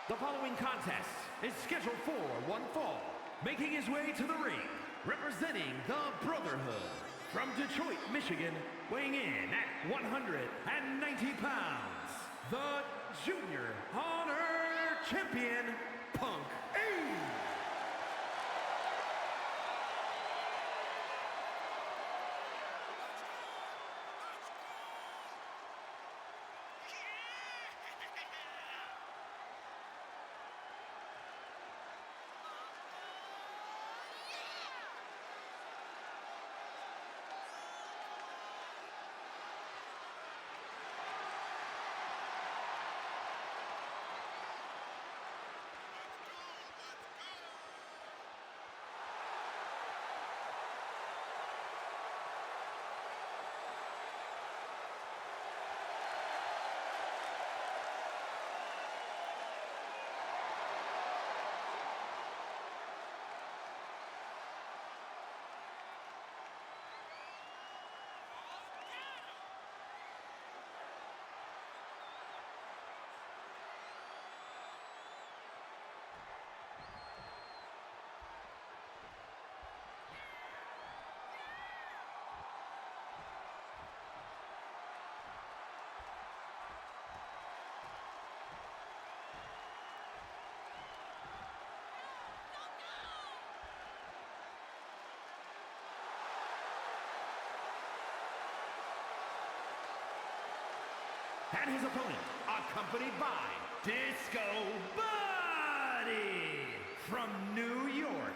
The following contest is scheduled for one fall. Making his way to the ring, representing the Brotherhood from Detroit, Michigan, weighing in at 190 pounds, the Junior Honor Champion, Punk A. And his opponent, accompanied by Disco Buddy from New York,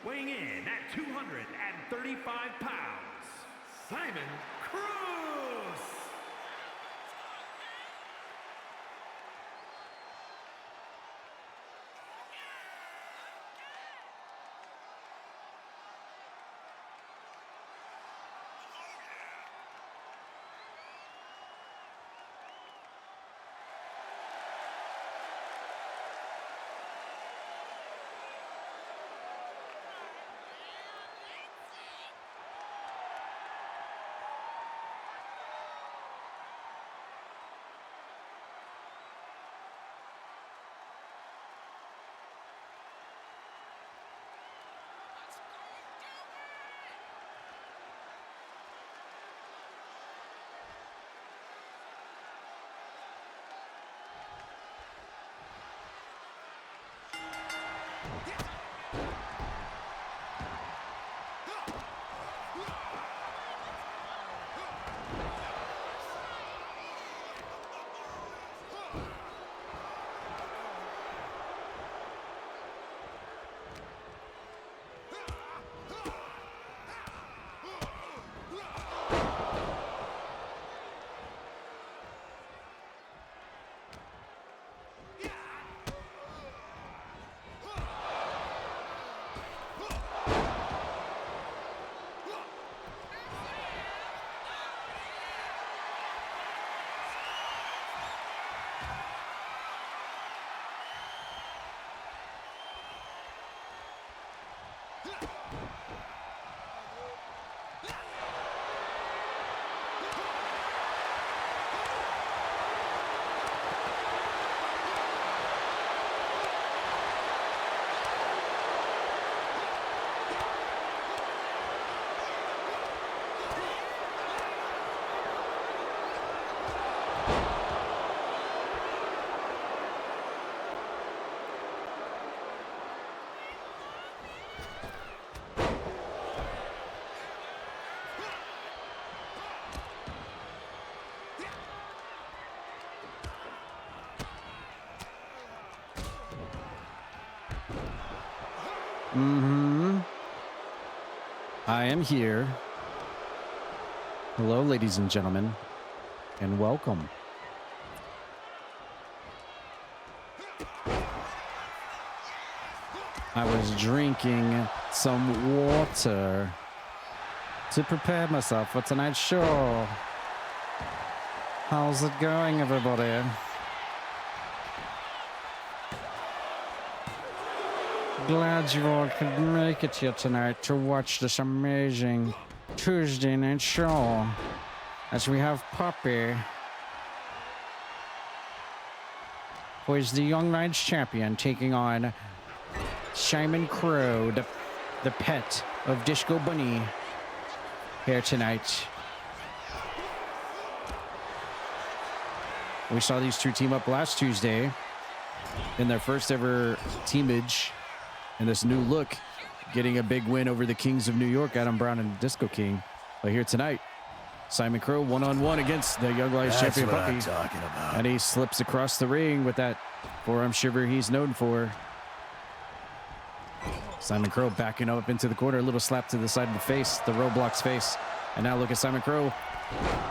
weighing in at 235 pounds, Simon Cruz. I am here. Hello, ladies and gentlemen, and welcome. I was drinking some water to prepare myself for tonight's show. How's it going, everybody? Glad you all could make it here tonight to watch this amazing Tuesday night show as we have Puppy who is the Young Lions champion, taking on Simon Crow, the pet of Disco Bunny, here tonight. We saw these two team up last Tuesday in their first ever teamage in this new look, getting a big win over the Kings of New York, Adam Brown and Disco King. But here tonight, Simon Crow one-on-one against the Young Lions champion Puppy. That's what I'm talking about. And he slips across the ring with that forearm shiver he's known for. Simon Crow backing up into the corner, a little slap to the side of the face, the roadblock's face. And now look at Simon Crow,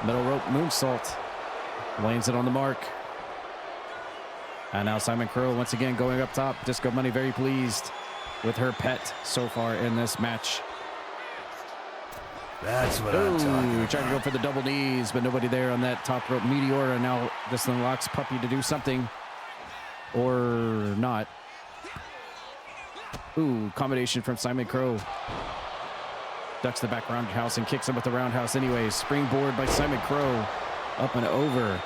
middle rope moonsault, lands it on the mark. And now Simon Crow once again going up top. Disco Bunny very pleased with her pet so far in this match. That's what I'm talking about. Trying to go for the double knees, but nobody there on that top rope. Meteora now this unlocks Puppy to do something, or not. Ooh, combination from Simon Crow. Ducks the back roundhouse and kicks him with the roundhouse anyways. Springboard by Simon Crow. Up and over.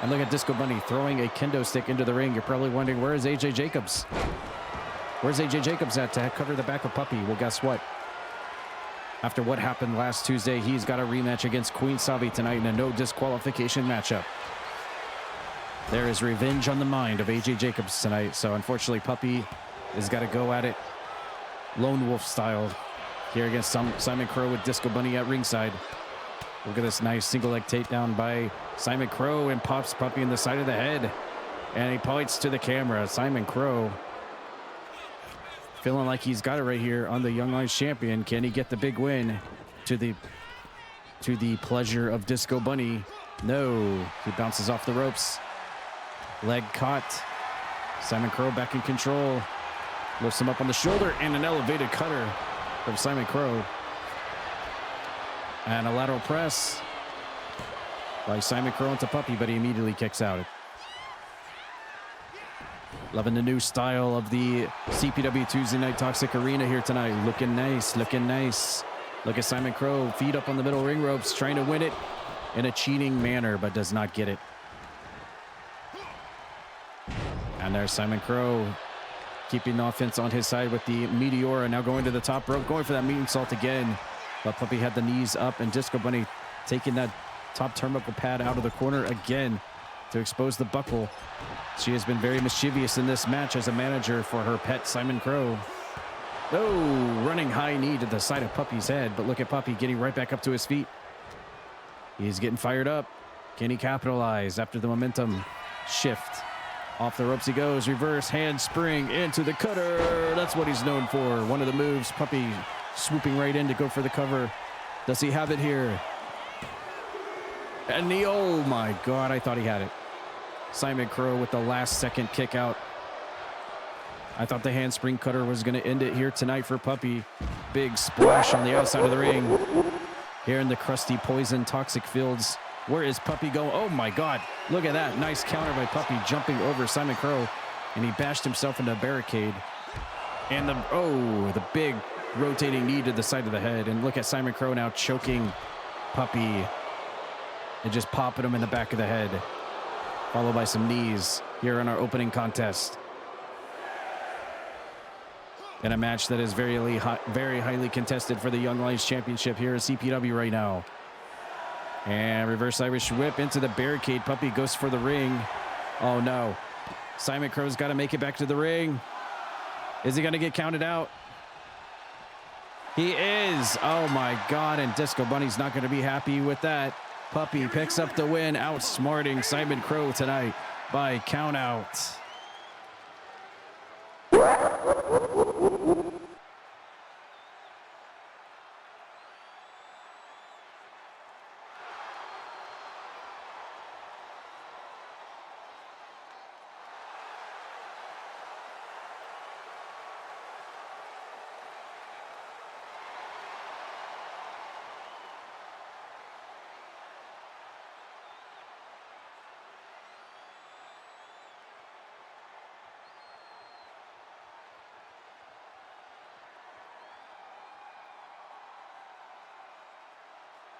And look at Disco Bunny throwing a kendo stick into the ring. You're probably wondering, where is AJ Jacobs? Where's AJ Jacobs at to cover the back of Puppy? Well, guess what? After what happened last Tuesday, he's got a rematch against Queen Sabi tonight in a no disqualification matchup. There is revenge on the mind of AJ Jacobs tonight. So unfortunately, Puppy has got to go at it lone wolf style here against Simon Crow with Disco Bunny at ringside. Look at this nice single leg takedown by Simon Crow and pops Puppy in the side of the head. And he points to the camera. Simon Crow feeling like he's got it right here on the Young Lions champion. Can he get the big win to the pleasure of Disco Bunny? No, he bounces off the ropes. Leg caught. Simon Crow back in control. Lifts him up on the shoulder and an elevated cutter from Simon Crow. And a lateral press by Simon Crow into Puppy, but he immediately kicks out. Loving the new style of the CPW Tuesday Night Toxic Arena here tonight. Looking nice, looking nice. Look at Simon Crow, feet up on the middle ring ropes, trying to win it in a cheating manner, but does not get it. And there's Simon Crow keeping the offense on his side with the Meteora. Now going to the top rope, going for that moonsault again. But Puppy had the knees up, and Disco Bunny taking that top turnbuckle pad out of the corner again to expose the buckle. She has been very mischievous in this match as a manager for her pet, Simon Crow. Oh, running high knee to the side of Puppy's head, but look at Puppy getting right back up to his feet. He's getting fired up. Can he capitalize after the momentum shift? Off the ropes he goes, reverse handspring into the cutter. That's what he's known for. One of the moves, Puppy swooping right in to go for the cover. Does he have it here? And the, oh my God, I thought he had it. Simon Crow with the last second kick out. I thought the handspring cutter was going to end it here tonight for Puppy. Big splash on the outside of the ring. Here in the crusty poison toxic fields. Where is Puppy going? Oh my God. Look at that. Nice counter by Puppy jumping over Simon Crow. And he bashed himself into a barricade. And the big rotating knee to the side of the head. And look at Simon Crow now choking Puppy and just popping him in the back of the head. Followed by some knees here in our opening contest. In a match that is very highly contested for the Young Lions Championship here at CPW right now. And reverse Irish whip into the barricade. Puppy goes for the ring. Oh no. Simon Crow's got to make it back to the ring. Is he going to get counted out? He is. Oh my God. And Disco Bunny's not going to be happy with that. Puppy picks up the win, outsmarting Simon Crow tonight by count out.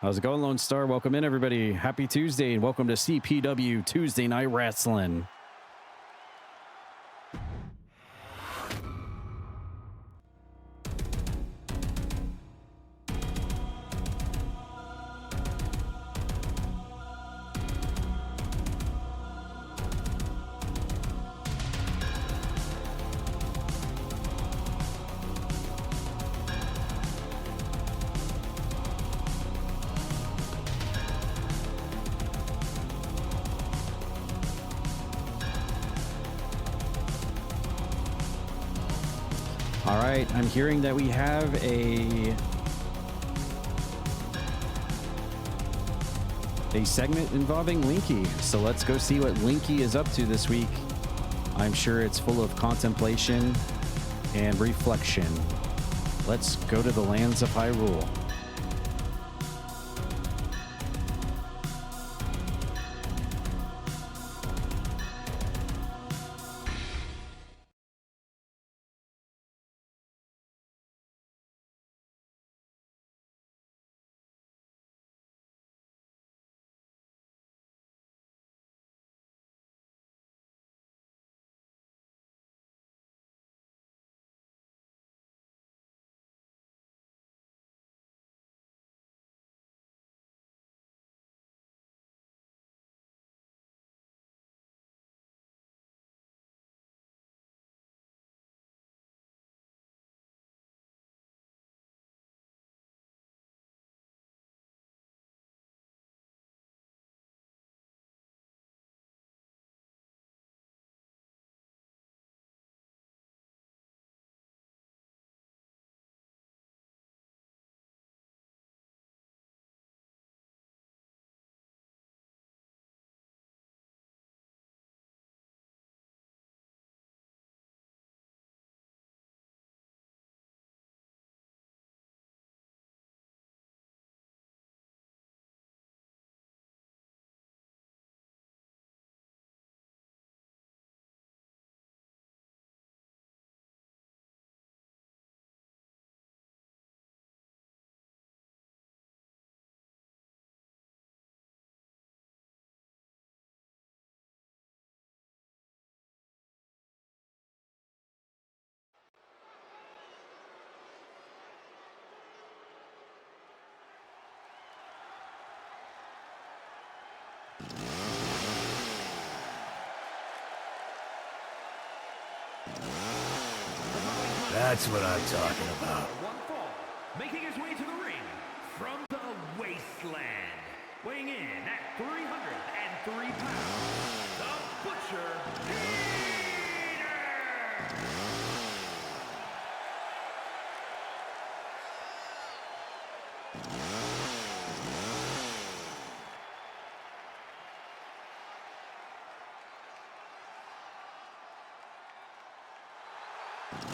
How's it going, Lone Star? Welcome in, everybody. Happy Tuesday, and welcome to CPW Tuesday Night Wrestling. All right, I'm hearing that we have a segment involving Linky. So let's go see what Linky is up to this week. I'm sure it's full of contemplation and reflection. Let's go to the lands of Hyrule. That's what I'm talking about. One fall, making his way to the ring from the wasteland, weighing in at 303 pounds, the Butcher Peter!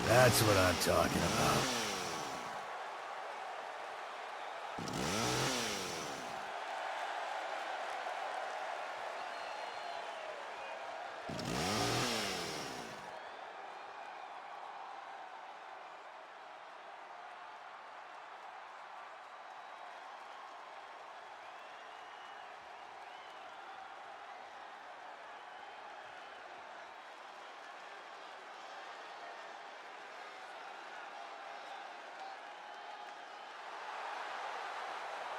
That's what I'm talking about.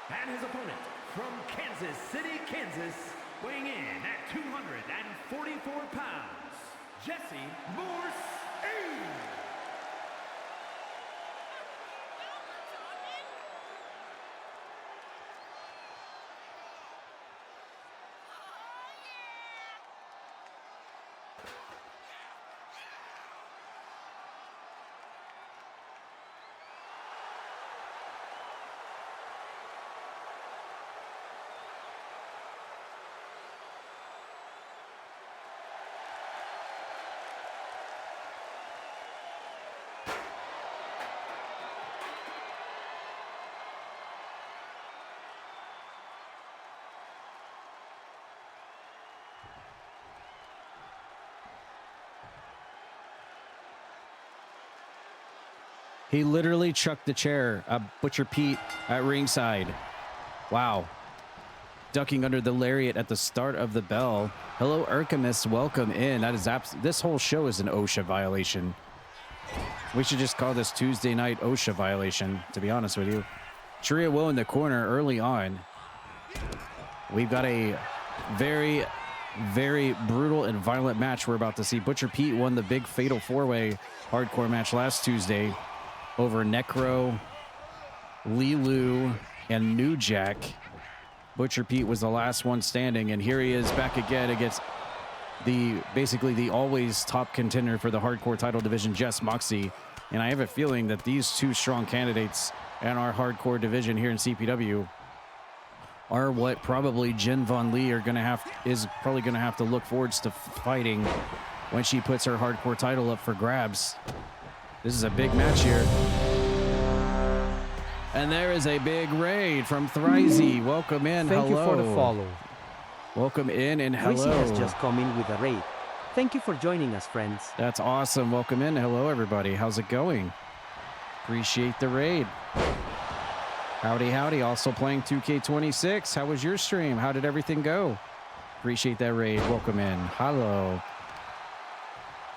And his opponent from Kansas City, Kansas, weighing in at 244 pounds, Jesse Morse. He literally chucked the chair at Butcher Pete at ringside. Wow. Ducking under the lariat at the start of the bell. Hello, Urkamus. Welcome in. That is this whole show is an OSHA violation. We should just call this Tuesday night OSHA violation, to be honest with you. Sharia Woe in the corner early on. We've got a very, very brutal and violent match we're about to see. Butcher Pete won the big fatal four-way hardcore match last Tuesday over Necro, Lilu, and New Jack. Butcher Pete was the last one standing, and here he is back again against basically the always top contender for the hardcore title division, Jess Moxie. And I have a feeling that these two strong candidates in our hardcore division here in CPW are what probably Jen Von Lee is probably going to have to look forwards to fighting when she puts her hardcore title up for grabs. This is a big match here. And there is a big raid from S3E6. Welcome in. Thank hello. you for the follow. Welcome in and hello. Lucy has just come in with a raid. Thank you for joining us, friends. That's awesome. Welcome in. Hello, everybody. How's it going? Appreciate the raid. Howdy, howdy. Also playing 2K26. How was your stream? How did everything go? Appreciate that raid. Welcome in. Hello.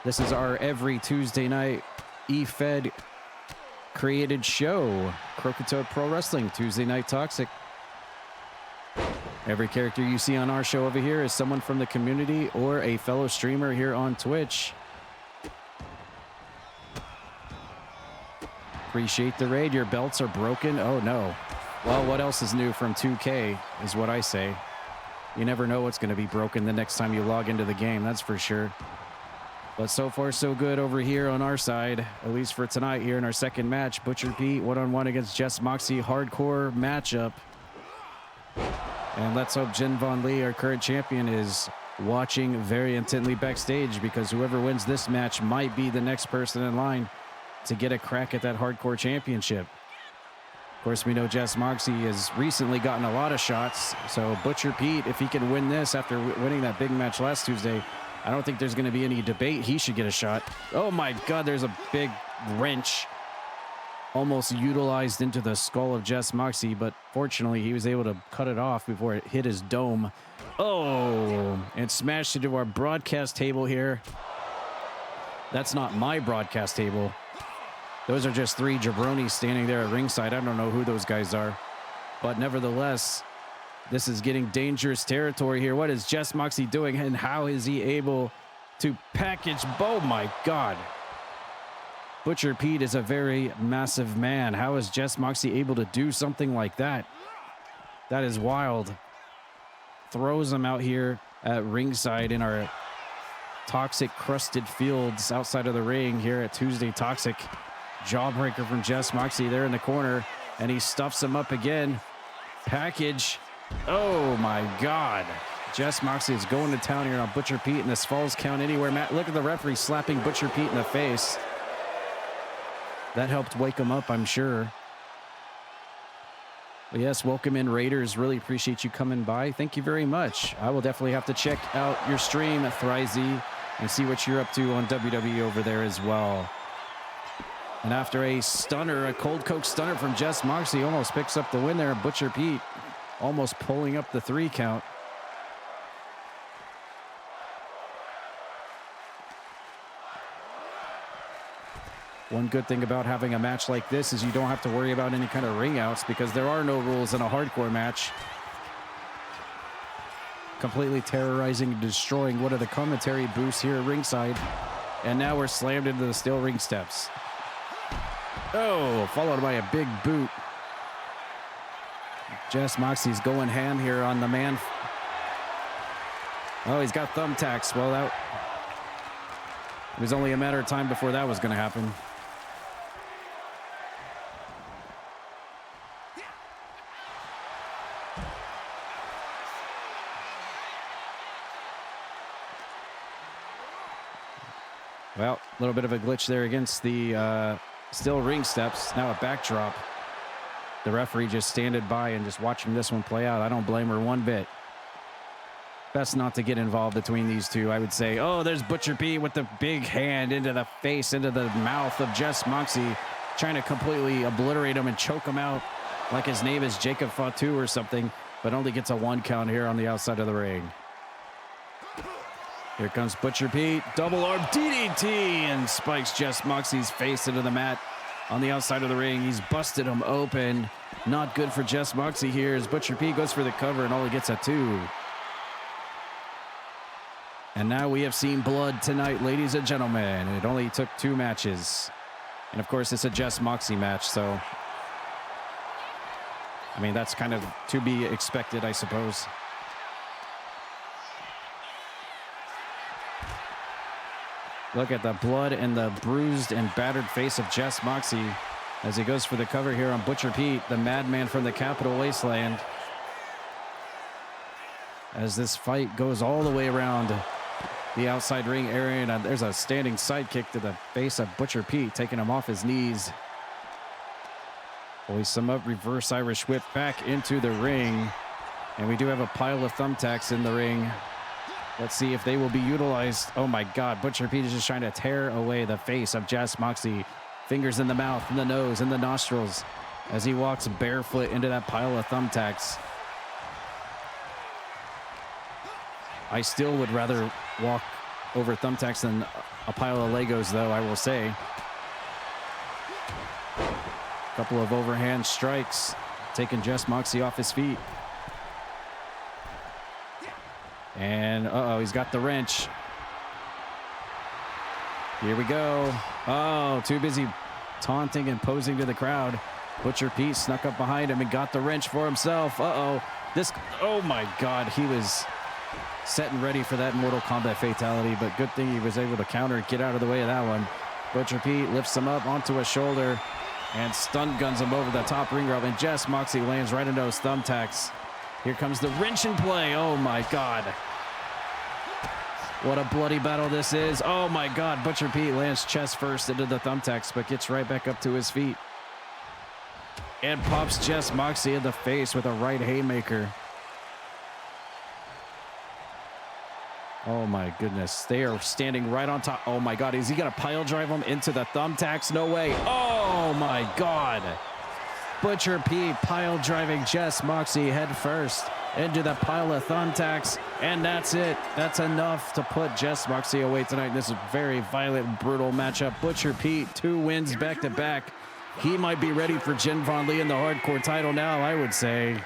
This is our every Tuesday night EFed created show. Croakitoad Pro Wrestling, Tuesday Night Toxic. Every character you see on our show over here is someone from the community or a fellow streamer here on Twitch. Appreciate the raid. Your belts are broken. Oh, no. Well, what else is new from 2K is what I say. You never know what's going to be broken the next time you log into the game, that's for sure. But so far, so good over here on our side, at least for tonight here in our second match. Butcher Pete one-on-one against Jess Moxie, hardcore matchup. And let's hope Jen Von Lee, our current champion, is watching very intently backstage, because whoever wins this match might be the next person in line to get a crack at that hardcore championship. Of course, we know Jess Moxie has recently gotten a lot of shots, so Butcher Pete, if he can win this after winning that big match last Tuesday, I don't think there's going to be any debate. He should get a shot. Oh my God, there's a big wrench almost utilized into the skull of Jess Moxie, but fortunately he was able to cut it off before it hit his dome. Oh, and smashed into our broadcast table here. That's not my broadcast table. Those are just three jabronis standing there at ringside. I don't know who those guys are, but nevertheless, this is getting dangerous territory here. What is Jess Moxie doing, and how is he able to package? Oh my God. Butcher Pete is a very massive man. How is Jess Moxie able to do something like that? That is wild. Throws him out here at ringside in our toxic crusted fields outside of the ring here at Tuesday Toxic. Jawbreaker from Jess Moxie there in the corner, and he stuffs him up again. Package. Oh my God. Jess Moxie is going to town here on Butcher Pete, and this falls count anywhere. Matt, look at the referee slapping Butcher Pete in the face. That helped wake him up, I'm sure. But yes, welcome in, Raiders. Really appreciate you coming by. Thank you very much. I will definitely have to check out your stream at S3E6 and see what you're up to on WWE over there as well. And after a stunner, a cold coke stunner from Jess Moxie, almost picks up the win there. Butcher Pete almost pulling up the 3 count. One good thing about having a match like this is you don't have to worry about any kind of ring outs, because there are no rules in a hardcore match. Completely terrorizing and destroying one of the commentary booths here at ringside. And now we're slammed into the steel ring steps. Oh, followed by a big boot. Jess Moxie's going ham here on the man. Oh, he's got thumbtacks. Well, it was only a matter of time before that was going to happen. Well, a little bit of a glitch there against the steel ring steps. Now a backdrop. The referee just standing by and just watching this one play out. I don't blame her one bit. Best not to get involved between these two, I would say. Oh, there's Butcher Pete with the big hand into the face, into the mouth of Jess Moxie, trying to completely obliterate him and choke him out like his name is Jacob Fatu or something, but only gets a 1 count here on the outside of the ring. Here comes Butcher Pete, double arm DDT, and spikes Jess Moxie's face into the mat on the outside of the ring. He's busted him open. Not good for Jess Moxie here as Butcher Pete goes for the cover and only gets a 2. And now we have seen blood tonight, ladies and gentlemen. It only took 2 matches. And of course, it's a Jess Moxie match, so I mean, that's kind of to be expected, I suppose. Look at the blood and the bruised and battered face of Jess Moxie as he goes for the cover here on Butcher Pete, the madman from the Capital Wasteland. As this fight goes all the way around the outside ring area, and there's a standing sidekick to the face of Butcher Pete, taking him off his knees. Hoist him up, reverse Irish whip back into the ring. And we do have a pile of thumbtacks in the ring. Let's see if they will be utilized. Oh my God, Butcher Pete is just trying to tear away the face of Jess Moxie. Fingers in the mouth, in the nose, in the nostrils, as he walks barefoot into that pile of thumbtacks. I still would rather walk over thumbtacks than a pile of Legos, though, I will say. A couple of overhand strikes, taking Jess Moxie off his feet. And, uh-oh, he's got the wrench. Here we go. Oh, too busy taunting and posing to the crowd. Butcher Pete snuck up behind him and got the wrench for himself. Uh-oh. Oh my God, he was set and ready for that Mortal Kombat fatality, but good thing he was able to counter, get out of the way of that one. Butcher Pete lifts him up onto a shoulder and stun guns him over the top ring rope, and Jess Moxie lands right into those thumbtacks. Here comes the wrench in play. Oh my God. What a bloody battle this is. Oh my God, Butcher Pete lands chest first into the thumbtacks, but gets right back up to his feet. And pops Jess Moxie in the face with a right haymaker. Oh my goodness, they are standing right on top. Oh my God, is he gonna pile drive him into the thumbtacks? No way. Oh my God. Butcher Pete pile driving Jess Moxie head first into the pile of thumbtacks, and that's it. That's enough to put Jess Moxie away tonight. This is a very violent, brutal matchup. Butcher Pete, 2 wins back to back. He might be ready for Jin Von Lee in the hardcore title now, I would say.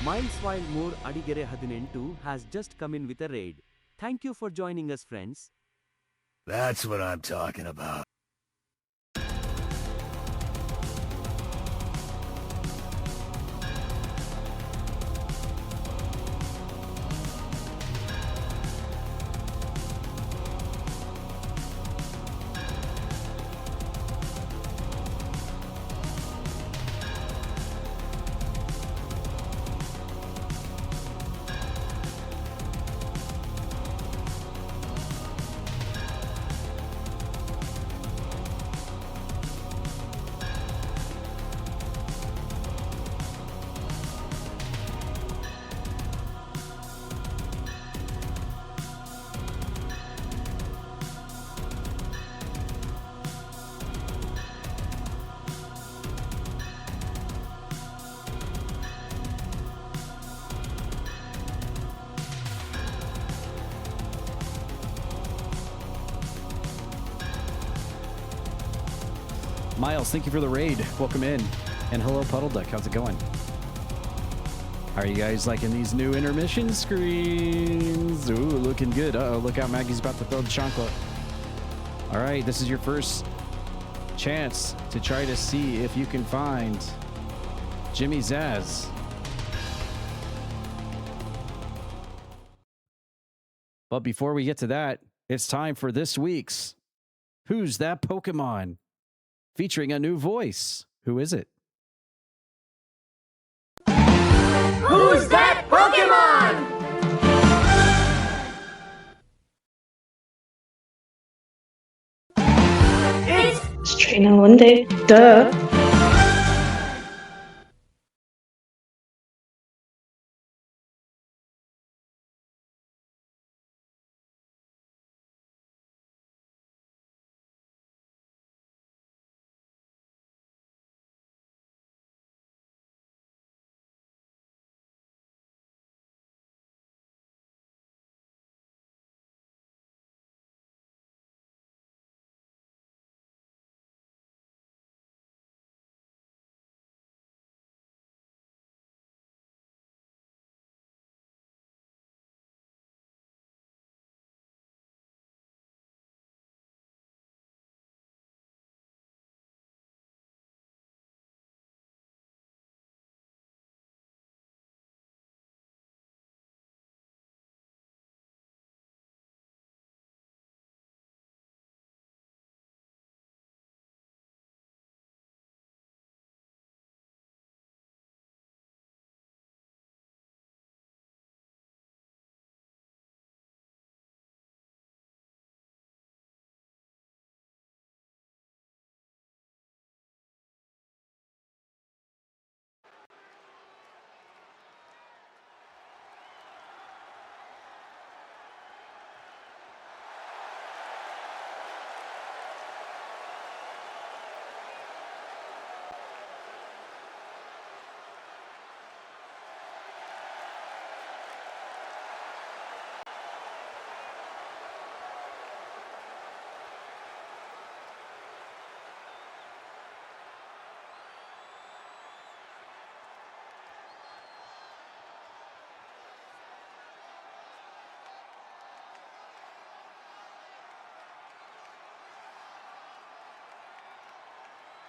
Miles Wild More Adigere 18 has just come in with a raid. Thank you for joining us, friends. That's what I'm talking about. Miles, thank you for the raid. Welcome in. And hello, Puddle Duck. How's it going? How are you guys liking these new intermission screens? Ooh, looking good. Uh-oh, look out. Maggie's about to throw the chancla. All right, this is your first chance to try to see if you can find Jimmy Zaz. But before we get to that, it's time for this week's Who's That Pokemon? Featuring a new voice. Who is it? Who's that Pokemon? It's Trainer one day. Duh.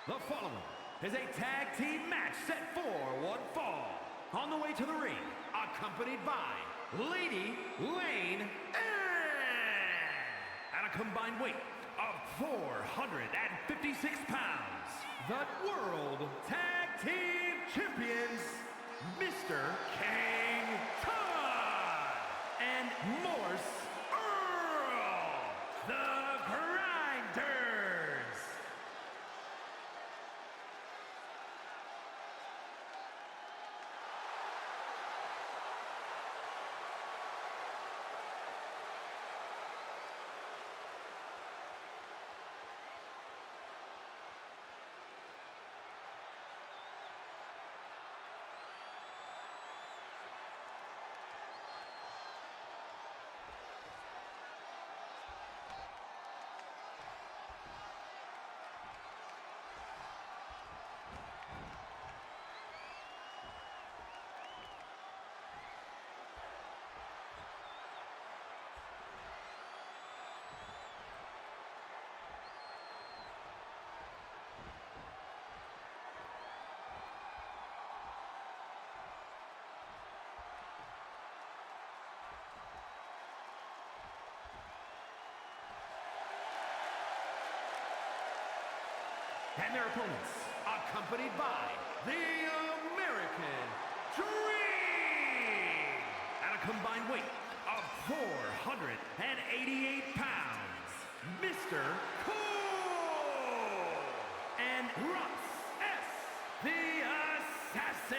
The following is a tag team match set for one fall. On the way to the ring, accompanied by Lady Lane at a combined weight of 456 pounds. The World Tag Team Champions, Mr. King Todd and Morse Earl, the Grinders. And their opponents, accompanied by the American Dream at a combined weight of 488 pounds, Mr. Cool and Russ S. the Assassins.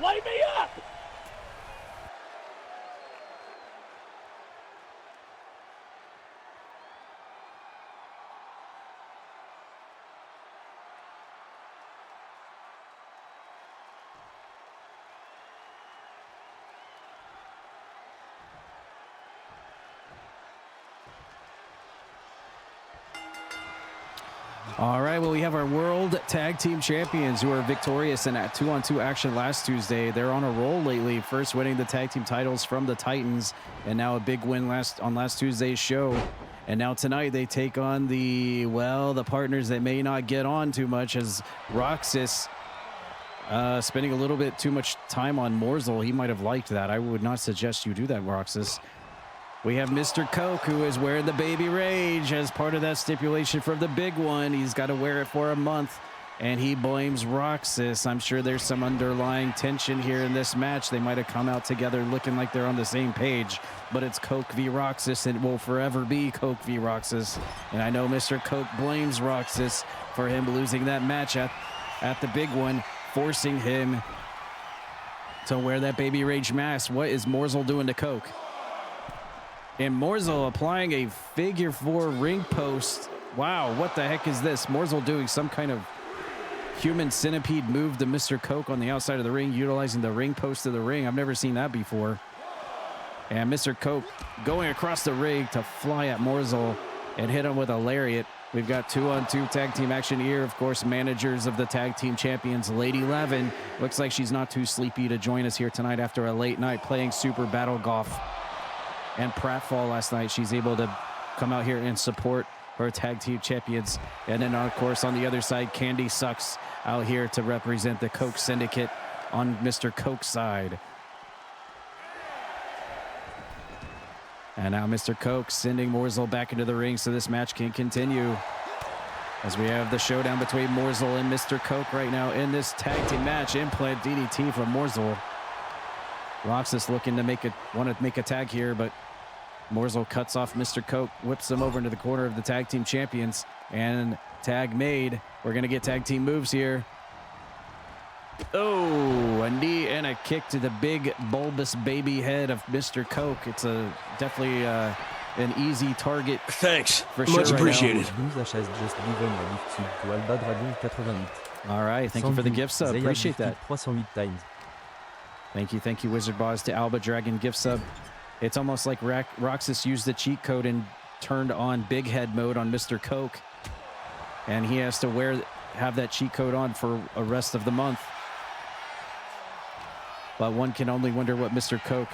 Light me up! All right, well, we have our World Tag Team Champions who are victorious in that 2-on-2 action last Tuesday. They're on a roll lately, first winning the tag team titles from the Titans, and now a big win on last Tuesday's show. And now tonight they take on the partners that may not get on too much, as Roxas spending a little bit too much time on Morsel. He might have liked that. I would not suggest you do that, Roxas. We have Mr. Coke, who is wearing the Baby Rage as part of that stipulation from the big one. He's got to wear it for a month, and he blames Roxas. I'm sure there's some underlying tension here in this match. They might have come out together looking like they're on the same page, but it's Coke v. Roxas, and it will forever be Coke v. Roxas. And I know Mr. Coke blames Roxas for him losing that match at the big one, forcing him to wear that Baby Rage mask. What is Morsel doing to Coke? And Morsel applying a figure 4 ring post. Wow, what the heck is this? Morsel doing some kind of human centipede move to Mr. Coke on the outside of the ring, utilizing the ring post of the ring. I've never seen that before. And Mr. Coke going across the ring to fly at Morsel and hit him with a lariat. We've got 2-on-2 tag team action here. Of course, managers of the tag team champions, Lady Levin. Looks like she's not too sleepy to join us here tonight after a late night playing Super Battle Golf and pratfall last night. She's able to come out here and support her tag team champions. And then, of course, on the other side, Candy Sucks out here to represent the Coke Syndicate on Mr. Coke's side. And now Mr. Coke sending Morsel back into the ring so this match can continue, as we have the showdown between Morsel and Mr. Coke right now in this tag team match. Implant DDT from Morsel. Roxas looking to make a tag here, but Morsel cuts off Mr. Coke, whips him over into the corner of the tag team champions, and tag made. We're going to get tag team moves here. Oh, a knee and a kick to the big bulbous baby head of Mr. Coke. It's definitely an easy target. Thanks. For sure. Much appreciated. All right, thank you for the gift sub. Appreciate that. 308 times. Thank you, Wizard Boss, to Alba Dragon gift sub. It's almost like Roxas used the cheat code and turned on big head mode on Mr. Coke, and he has to have that cheat code on for the rest of the month. But one can only wonder what Mr. Coke,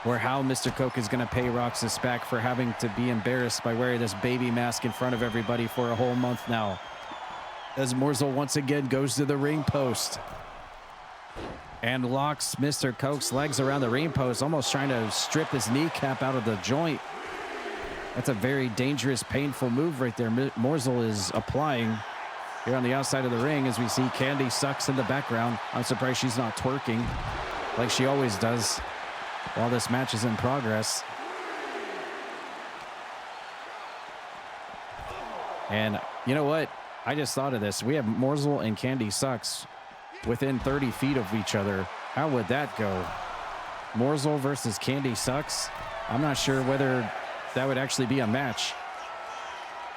or how Mr. Coke is going to pay Roxas back for having to be embarrassed by wearing this baby mask in front of everybody for a whole month now. As Morsel once again goes to the ring post and locks Mr. Coke's legs around the ring post, almost trying to strip his kneecap out of the joint. That's a very dangerous, painful move right there Morsel is applying here on the outside of the ring, as we see Candy Sucks in the background. I'm surprised she's not twerking like she always does while this match is in progress. And you know what? I just thought of this. We have Morsel and Candy Sucks within 30 feet of each other. How would that go? Morsel versus Candy Sucks? I'm not sure whether that would actually be a match.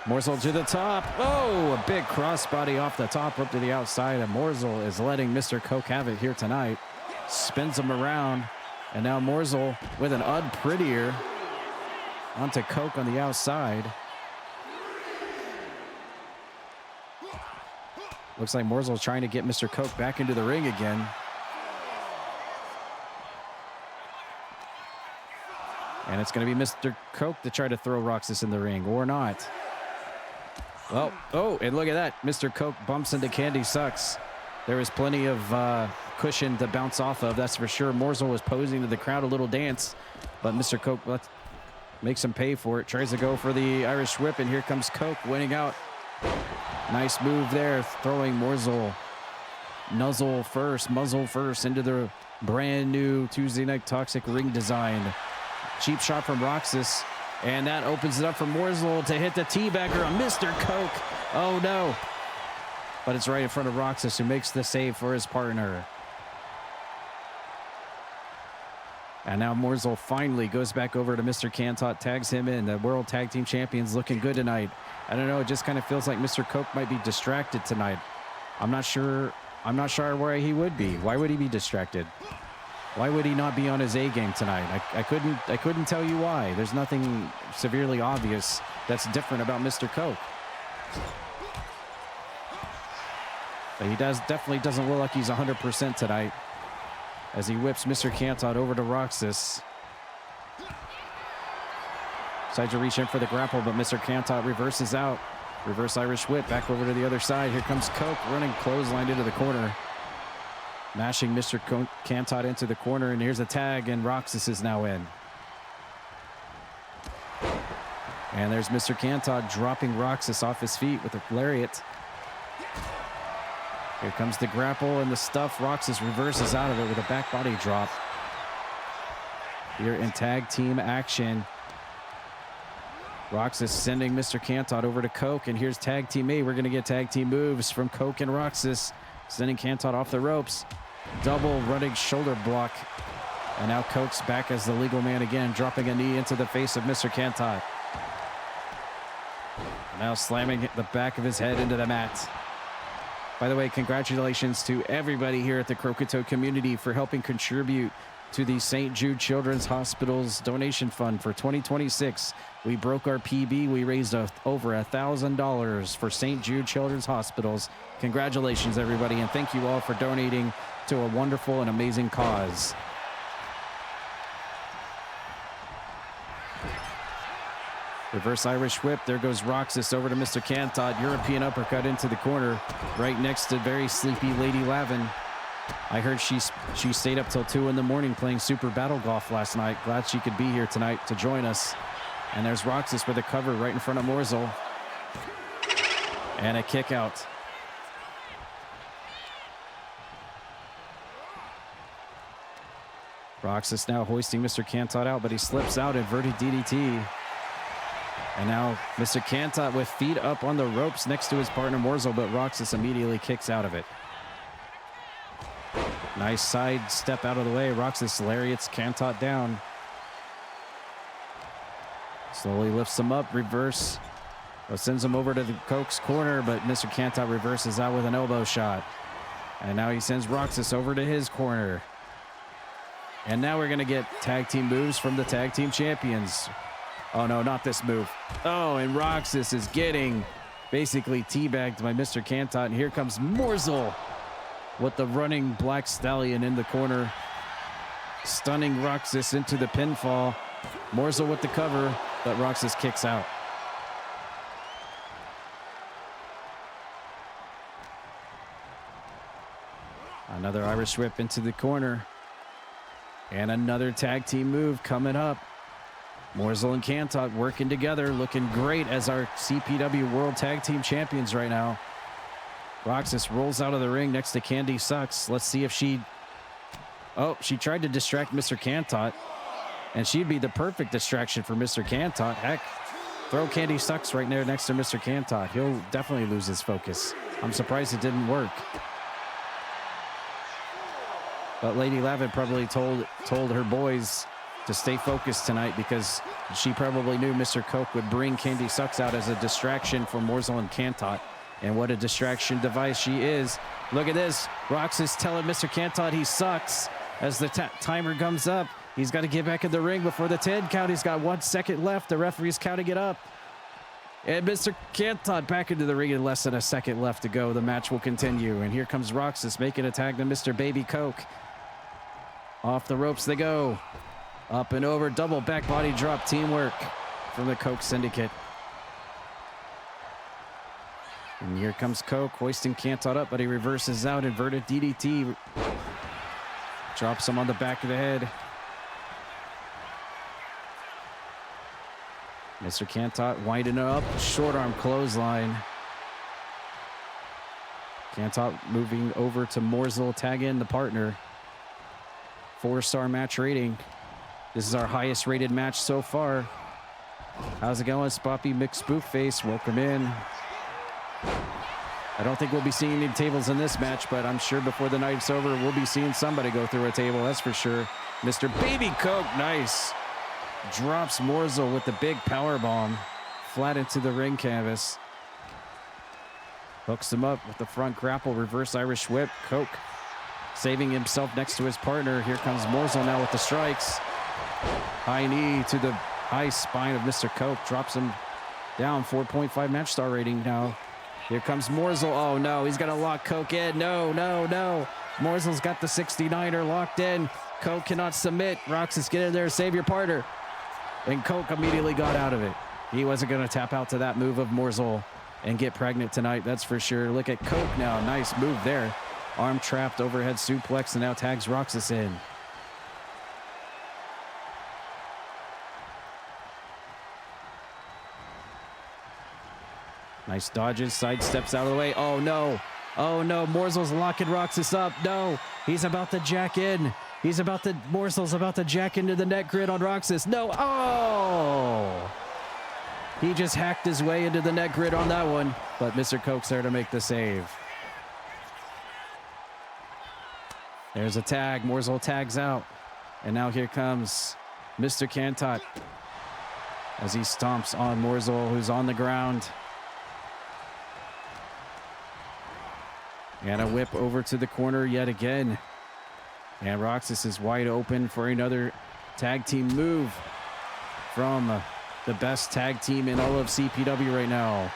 Morsel to the top. Oh, a big crossbody off the top, up to the outside. And Morsel is letting Mr. Coke have it here tonight. Spins him around. And now Morsel with an unprettier onto Coke on the outside. Looks like Morsel's trying to get Mr. Coke back into the ring again. And it's going to be Mr. Coke to try to throw Roxas in the ring, or not. Well, oh, and look at that. Mr. Coke bumps into Candy Sucks. There was plenty of cushion to bounce off of, that's for sure. Morsel was posing to the crowd, a little dance, but Mr. Coke makes him pay for it. Tries to go for the Irish whip, and here comes Coke winning out. Nice move there, throwing Morsel muzzle first into the brand new Tuesday Night Toxic ring design. Cheap shot from Roxas, and that opens it up for Morsel to hit the teabagger on Mr. Coke. Oh no. But it's right in front of Roxas, who makes the save for his partner. And now Morsel finally goes back over to Mr. Cantot, tags him in. The World Tag Team Champions looking good tonight. I don't know, it just kind of feels like Mr. Coke might be distracted tonight. I'm not sure where he would be. Why would he be distracted? Why would he not be on his A game tonight? I couldn't tell you why. There's nothing severely obvious that's different about Mr. Coke. But he definitely doesn't look like he's 100% tonight as he whips Mr. Cantot over to Roxas. Tries to reach in for the grapple, but Mr. Cantot reverses out. Reverse Irish whip back over to the other side. Here comes Coke running clothesline into the corner. Mashing Mr. Cantot into the corner, and here's a tag, and Roxas is now in. And there's Mr. Cantot dropping Roxas off his feet with a lariat. Here comes the grapple and the stuff. Roxas reverses out of it with a back body drop. Here in tag team action. Roxas sending Mr. Cantot over to Coke, and here's tag team A. We're going to get tag team moves from Coke and Roxas, sending Cantot off the ropes. Double running shoulder block. And now Coke's back as the legal man again, dropping a knee into the face of Mr. Cantot. Now slamming the back of his head into the mat. By the way, congratulations to everybody here at the Croakitoad community for helping contribute to the St. Jude Children's Hospital's donation fund for 2026. We broke our PB. We raised over $1,000 for St. Jude Children's Hospitals. Congratulations, everybody, and thank you all for donating to a wonderful and amazing cause. Reverse Irish whip. There goes Roxas over to Mr. Cantot. European uppercut into the corner, right next to very sleepy Lady Lavin. I heard she stayed up till 2 in the morning playing Super Battle Golf last night. Glad she could be here tonight to join us. And there's Roxas with a cover right in front of Morzel. And a kick out. Roxas now hoisting Mr. Cantot out, but he slips out, inverted DDT. And now Mr. Cantot with feet up on the ropes next to his partner Morzel, but Roxas immediately kicks out of it. Nice side step out of the way. Roxas lariats Cantot down. Slowly lifts him up, reverse. Sends him over to the Coke's corner, but Mr. Cantot reverses out with an elbow shot. And now he sends Roxas over to his corner. And now we're going to get tag team moves from the tag team champions. Oh, no, not this move. Oh, and Roxas is getting basically teabagged by Mr. Cantot. And here comes Morzel with the running Black Stallion in the corner. Stunning Roxas into the pinfall. Morzel with the cover, but Roxas kicks out. Another Irish whip into the corner. And another tag team move coming up. Morzel and Cantot working together, looking great as our CPW World Tag Team Champions right now. Roxas rolls out of the ring next to Candy Sucks. Let's see if she... Oh, she tried to distract Mr. Cantot, and she'd be the perfect distraction for Mr. Cantot. Heck, throw Candy Sucks right there next to Mr. Cantot. He'll definitely lose his focus. I'm surprised it didn't work. But Lady Lavin probably told her boys to stay focused tonight because she probably knew Mr. Coke would bring Candy Sucks out as a distraction for Morzel and Cantot. And what a distraction device she is. Look at this. Roxas telling Mr. Cantot he sucks. As the timer comes up, he's got to get back in the ring before the 10 count. He's got 1 second left. The referee's counting it up. And Mr. Cantot back into the ring in less than a second left to go. The match will continue. And here comes Roxas making a tag to Mr. Baby Coke. Off the ropes they go. Up and over, double back body drop, teamwork from the Coke Syndicate. And here comes Coke, hoisting Cantot up, but he reverses out, inverted DDT. Drops him on the back of the head. Mr. Cantot winding up, short arm clothesline. Cantot moving over to Morzel, tag in the partner. 4-star match rating. This is our highest rated match so far. How's it going, Spoppy McSpookface? Welcome in. I don't think we'll be seeing any tables in this match, but I'm sure before the night's over, we'll be seeing somebody go through a table, that's for sure. Mr. Baby Coke, nice. Drops Morzel with the big power bomb. Flat into the ring canvas. Hooks him up with the front grapple, reverse Irish whip. Coke saving himself next to his partner. Here comes Morzel now with the strikes. High knee to the high spine of Mr. Coke. Drops him down. 4.5 match star rating now. Here comes Morzel. Oh, no. He's going to lock Coke in. No, no, no. Morzel's got the 69er locked in. Coke cannot submit. Roxas, get in there. Save your partner. And Coke immediately got out of it. He wasn't going to tap out to that move of Morzel and get pregnant tonight. That's for sure. Look at Coke now. Nice move there. Arm trapped, overhead suplex, and now tags Roxas in. Nice dodges, side steps out of the way. Oh, no. Oh, no. Morzel's locking Roxas up. No. He's about to jack in. Morzel's about to jack into the net grid on Roxas. No. Oh! He just hacked his way into the net grid on that one. But Mr. Coke's there to make the save. There's a tag. Morzel tags out. And now here comes Mr. Cantot as he stomps on Morzel, who's on the ground. And a whip over to the corner yet again. And Roxas is wide open for another tag team move from the best tag team in all of CPW right now.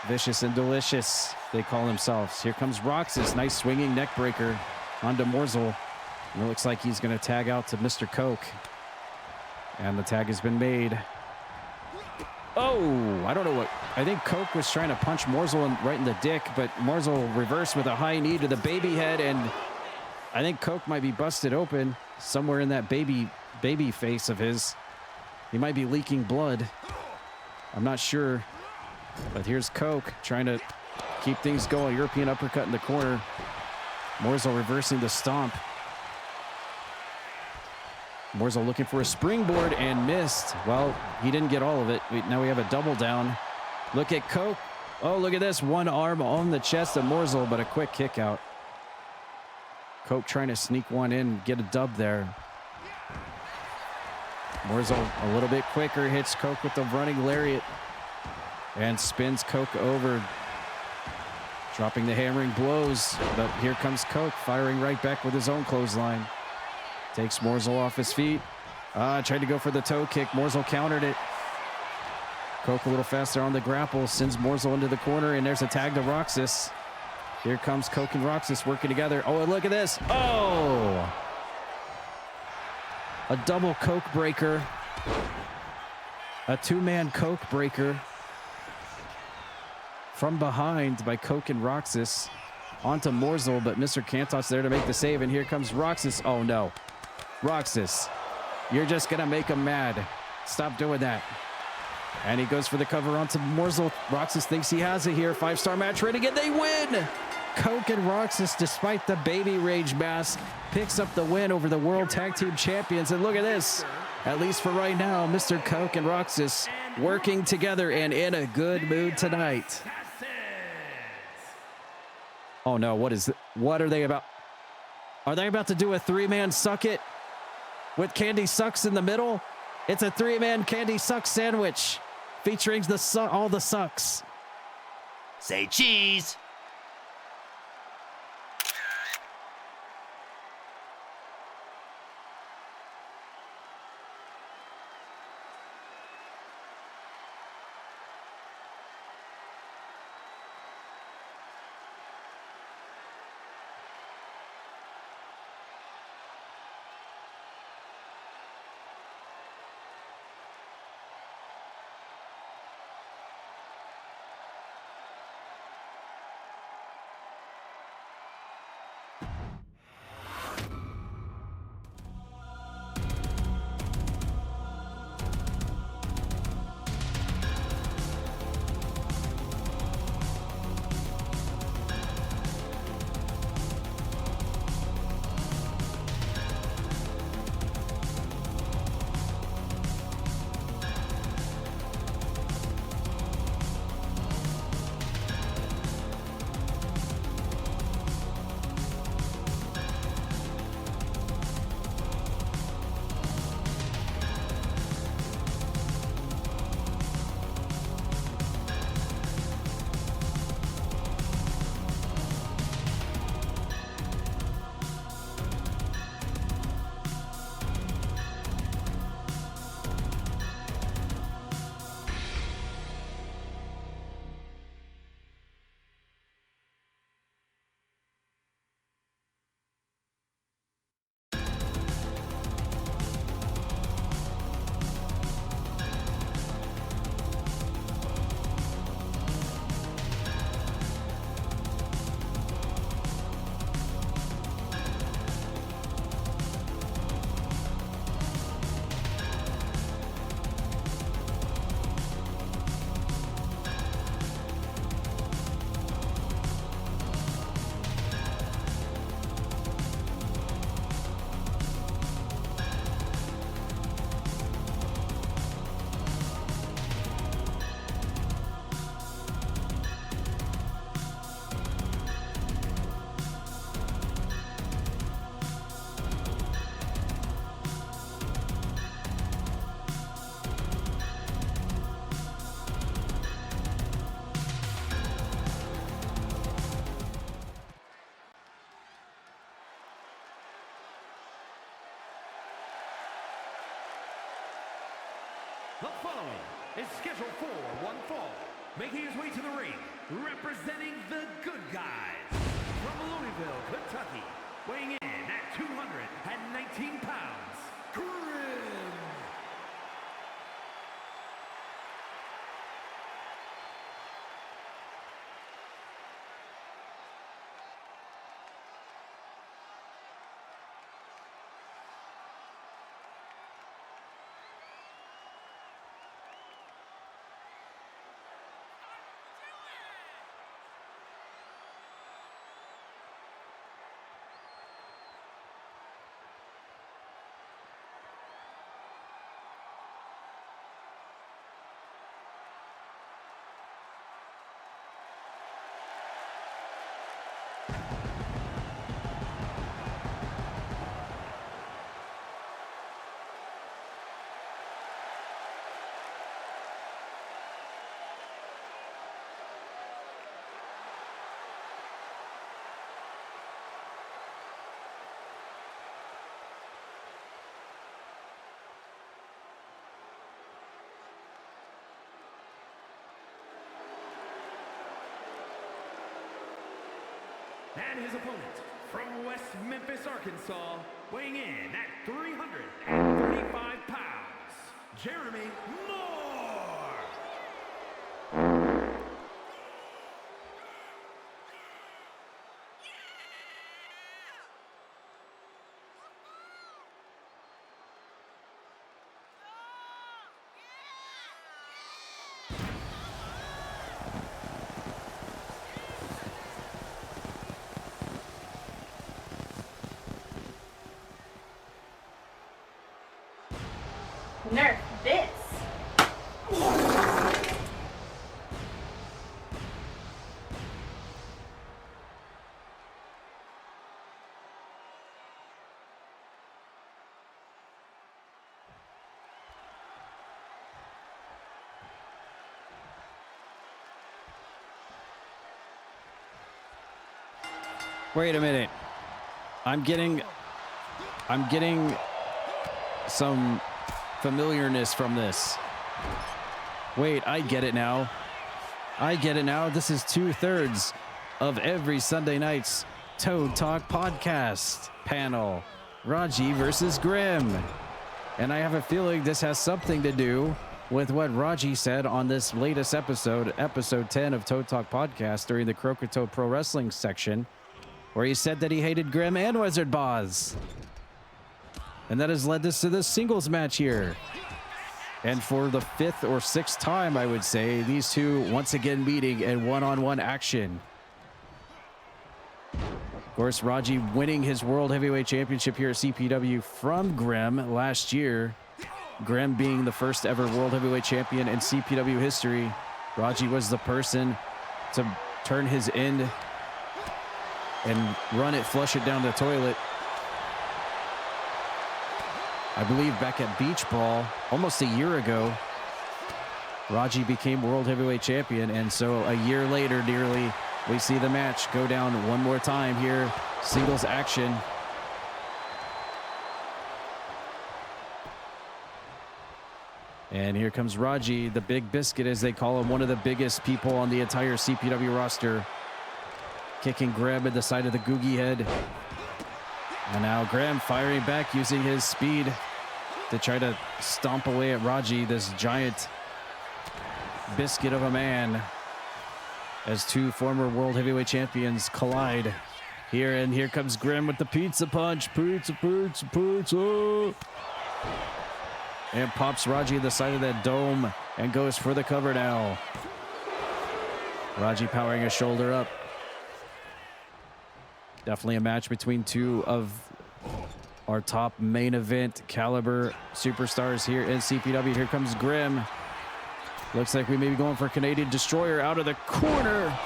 Vicious and Delicious, they call themselves. Here comes Roxas. Nice swinging neck breaker onto Morzel. And it looks like he's going to tag out to Mr. Coke. And the tag has been made. Oh, I don't know what. I think Coke was trying to punch Morzel right in the dick, but Morzel reversed with a high knee to the baby head, and I think Coke might be busted open somewhere in that baby face of his. He might be leaking blood. I'm not sure. But here's Coke trying to keep things going. European uppercut in the corner. Morzel reversing the stomp. Morzel looking for a springboard and missed. Well, he didn't get all of it. Now we have a double down. Look at Coke. Oh, look at this. One arm on the chest of Morzel, but a quick kick out. Coke trying to sneak one in, get a dub there. Morzel a little bit quicker, hits Coke with the running lariat and spins Coke over, dropping the hammering blows. But here comes Coke firing right back with his own clothesline. Takes Morzel off his feet. Tried to go for the toe kick. Morzel countered it. Coke a little faster on the grapple, sends Morzel into the corner, and there's a tag to Roxas. Here comes Coke and Roxas working together. Oh, and look at this. Oh! A double Coke breaker. A two-man Coke breaker. From behind by Coke and Roxas. Onto Morzel, but Mr. Cantot's there to make the save, and here comes Roxas. Oh, no. Roxas, you're just going to make him mad. Stop doing that. And he goes for the cover onto Morzel. Roxas thinks he has it here. 5-star match rating, and they win! Coke and Roxas, despite the baby rage mask, picks up the win over the World Tag Team Champions. And look at this. At least for right now, Mr. Coke and Roxas working together and in a good mood tonight. Oh, no. What are they about? Are they about to do a three-man suck it with Candy Sucks in the middle? It's a three-man Candy Sucks sandwich featuring all the sucks. Say cheese! The following is scheduled for one fall, making his way to the ring, representing the good guys from Louisville, Kentucky, weighing in at 219 pounds, Grem. And his opponent, from West Memphis, Arkansas, weighing in at 335 pounds, Jeremy Moore. Nerf this. Wait a minute. I'm getting some familiarness from this. Wait, I get it now. This is 2/3 of every Sunday night's Toad Talk podcast panel. RAJI versus Grem. And I have a feeling this has something to do with what RAJI said on this latest episode 10 of Toad Talk podcast during the Croakitoad Pro Wrestling section, where he said that he hated Grem and Wizard Boz. And that has led us to this singles match here. And for the 5th or 6th time, I would say, these two once again meeting in one-on-one action. Of course, RAJI winning his World Heavyweight Championship here at CPW from Grem last year. Grem being the first ever World Heavyweight Champion in CPW history. RAJI was the person to turn his end and run it, flush it down the toilet. I believe back at Beach Brawl, almost a year ago, RAJI became World Heavyweight Champion, and so a year later, nearly, we see the match go down one more time here, singles action. And here comes RAJI, the Big Biscuit, as they call him, one of the biggest people on the entire CPW roster, kicking Grem at the side of the Googie head. And now Grem firing back, using his speed to try to stomp away at RAJI, this giant biscuit of a man, as two former World Heavyweight Champions collide here. And here comes Grem with the pizza punch. Pizza. And pops RAJI at the side of that dome and goes for the cover now. RAJI powering his shoulder up. Definitely a match between two of our top main event caliber superstars here in CPW. Here comes Grem. Looks like we may be going for Canadian Destroyer out of the corner.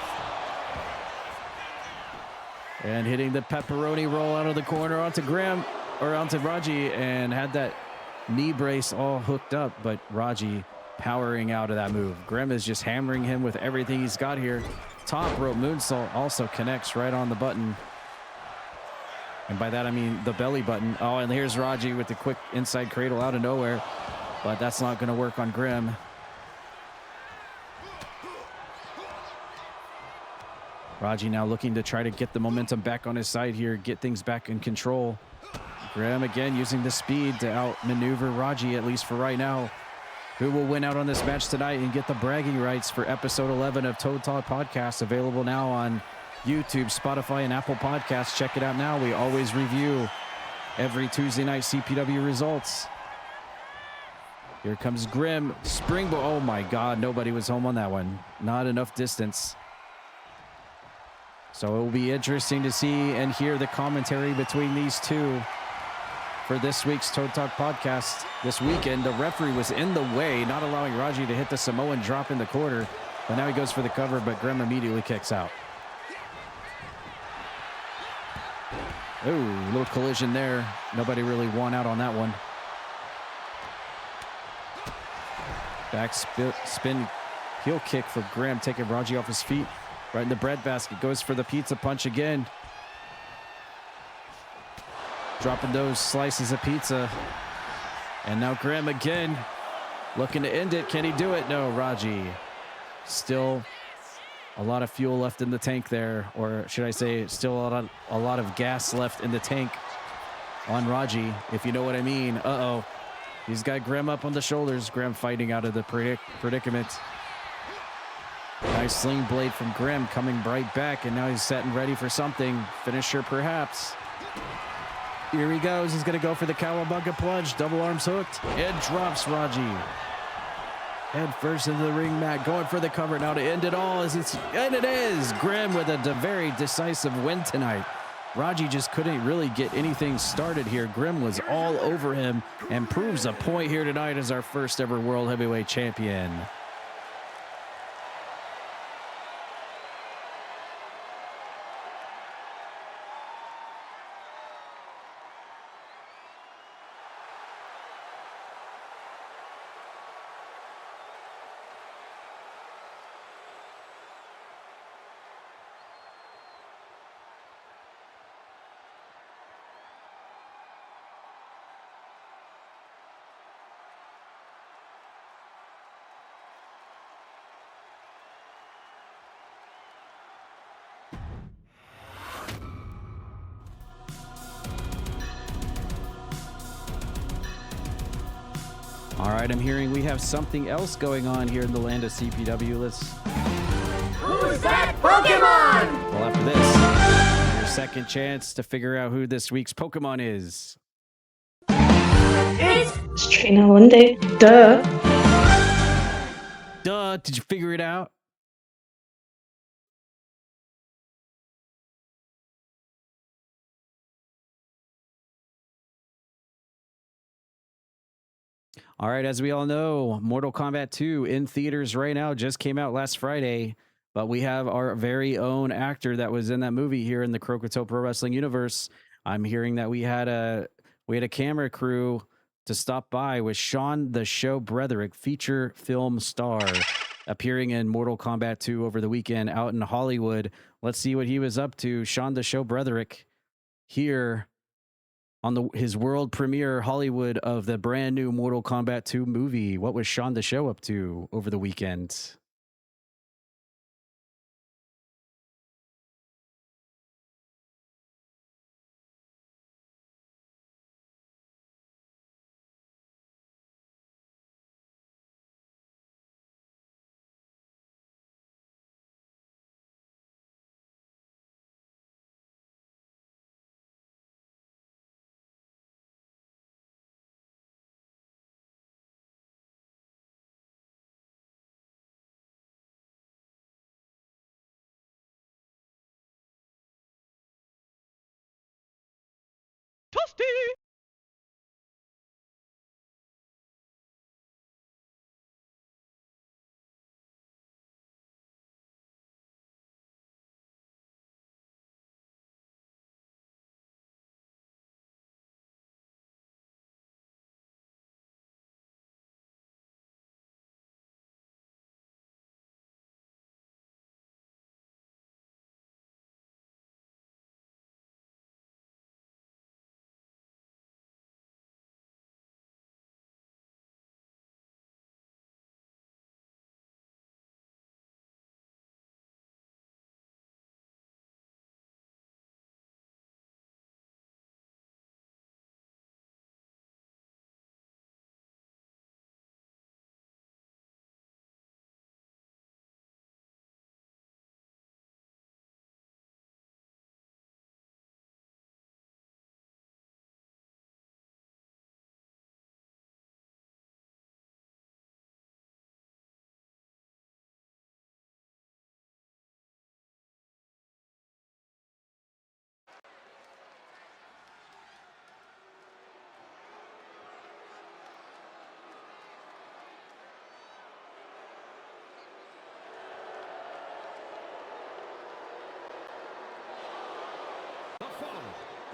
And hitting the pepperoni roll out of the corner onto Grem, or onto RAJI, and had that knee brace all hooked up, but RAJI powering out of that move. Grem is just hammering him with everything he's got here. Top rope moonsault also connects right on the button. And by that, I mean the belly button. Oh, and here's RAJI with the quick inside cradle out of nowhere. but that's not going to work on Grem. RAJI now looking to try to get the momentum back on his side here, get things back in control. Grem again using the speed to outmaneuver RAJI, at least for right now. Who will win out on this match tonight and get the bragging rights for episode 11 of Toad Talk Podcast, available now on YouTube, Spotify, and Apple Podcasts. Check it out now. We always review every Tuesday night CPW results. Here comes Grem. Springboard. Oh my God, nobody was home on that one. Not enough distance. So it will be interesting to see and hear the commentary between these two for this week's Toad Talk Podcast. This weekend, the referee was in the way, not allowing RAJI to hit the Samoan drop in the corner. But now he goes for the cover, but Grem immediately kicks out. Ooh, little collision there. Nobody really won out on that one. Back spin heel kick for Grem, taking RAJI off his feet. Right in the breadbasket. Goes for the pizza punch again. Dropping those slices of pizza. And now Grem again. Looking to end it. Can he do it? No, RAJI. Still a lot of fuel left in the tank there. Or should I say, still a lot of gas left in the tank on RAJI, if you know what I mean. Uh-oh. He's got Grem up on the shoulders. Grem fighting out of the predicament. Nice sling blade from Grem, coming right back, and now he's set and ready for something. Finisher, perhaps. Here he goes. He's going to go for the Cowabunga plunge. Double arms hooked. And drops RAJI. Head first into the ring mat. Going for the cover now to end it all. And it is. Grem with a very decisive win tonight. RAJI just couldn't really get anything started here. Grem was all over him and proves a point here tonight as our first ever World Heavyweight Champion. All right, I'm hearing we have something else going on here in the land of CPW. Who's that Pokemon? Well, after this, your second chance to figure out who this week's Pokemon is. It's Trainer one day. Duh. Duh, did you figure it out? All right, as we all know, Mortal Kombat 2 in theaters right now, just came out last Friday, but we have our very own actor that was in that movie here in the Croakitoad Pro Wrestling Universe. I'm hearing that we had a camera crew to stop by with Sean the Show Broderick, feature film star, appearing in Mortal Kombat 2 over the weekend out in Hollywood. Let's see what he was up to. Sean the Show Broderick here on his world premiere Hollywood of the brand new Mortal Kombat 2 movie. What was Sean the Show up to over the weekend?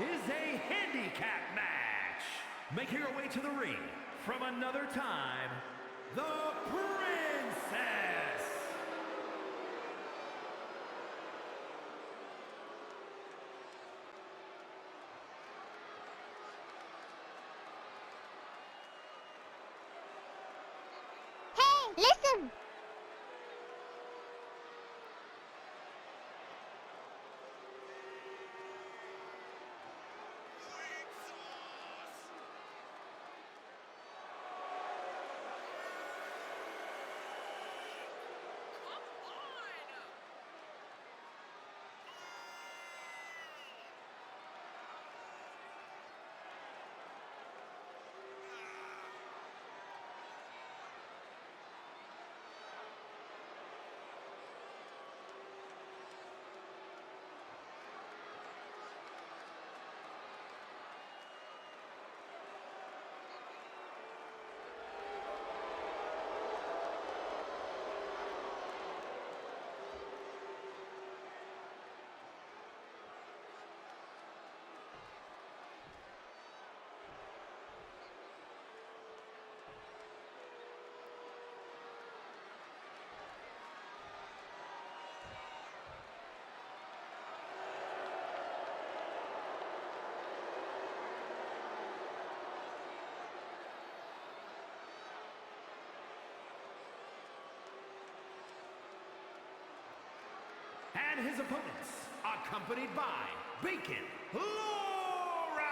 is a handicap match. Making her way to the ring from another time, the Princess. Hey, listen! And his opponents, accompanied by Bacon Laura,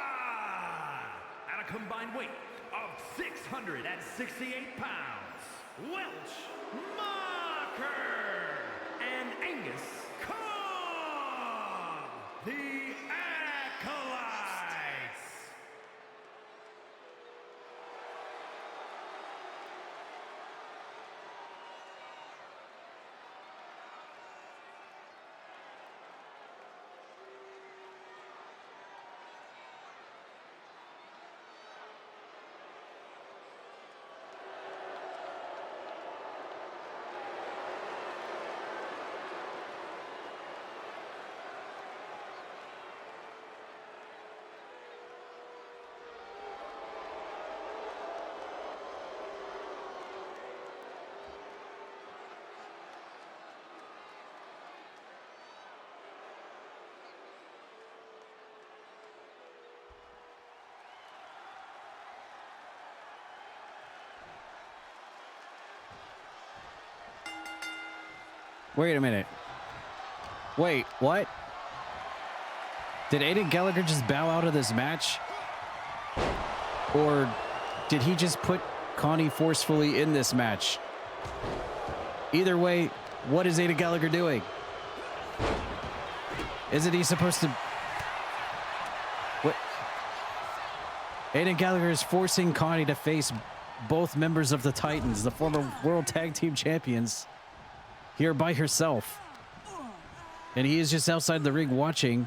at a combined weight of 668 pounds, Welsh Mocker and Angus Kong, the Acolytes. Wait a minute. Wait, what? Did Aiden Gallagher just bow out of this match? Or did he just put Connie forcefully in this match? Either way, what is Aiden Gallagher doing? Isn't he supposed to... What? Aiden Gallagher is forcing Connie to face both members of the Titans, the former World Tag Team Champions, here by herself. And he is just outside the ring watching.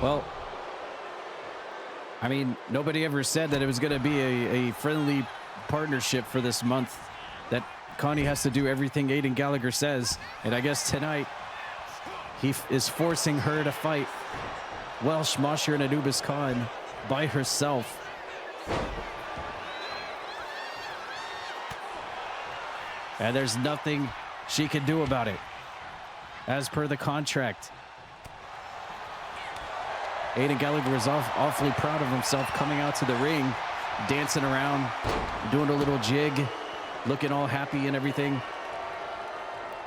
Well, I mean, nobody ever said that it was going to be a friendly partnership for this month, that Connie has to do everything Aiden Gallagher says. And I guess tonight he is forcing her to fight Welsh, Mosher, and Anubis Khan by herself. And there's nothing she can do about it, as per the contract. Aiden Gallagher is awfully proud of himself, coming out to the ring, dancing around, doing a little jig, looking all happy and everything.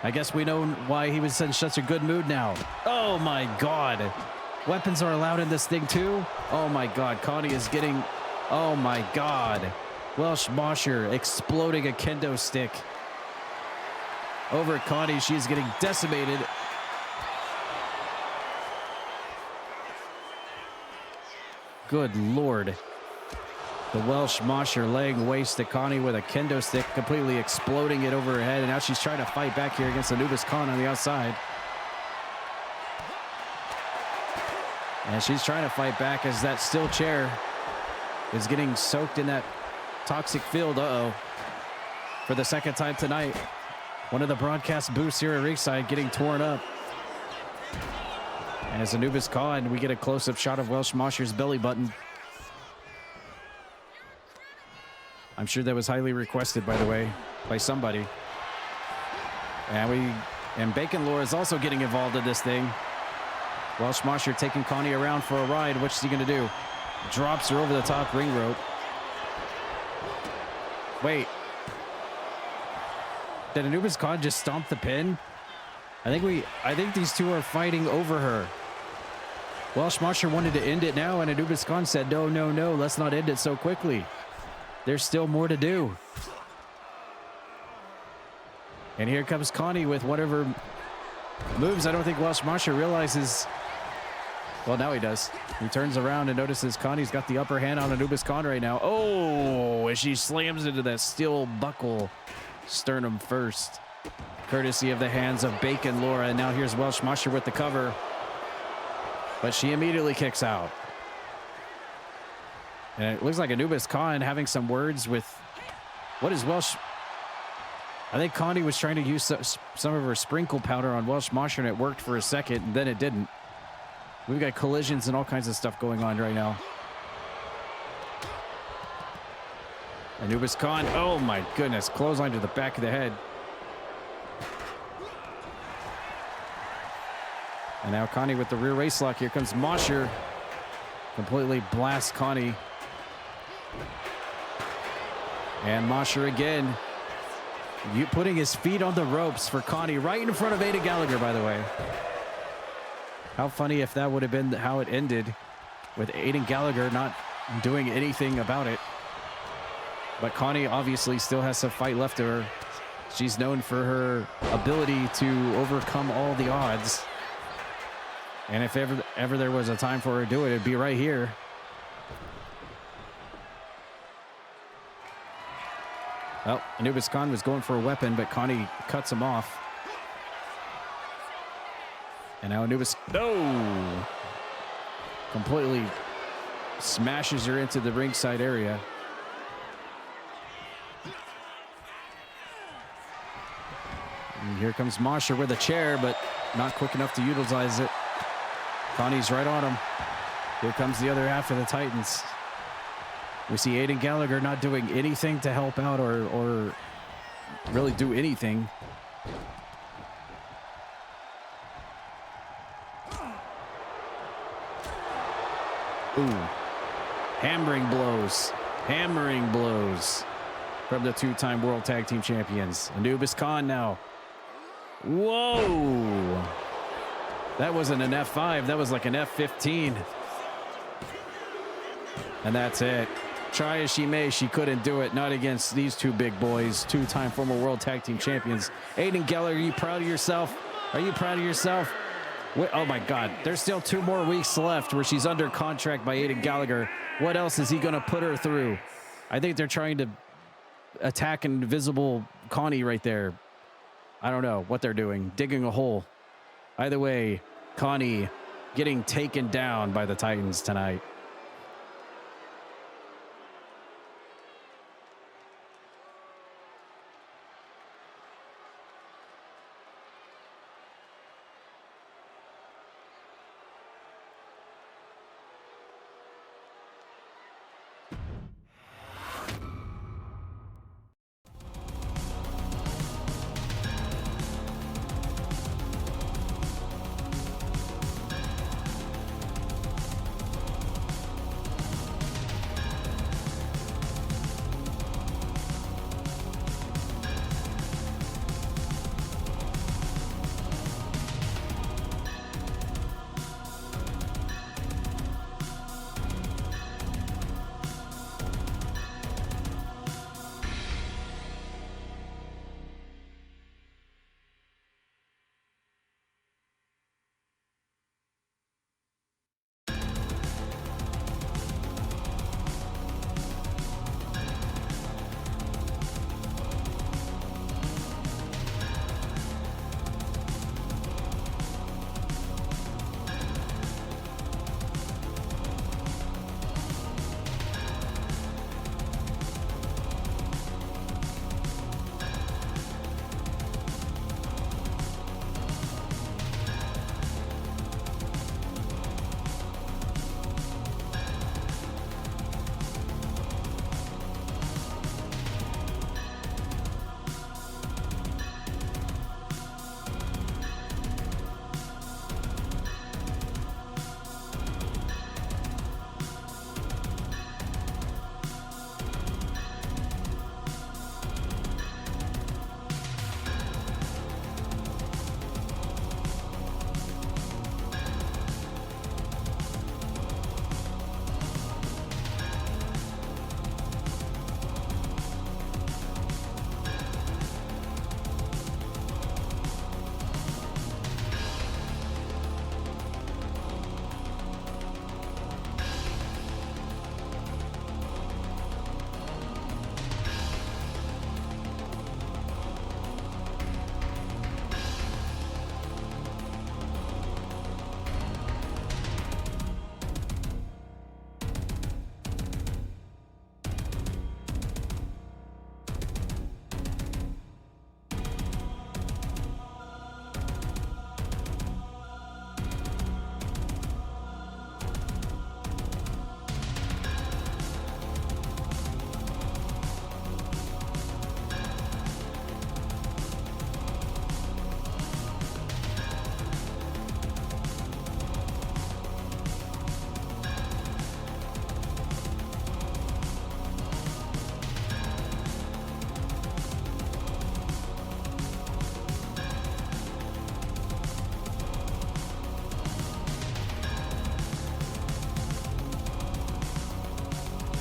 I guess we know why he was in such a good mood now. Oh my God. Weapons are allowed in this thing too? Oh my God. Connie is getting... Oh my God. Welsh Mosher exploding a kendo stick over Connie. She's getting decimated. Good Lord. The Welsh Mosher laying waste to Connie with a kendo stick, completely exploding it over her head. And now she's trying to fight back here against Anubis Khan on the outside. And she's trying to fight back as that steel chair is getting soaked in that toxic field. Uh-oh. For the second time tonight. One of the broadcast booths here at ringside getting torn up. And as Anubis Khan, we get a close-up shot of Welsh Mosher's belly button. I'm sure that was highly requested, by the way, by somebody. And Bacon Lore is also getting involved in this thing. Welsh Mosher taking Connie around for a ride. What's he gonna do? Drops her over the top ring rope. Wait. Did Anubis Khan just stomp the pin? I think these two are fighting over her. Welsh Mosher wanted to end it now, and Anubis Khan said, no, let's not end it so quickly. There's still more to do. And here comes Connie with whatever moves. I don't think Welsh Mosher realizes. Well, now he does. He turns around and notices Connie's got the upper hand on Anubis Khan right now. Oh, as she slams into that steel buckle sternum first. Courtesy of the hands of Bacon Laura. And now here's Welsh Mosher with the cover. But she immediately kicks out. And it looks like Anubis Khan having some words with... What is Welsh... I think Connie was trying to use some of her sprinkle powder on Welsh Mosher, and it worked for a second, and then it didn't. We've got collisions and all kinds of stuff going on right now. Anubis Khan, oh my goodness, clothesline to the back of the head. And now Connie with the rear waist lock. Here comes Mosher. Completely blasts Connie. And Mosher again. Putting his feet on the ropes for Connie right in front of Ada Gallagher, by the way. How funny if that would have been how it ended, with Aiden Gallagher not doing anything about it. But Connie obviously still has some fight left of her. She's known for her ability to overcome all the odds. And if ever there was a time for her to do it, it'd be right here. Well, Anubis Khan was going for a weapon, but Connie cuts him off. And now Anubis, no! Completely smashes her into the ringside area. And here comes Mosher with a chair, but not quick enough to utilize it. Connie's right on him. Here comes the other half of the Titans. We see Aiden Gallagher not doing anything to help out or really do anything. Ooh. Hammering blows from the two-time World Tag Team Champions. Anubis Khan now. Whoa! That wasn't an F5, that was like an F15. And that's it. Try as she may, she couldn't do it. Not against these two big boys, two-time former World Tag Team Champions. Aiden Gallagher, are you proud of yourself? Are you proud of yourself? Wait, oh my God, there's still 2 more weeks left where she's under contract by Aiden Gallagher. What else is he gonna put her through? I think they're trying to attack Invisible Connie right there. I don't know what they're doing, digging a hole. Either way, Connie getting taken down by the Titans tonight.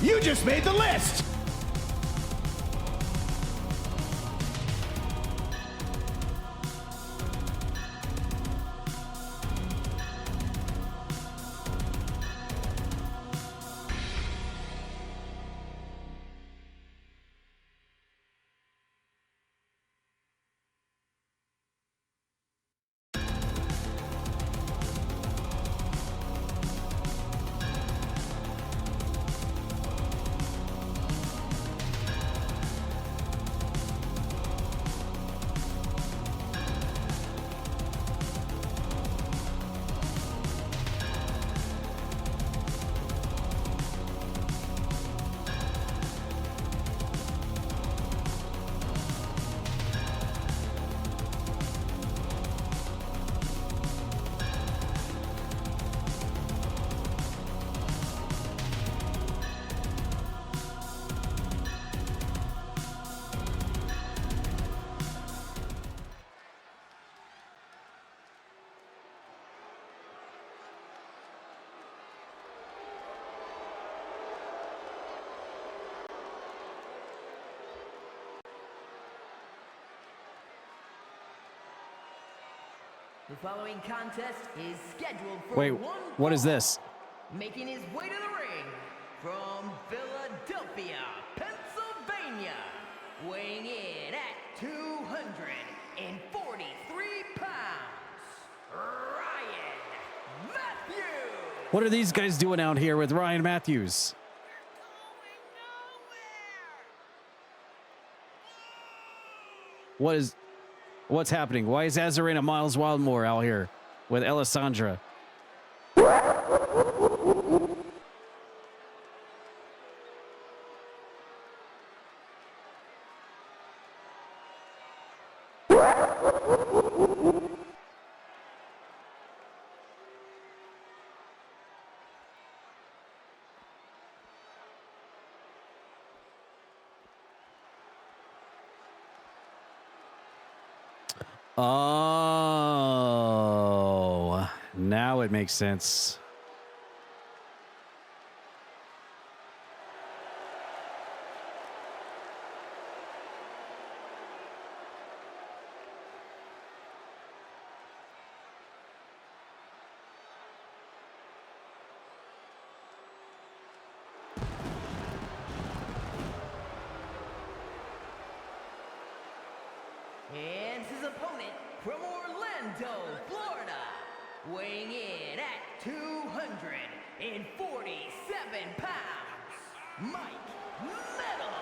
You just made the list! The following contest is scheduled for Wait, one what is fall. this? Making his way to the ring from Philadelphia, Pennsylvania, weighing in at 243 pounds, Ryan Matthews. What are these guys doing out here with Ryan Matthews? What's happening? Why is Azarena Miles Wildmore out here with Alessandra? Oh, now it makes sense. And his opponent from Orlando, Florida, weighing in at 247 pounds, Mike Metal.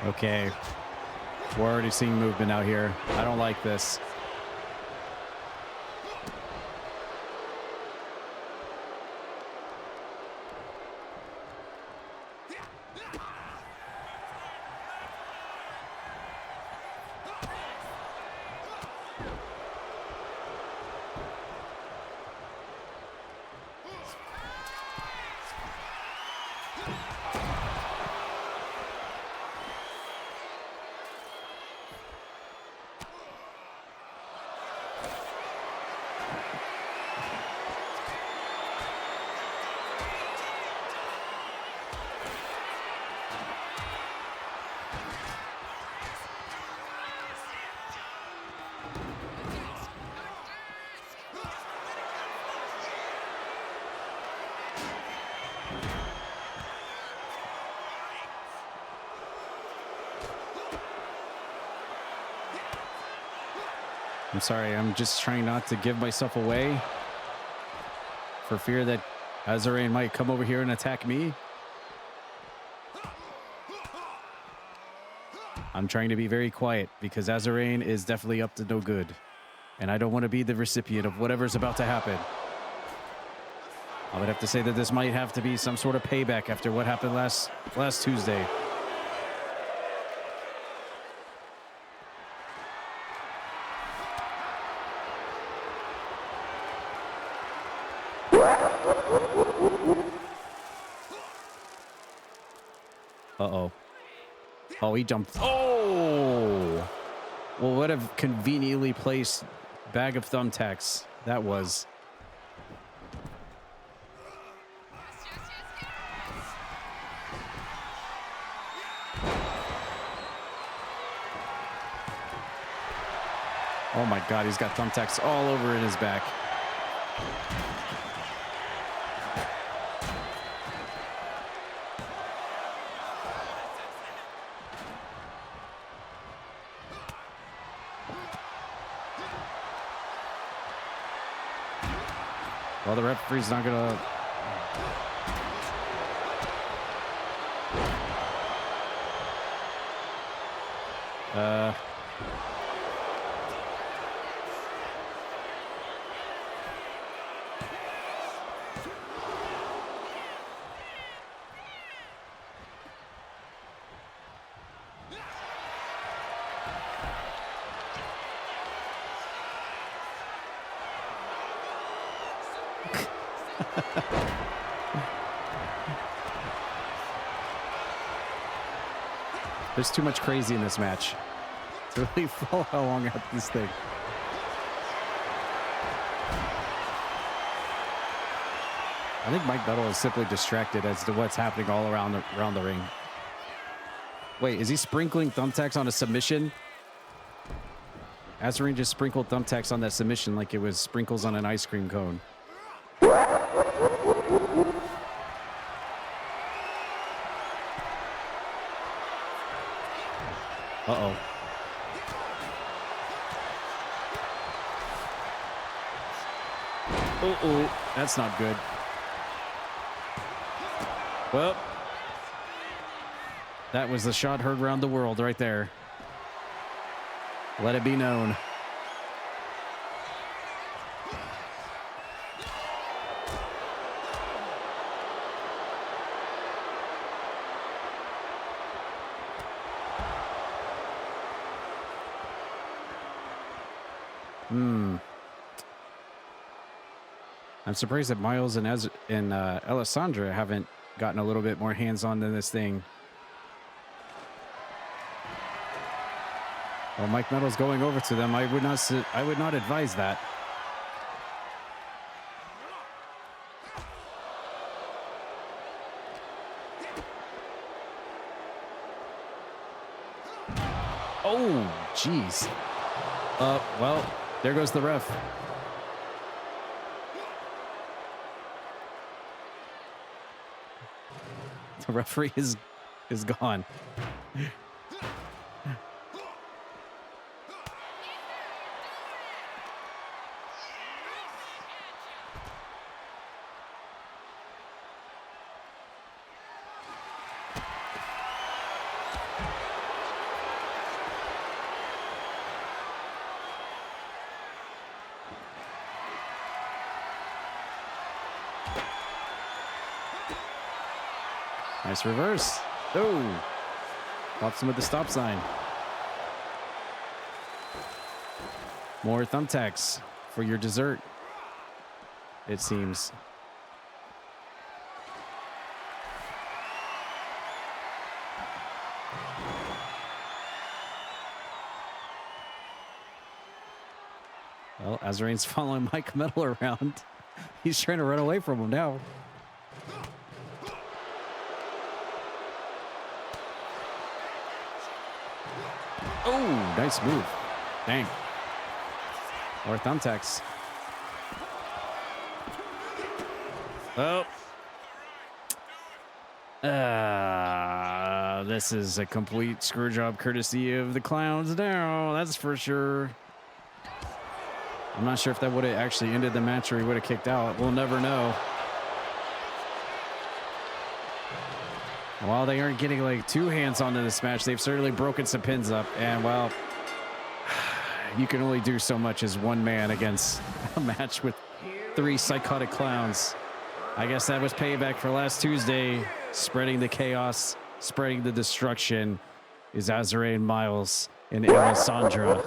Okay. We're already seeing movement out here. I don't like this. I'm sorry, I'm just trying not to give myself away for fear that Azarain might come over here and attack me. I'm trying to be very quiet because Azarain is definitely up to no good. And I don't want to be the recipient of whatever's about to happen. I would have to say that this might have to be some sort of payback after what happened last Tuesday. Uh-oh. Oh, he jumped. Oh! Well, what a conveniently placed bag of thumbtacks that was. Oh my God, he's got thumbtacks all over in his back. Well, the referee's not gonna... There's too much crazy in this match to really follow along at this thing. I think Mike Metal is simply distracted as to what's happening all around the ring. Wait, is he sprinkling thumbtacks on a submission? Azarain just sprinkled thumbtacks on that submission like it was sprinkles on an ice cream cone. Uh-oh. Uh-oh. That's not good. Well, that was the shot heard around the world right there. Let it be known. I'm surprised that Miles and Alessandra haven't gotten a little bit more hands-on than this thing. Well, Mike Metal's going over to them. I would not advise that. Oh, jeez. Well, there goes the ref. The referee is gone. Nice reverse. Oh, pops him with the stop sign. More thumbtacks for your dessert, it seems. Well, Azarain's following Mike Metal around. He's trying to run away from him now. Oh, nice move. Dang. More thumbtacks. Oh. This is a complete screw job courtesy of the clowns now. That's for sure. I'm not sure if that would have actually ended the match or he would have kicked out. We'll never know. While they aren't getting like two hands onto this match, they've certainly broken some pins up. And well, you can only do so much as one man against a match with three psychotic clowns. I guess that was payback for last Tuesday. Spreading the chaos, spreading the destruction is Azrae and Miles and Alessandra.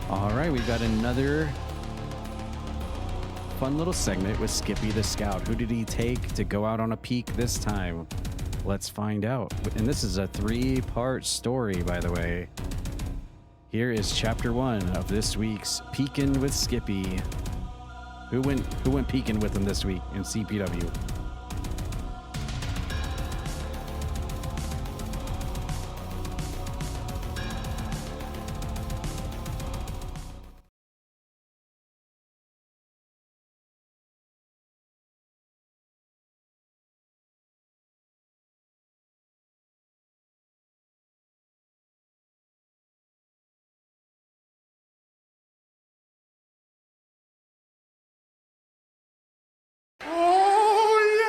All right, we've got another fun little segment with Skippy the Scout. Who did he take to go out on a peak this time? Let's find out. And this is a 3-part story, by the way. Here is chapter 1 of this week's Peekin' with Skippy. Who went peeking with him this week in CPW? Oh,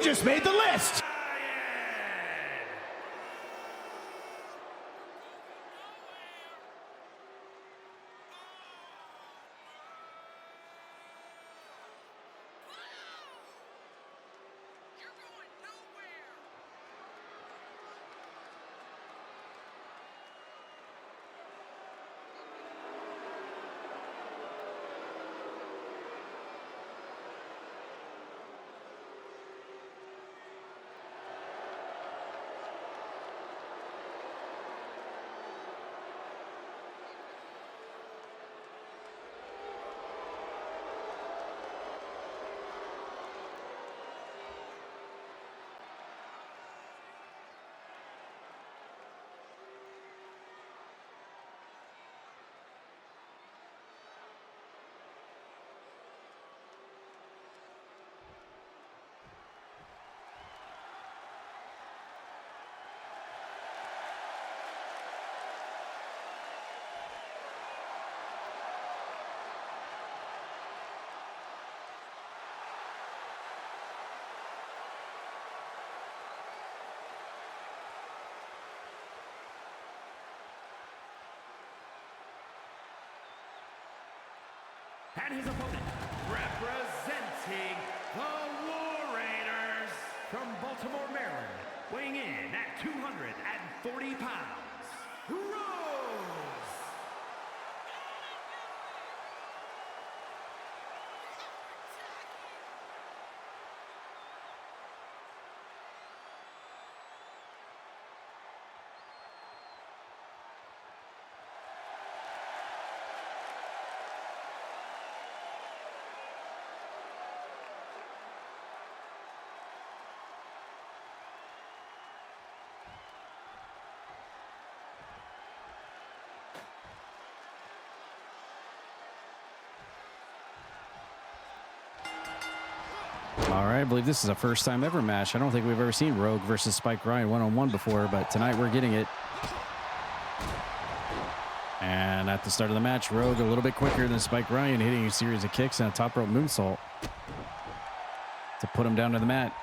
just made the list! And his opponent, representing the War Raiders from Baltimore, Maryland, weighing in at 240 pounds, Rose! All right, I believe this is a first time ever match. I don't think we've ever seen Rogue versus Spike Ryan one-on-one before, but tonight we're getting it. And at the start of the match, Rogue a little bit quicker than Spike Ryan, hitting a series of kicks and a top rope moonsault to put him down to the mat.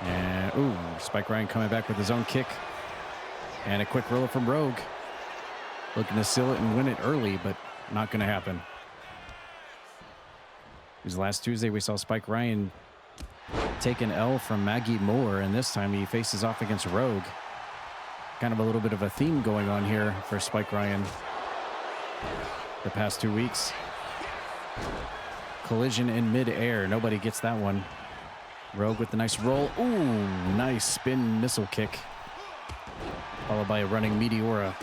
And, ooh, Spike Ryan coming back with his own kick. And a quick roller from Rogue. Looking to seal it and win it early, but not going to happen. Because last Tuesday we saw Spike Ryan take an L from Maggie Moore, and this time he faces off against Rogue. Kind of a little bit of a theme going on here for Spike Ryan the past 2 weeks. Collision in mid-air. Nobody gets that one. Rogue with the nice roll. Ooh, nice spin missile kick. Followed by a running Meteora.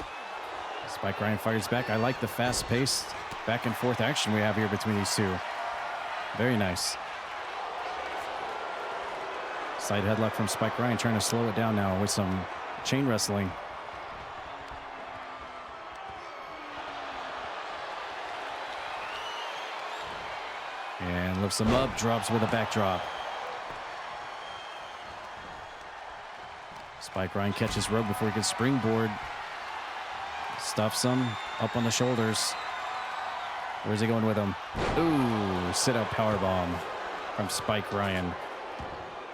Spike Ryan fires back. I like the fast-paced back and forth action we have here between these two. Very nice. Side headlock from Spike Ryan, trying to slow it down now with some chain wrestling. And lifts him up, drops with a backdrop. Spike Ryan catches Rogue before he can springboard. Stuffs him up on the shoulders. Where's he going with him? Ooh, sit-out powerbomb from Spike Ryan.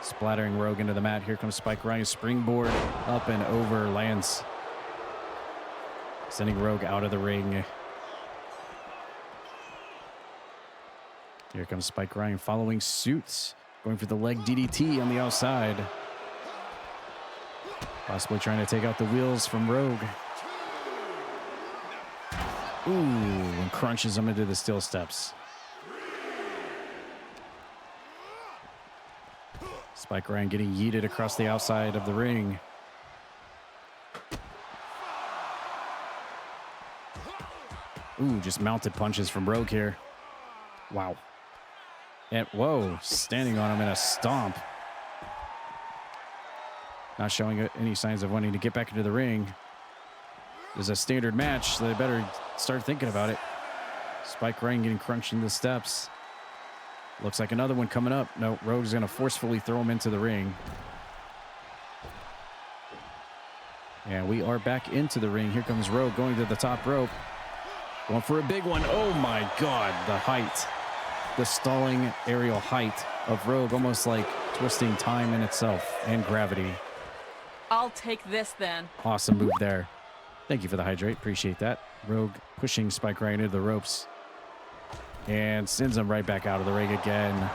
Splattering Rogue into the mat. Here comes Spike Ryan. Springboard up and over, lands. Sending Rogue out of the ring. Here comes Spike Ryan following suit. Going for the leg DDT on the outside. Possibly trying to take out the wheels from Rogue. Ooh, and crunches him into the steel steps. Spike Ryan getting yeeted across the outside of the ring. Ooh, just mounted punches from Rogue here. Wow. And whoa, standing on him in a stomp. Not showing any signs of wanting to get back into the ring. This is a standard match, so they better start thinking about it. Spike Ryan getting crunched into the steps. Looks like another one coming up. No, Rogue's going to forcefully throw him into the ring. And we are back into the ring. Here comes Rogue going to the top rope. Going for a big one. Oh my God, the height. The stalling aerial height of Rogue, almost like twisting time in itself and gravity. I'll take this then. Awesome move there. Thank you for the hydrate. Appreciate that. Rogue pushing Spike Ryan into the ropes. And sends him right back out of the ring again.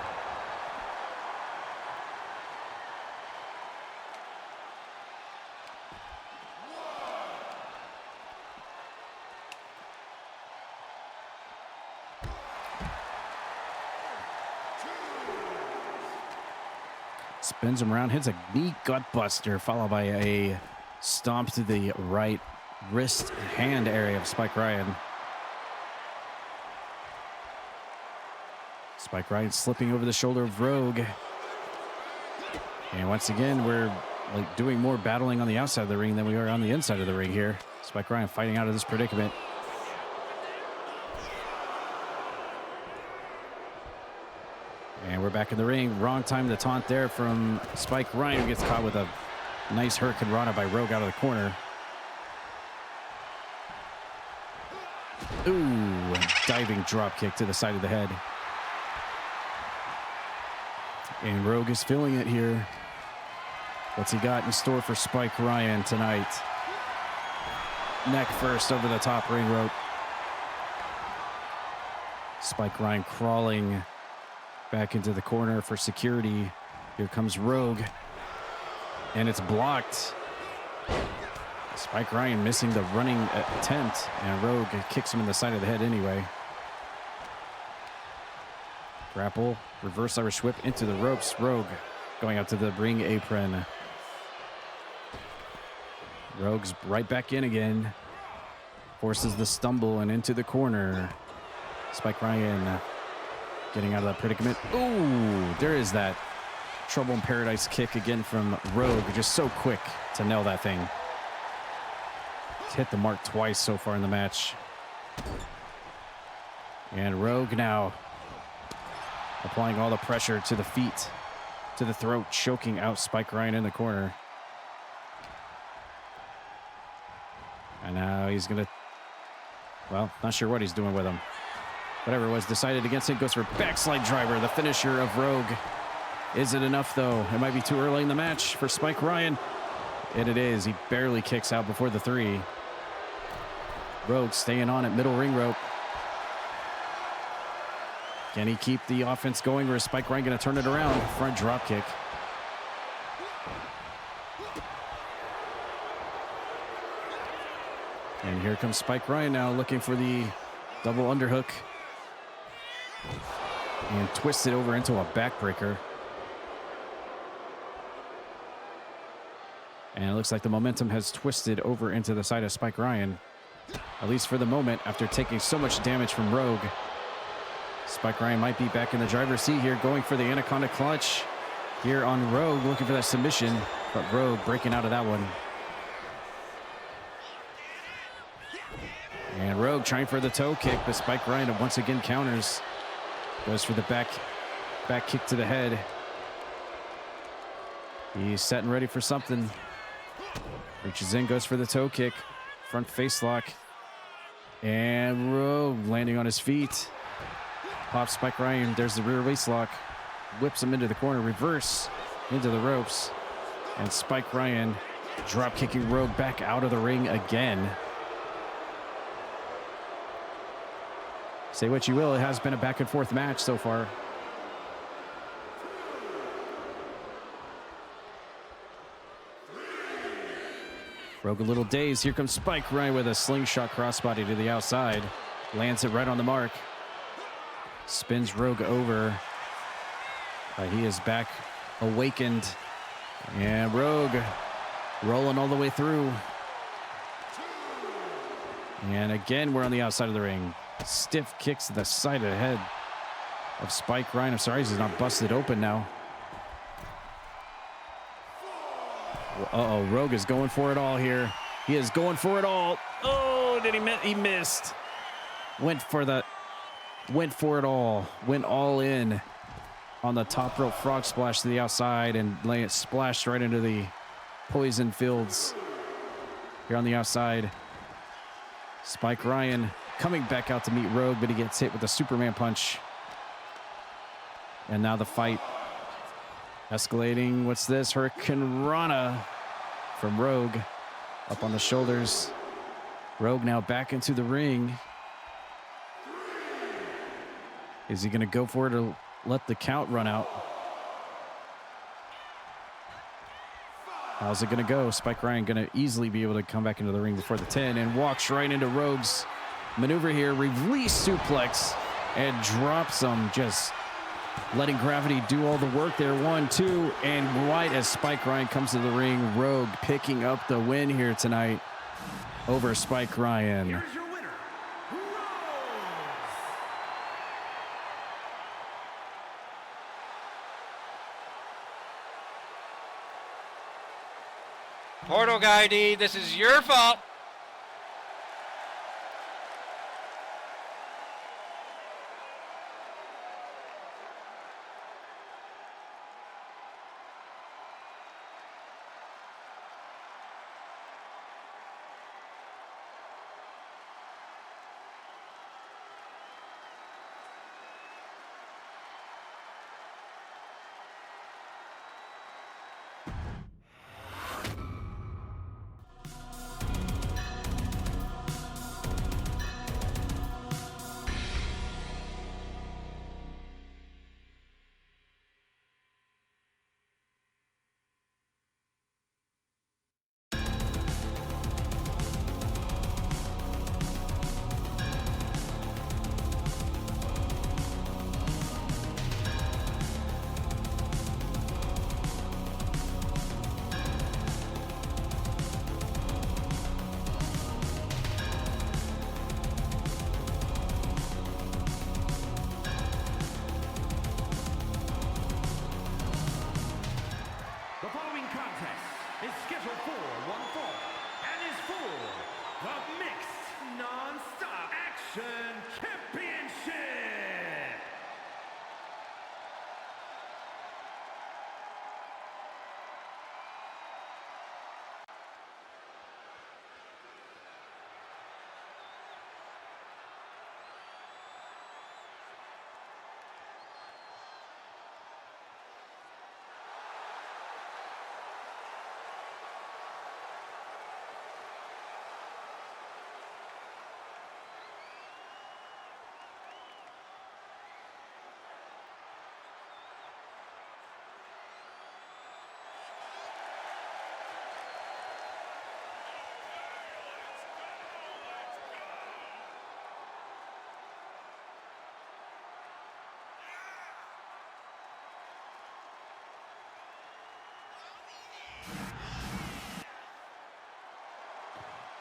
Spins him around, hits a knee gut buster, followed by a stomp to the right wrist hand area of Spike Ryan. Spike Ryan slipping over the shoulder of Rogue. And once again, we're like doing more battling on the outside of the ring than we are on the inside of the ring here. Spike Ryan fighting out of this predicament. And we're back in the ring. Wrong time to taunt there from Spike Ryan, who gets caught with a nice Hurricane Rana by Rogue out of the corner. Ooh, diving drop kick to the side of the head. And Rogue is feeling it here. What's he got in store for Spike Ryan tonight? Neck first over the top ring rope. Spike Ryan crawling back into the corner for security. Here comes Rogue. And it's blocked. Spike Ryan missing the running attempt. And Rogue kicks him in the side of the head anyway. Grapple, reverse Irish whip into the ropes. Rogue going out to the ring apron. Rogue's right back in again. Forces the stumble and into the corner. Spike Ryan getting out of that predicament. Ooh, there is that Trouble in Paradise kick again from Rogue. Just so quick to nail that thing. He's hit the mark twice so far in the match. And Rogue now applying all the pressure to the feet, to the throat, choking out Spike Ryan in the corner. And now he's going to, well, not sure what he's doing with him. Whatever it was decided against him, goes for backslide driver, the finisher of Rogue. Is it enough, though? It might be too early in the match for Spike Ryan. And it is. He barely kicks out before the 3. Rogue staying on at middle ring rope. Can he keep the offense going, or is Spike Ryan going to turn it around? Front drop kick. And here comes Spike Ryan now looking for the double underhook. And twists it over into a backbreaker. And it looks like the momentum has twisted over into the side of Spike Ryan. At least for the moment, after taking so much damage from Rogue. Spike Ryan might be back in the driver's seat here, going for the Anaconda Clutch here on Rogue, looking for that submission, but Rogue breaking out of that one. And Rogue trying for the toe kick, but Spike Ryan once again counters. Goes for the back kick to the head. He's set and ready for something. Reaches in, goes for the toe kick. Front face lock. And Rogue landing on his feet. Pops Spike Ryan. There's the rear waist lock. Whips him into the corner. Reverse into the ropes. And Spike Ryan drop kicking Rogue back out of the ring again. Say what you will, it has been a back and forth match so far. Rogue a little dazed. Here comes Spike Ryan with a slingshot crossbody to the outside. Lands it right on the mark. Spins Rogue over. But he is back awakened. And Rogue rolling all the way through. And again, we're on the outside of the ring. Stiff kicks to the side of the head of Spike Ryan. I'm sorry, he's not busted open now. Uh-oh, Rogue is going for it all here. He is going for it all. Oh, did he miss? He missed. Went for it all. Went all in on the top rope frog splash to the outside and it splashed right into the poison fields here on the outside. Spike Ryan coming back out to meet Rogue, but he gets hit with a Superman punch. And now the fight escalating. What's this? Hurricane Rana from Rogue up on the shoulders. Rogue now back into the ring. Is he going to go for it or let the count run out? How's it going to go? Spike Ryan going to easily be able to come back into the ring before the 10 and walks right into Rogue's maneuver here. Release suplex and drops him, just letting gravity do all the work there. 1, 2, and right as Spike Ryan comes to the ring, Rogue picking up the win here tonight over Spike Ryan. Here's your winner, Rose. Portal Guy D, this is your fault. The following contest is scheduled for one fall and is for the Mixed Non-Stop Action Championship.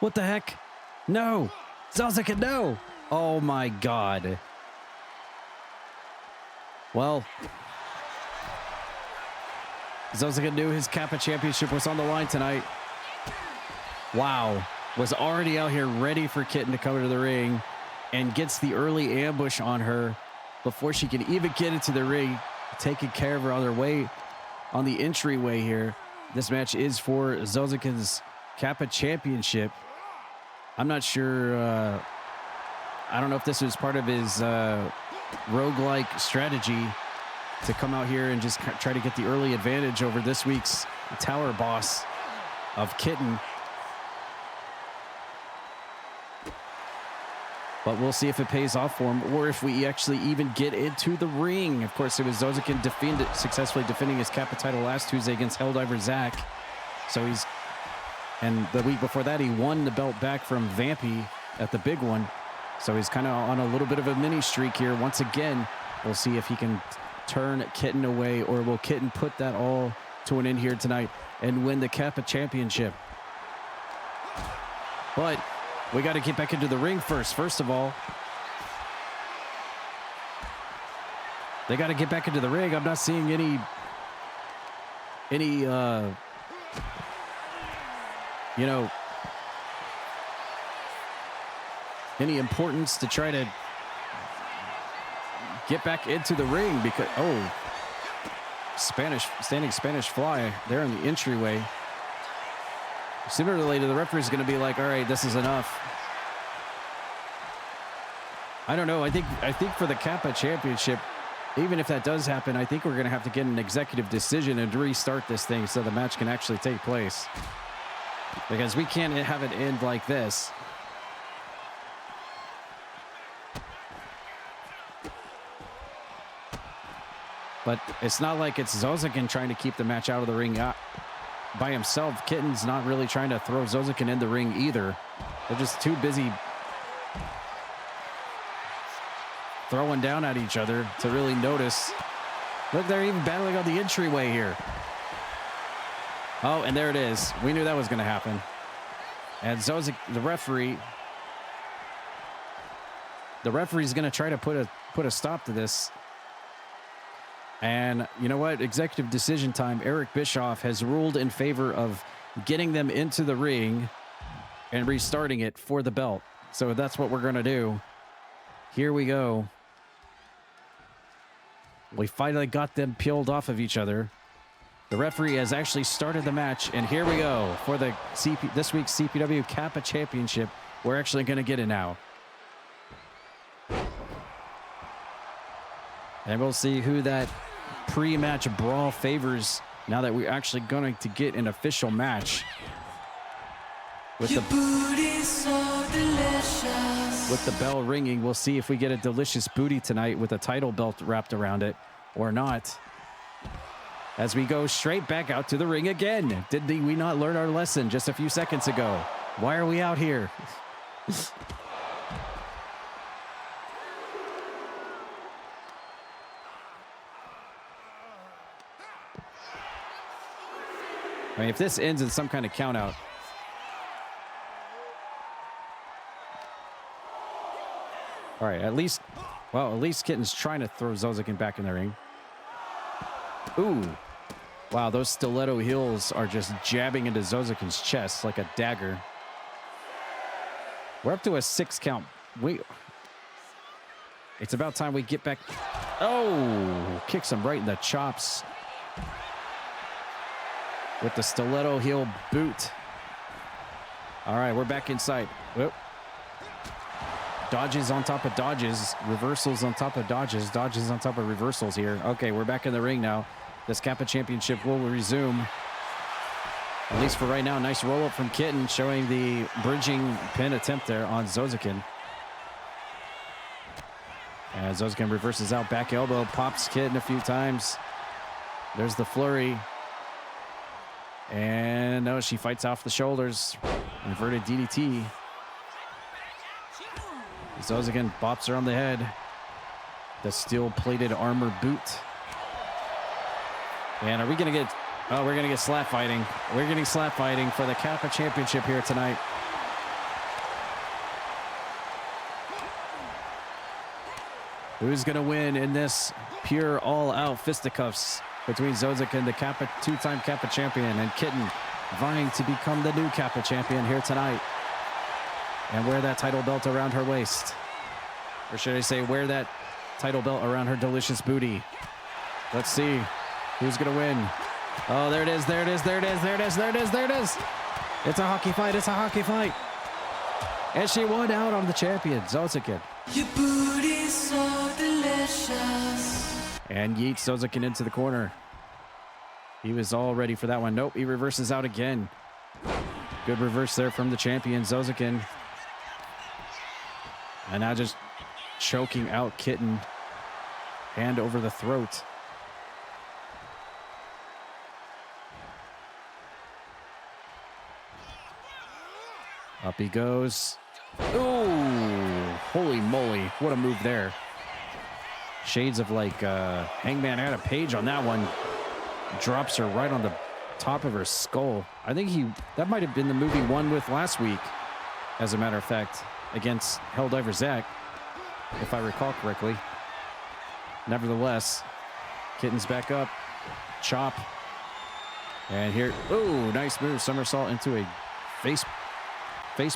What the heck? No! Zozoken, no! Oh my god. Well, Zozoken knew his Kappa Championship was on the line tonight. Wow. Was already out here ready for Kitten to come into the ring and gets the early ambush on her before she can even get into the ring, taking care of her on their way on the entryway here. This match is for Zozoken's Kappa Championship. I'm not sure. I don't know if this was part of his roguelike strategy to come out here and just try to get the early advantage over this week's tower boss of Kitten. But we'll see if it pays off for him or if we actually even get into the ring. Of course, it was Zozoken successfully defending his Kappa title last Tuesday against Helldiver Zach. So he's, and the week before that, he won the belt back from Vampie at the big one. So he's kind of on a little bit of a mini streak here. Once again, we'll see if he can turn Kitten away, or will Kitten put that all to an end here tonight and win the Kappa Championship. But we got to get back into the ring first of all. They got to get back into the ring. I'm not seeing any any importance to try to get back into the ring because, standing Spanish fly there in the entryway. Sooner or later, the referee is going to be like, all right, this is enough. I don't know. I think for the Kappa Championship, even if that does happen, I think we're going to have to get an executive decision and restart this thing so the match can actually take place. Because we can't have it end like this. But it's not like it's Zozoken trying to keep the match out of the ring by himself. Kitten's not really trying to throw Zozoken in the ring either. They're just too busy throwing down at each other to really notice. Look, they're even battling on the entryway here. Oh, and there it is. We knew that was going to happen. And Zozoken, the referee's going to try to put a stop to this. And you know what? Executive decision time. Eric Bischoff has ruled in favor of getting them into the ring and restarting it for the belt. So that's what we're going to do. Here we go. We finally got them peeled off of each other. The referee has actually started the match, and here we go for the this week's CPW Kappa Championship. We're actually going to get it now. And we'll see who that pre-match brawl favors now that we're actually going to get an official match. With the bell ringing, we'll see if we get a delicious booty tonight with a title belt wrapped around it or not. As we go straight back out to the ring again. Did we not learn our lesson just a few seconds ago? Why are we out here? I mean, if this ends in some kind of count out. All right, at least Kitten's trying to throw Zozoken back in the ring. Ooh. Wow, those stiletto heels are just jabbing into Zozoken's chest like a dagger. We're up to a 6 count. It's about time we get back. Oh, kicks him right in the chops. With the stiletto heel boot. All right, we're back inside. Whoop. Dodges on top of dodges. Reversals on top of dodges. Dodges on top of reversals here. Okay, we're back in the ring now. This Kappa Championship will resume. At least for right now. Nice roll-up from Kitten, showing the bridging pin attempt there on Zozoken. And Zozoken reverses out. Back elbow. Pops Kitten a few times. There's the flurry. And no, she fights off the shoulders. Inverted DDT. Zozoken bops her on the head. The steel-plated armor boot. And are we going to get... Oh, we're going to get slap fighting. We're getting slap fighting for the Kappa Championship here tonight. Who's going to win in this pure all-out fisticuffs between Zozoken, the Kappa, two-time Kappa champion, and Kitten, vying to become the new Kappa champion here tonight and wear that title belt around her waist? Or should I say, wear that title belt around her delicious booty? Let's see who's going to win. Oh, there it is, there it is, there it is, there it is, there it is, there it is. It's a hockey fight, it's a hockey fight. And she won out on the champion, Zozoken. Your booty's so delicious. And yeets Zozoken into the corner. He was all ready for that one. Nope, he reverses out again. Good reverse there from the champion, Zozoken. And now just choking out Kitten. Hand over the throat. Up he goes. Ooh, holy moly. What a move there. Shades of like Hangman Adam Page on that one. Drops her right on the top of her skull. I think that might have been the move he won with last week, as a matter of fact, against Helldiver Zach, if I recall correctly. Nevertheless, Kitten's back up. Chop. And here, ooh, nice move. Somersault into a face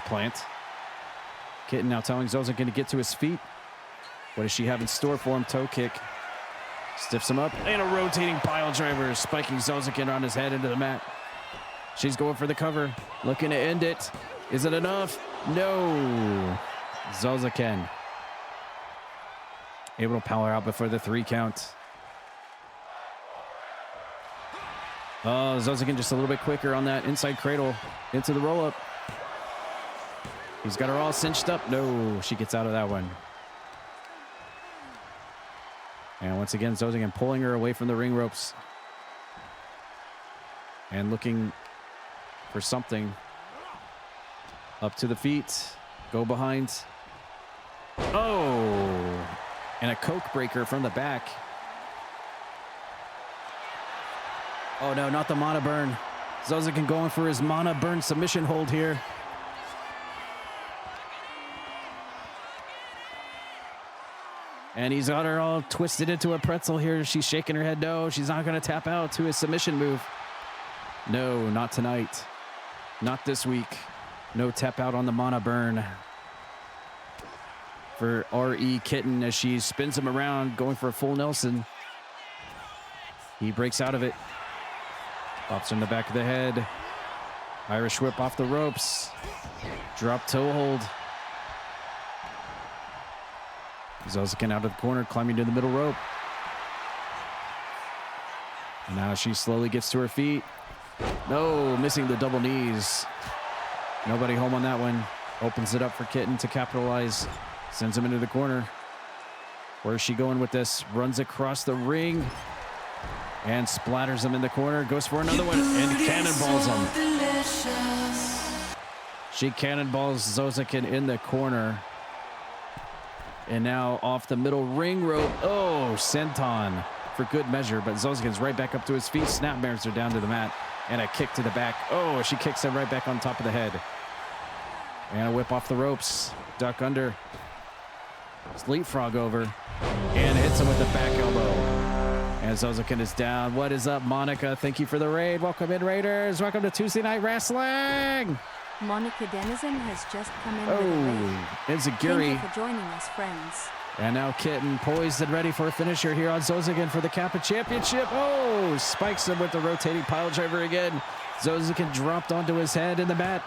plant. Kitten now telling Zozoken to get to his feet. What does she have in store for him? Toe kick. Stiffs him up. And a rotating pile driver, spiking Zozoken on his head into the mat. She's going for the cover. Looking to end it. Is it enough? No. Zozoken Able to power out before the 3 count. Oh, Zozoken just a little bit quicker on that inside cradle into the roll-up. He's got her all cinched up. No, she gets out of that one. And once again, Zozoken pulling her away from the ring ropes. And looking for something. Up to the feet. Go behind. Oh! And a coke breaker from the back. Oh no, not the mana burn. Zozoken going for his mana burn submission hold here. And he's got her all twisted into a pretzel here. She's shaking her head. No, she's not going to tap out to his submission move. No, not tonight. Not this week. No tap out on the mana burn for RE Kitten as she spins him around, going for a full Nelson. He breaks out of it. Pops in the back of the head. Irish whip off the ropes. Drop toe hold. Zozoken out of the corner, climbing to the middle rope. And now she slowly gets to her feet. No, missing the double knees. Nobody home on that one. Opens it up for Kitten to capitalize. Sends him into the corner. Where's she going with this? Runs across the ring. And splatters him in the corner. Goes for another one and cannonballs him. She cannonballs Zozoken in the corner. And now off the middle ring rope. Oh, senton for good measure. But Zozoken's right back up to his feet. Snapmares her down to the mat. And a kick to the back. Oh, she kicks him right back on top of the head. And a whip off the ropes. Duck under. Leapfrog over. And hits him with the back elbow. And Zozoken is down. What is up, Monica? Thank you for the raid. Welcome in, Raiders. Welcome to Tuesday Night Wrestling. Monica Denizen has just come in. Oh, Enziguri. Thank you for joining us, friends. And now Kitten poised and ready for a finisher here on Zozoken for the Kappa Championship. Oh, spikes him with the rotating pile driver again. Zozoken dropped onto his head in the mat.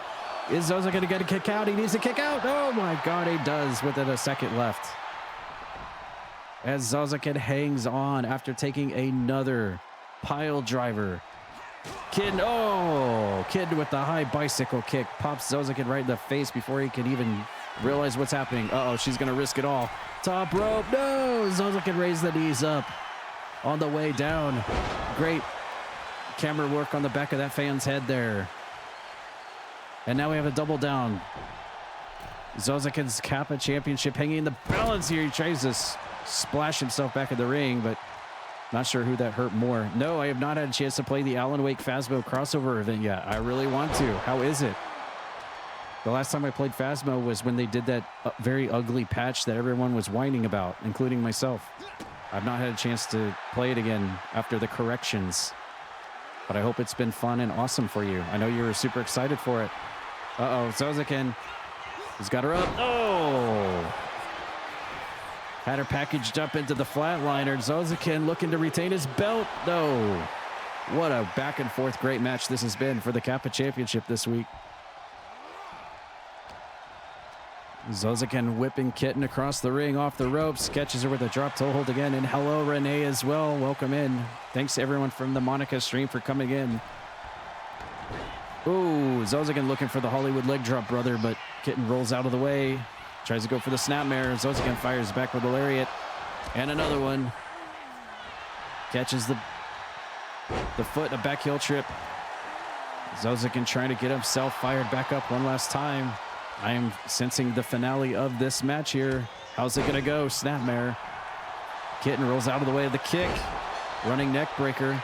Is Zozoken going to get a kick out? He needs to kick out. Oh my God, he does within a second left. As Zozoken hangs on after taking another pile driver. Kitten, oh, Kitten with the high bicycle kick. Pops Zozoken right in the face before he can even realize what's happening. Uh-oh, she's going to risk it all. Top rope, no! Zozoken raised the knees up on the way down. Great camera work on the back of that fan's head there. And now we have a double down. Zozoken's Kappa Championship hanging in the balance here. He tries to splash himself back in the ring, but not sure who that hurt more. No, I have not had a chance to play the Alan Wake Phasmo crossover event yet. I really want to. How is it? The last time I played Phasmo was when they did that very ugly patch that everyone was whining about, including myself. I've not had a chance to play it again after the corrections, but I hope it's been fun and awesome for you. I know you were super excited for it. Uh-oh, Zozoken. He's got her up. Oh! Had her packaged up into the flatliner. Zozoken looking to retain his belt. No. What a back and forth great match this has been for the Kappa Championship this week. Zozoken whipping Kitten across the ring off the ropes. Catches her with a drop toe hold again. And hello, Renee, as well. Welcome in. Thanks to everyone from the Monica stream for coming in. Ooh, Zozoken looking for the Hollywood leg drop, brother, but Kitten rolls out of the way. Tries to go for the snapmare. Zozoken fires back with a lariat. And another one. Catches the foot, a back heel trip. Zozoken trying to get himself fired back up one last time. I am sensing the finale of this match here. How's it going to go? Snapmare. Kitten rolls out of the way of the kick. Running neck breaker.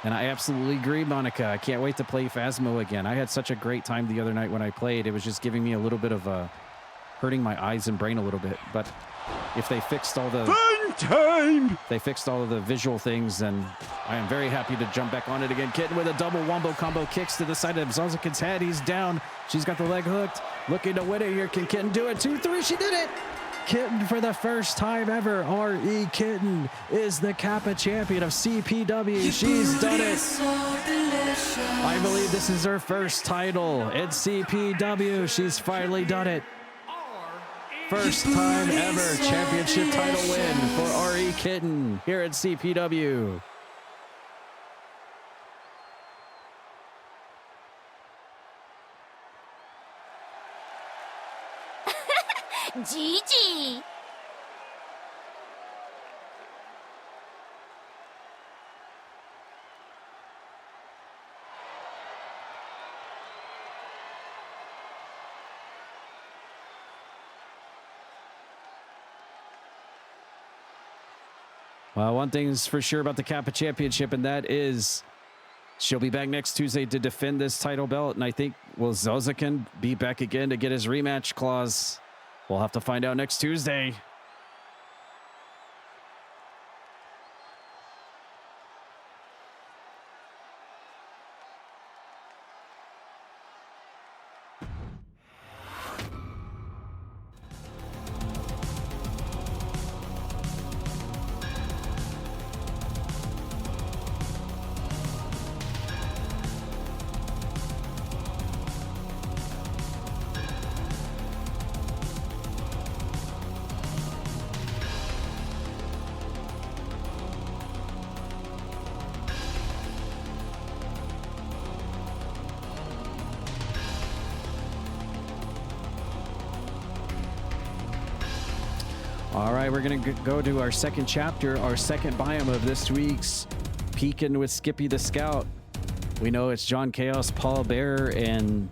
And I absolutely agree, Monica. I can't wait to play Phasmo again. I had such a great time the other night when I played. It was just giving me a little bit of hurting my eyes and brain a little bit. But if they fixed all the visual things, then I am very happy to jump back on it again. Kitten with a double wombo combo, kicks to the side of Zozoken's head. He's down. She's got the leg hooked. Looking to win it here. Can Kitten do it? 2, 3. She did it. Kitten for the first time ever. RE Kitten is the Kappa champion of CPW. She's done it. I believe this is her first title at CPW. She's finally done it. First time ever championship title win for RE Kitten here at CPW. GG. Well, one thing's for sure about the Kappa Championship, and that is she'll be back next Tuesday to defend this title belt. And I think, will Zozoken be back again to get his rematch clause? We'll have to find out next Tuesday. All right, we're going to go to our second chapter, our second biome of this week's Peekin' with Skippy the Scout. We know it's John Chaos, Paul Bearer, and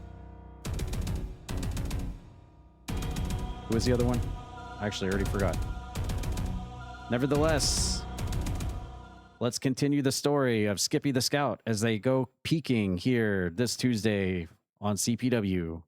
who was the other one? I actually already forgot. Nevertheless, let's continue the story of Skippy the Scout as they go peaking here this Tuesday on CPW.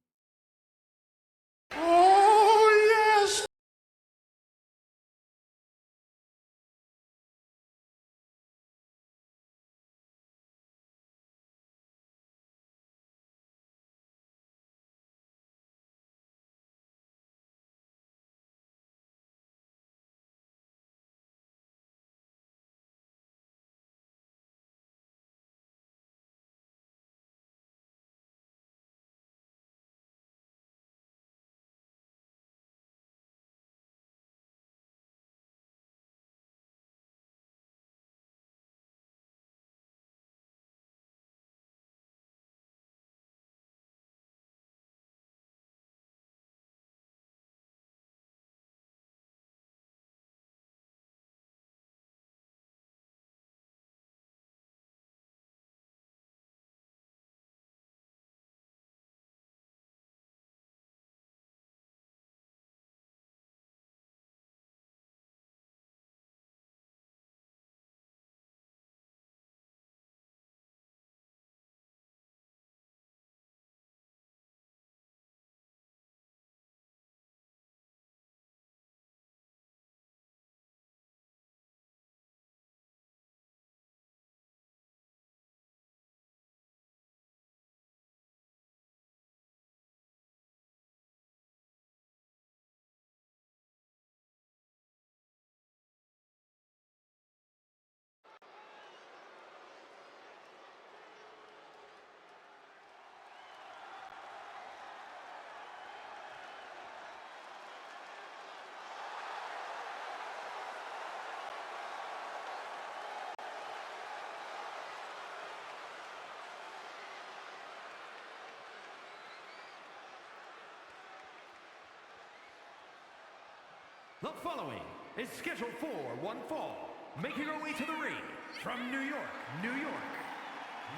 The following is scheduled for one fall, making her way to the ring from New York, New York,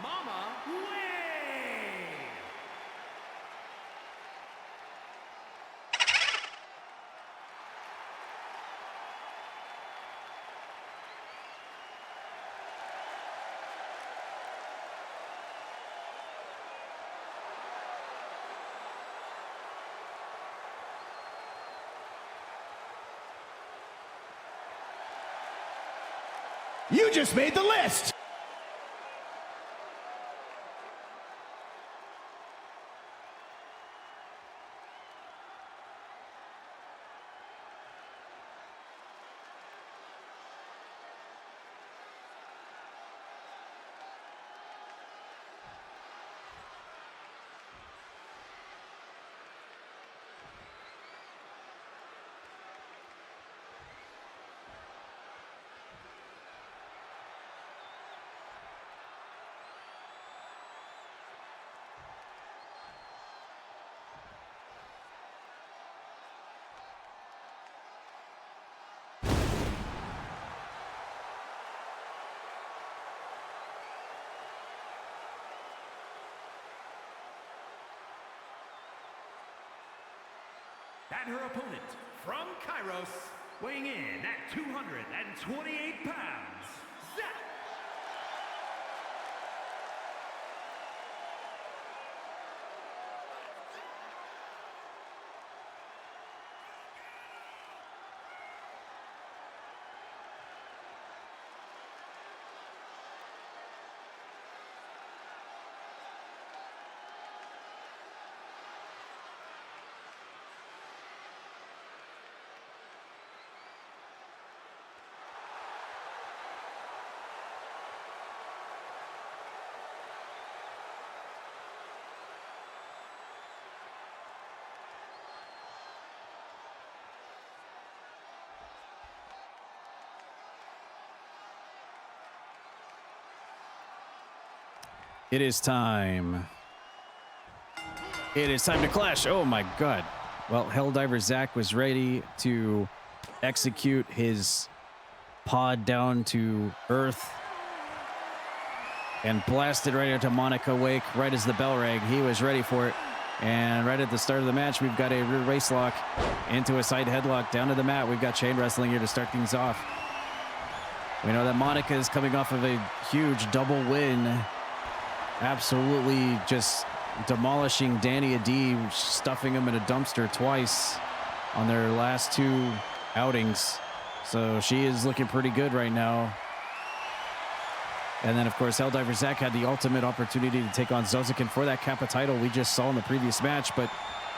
Mama Way! You just made the list! And her opponent from Kairos, weighing in at 228 pounds, Zach. It is time. It is time to clash. Oh my God. Well, Helldiver Zach was ready to execute his pod down to earth and blasted right into Monica Wake right as the bell rang. He was ready for it. And right at the start of the match, we've got a rear waist lock into a side headlock down to the mat. We've got chain wrestling here to start things off. We know that Monica is coming off of a huge double win. Absolutely just demolishing Danny Adi, stuffing him in a dumpster twice on their last two outings. So she is looking pretty good right now. And then, of course, Helldiver Zach had the ultimate opportunity to take on Zozoken for that Kappa title we just saw in the previous match, but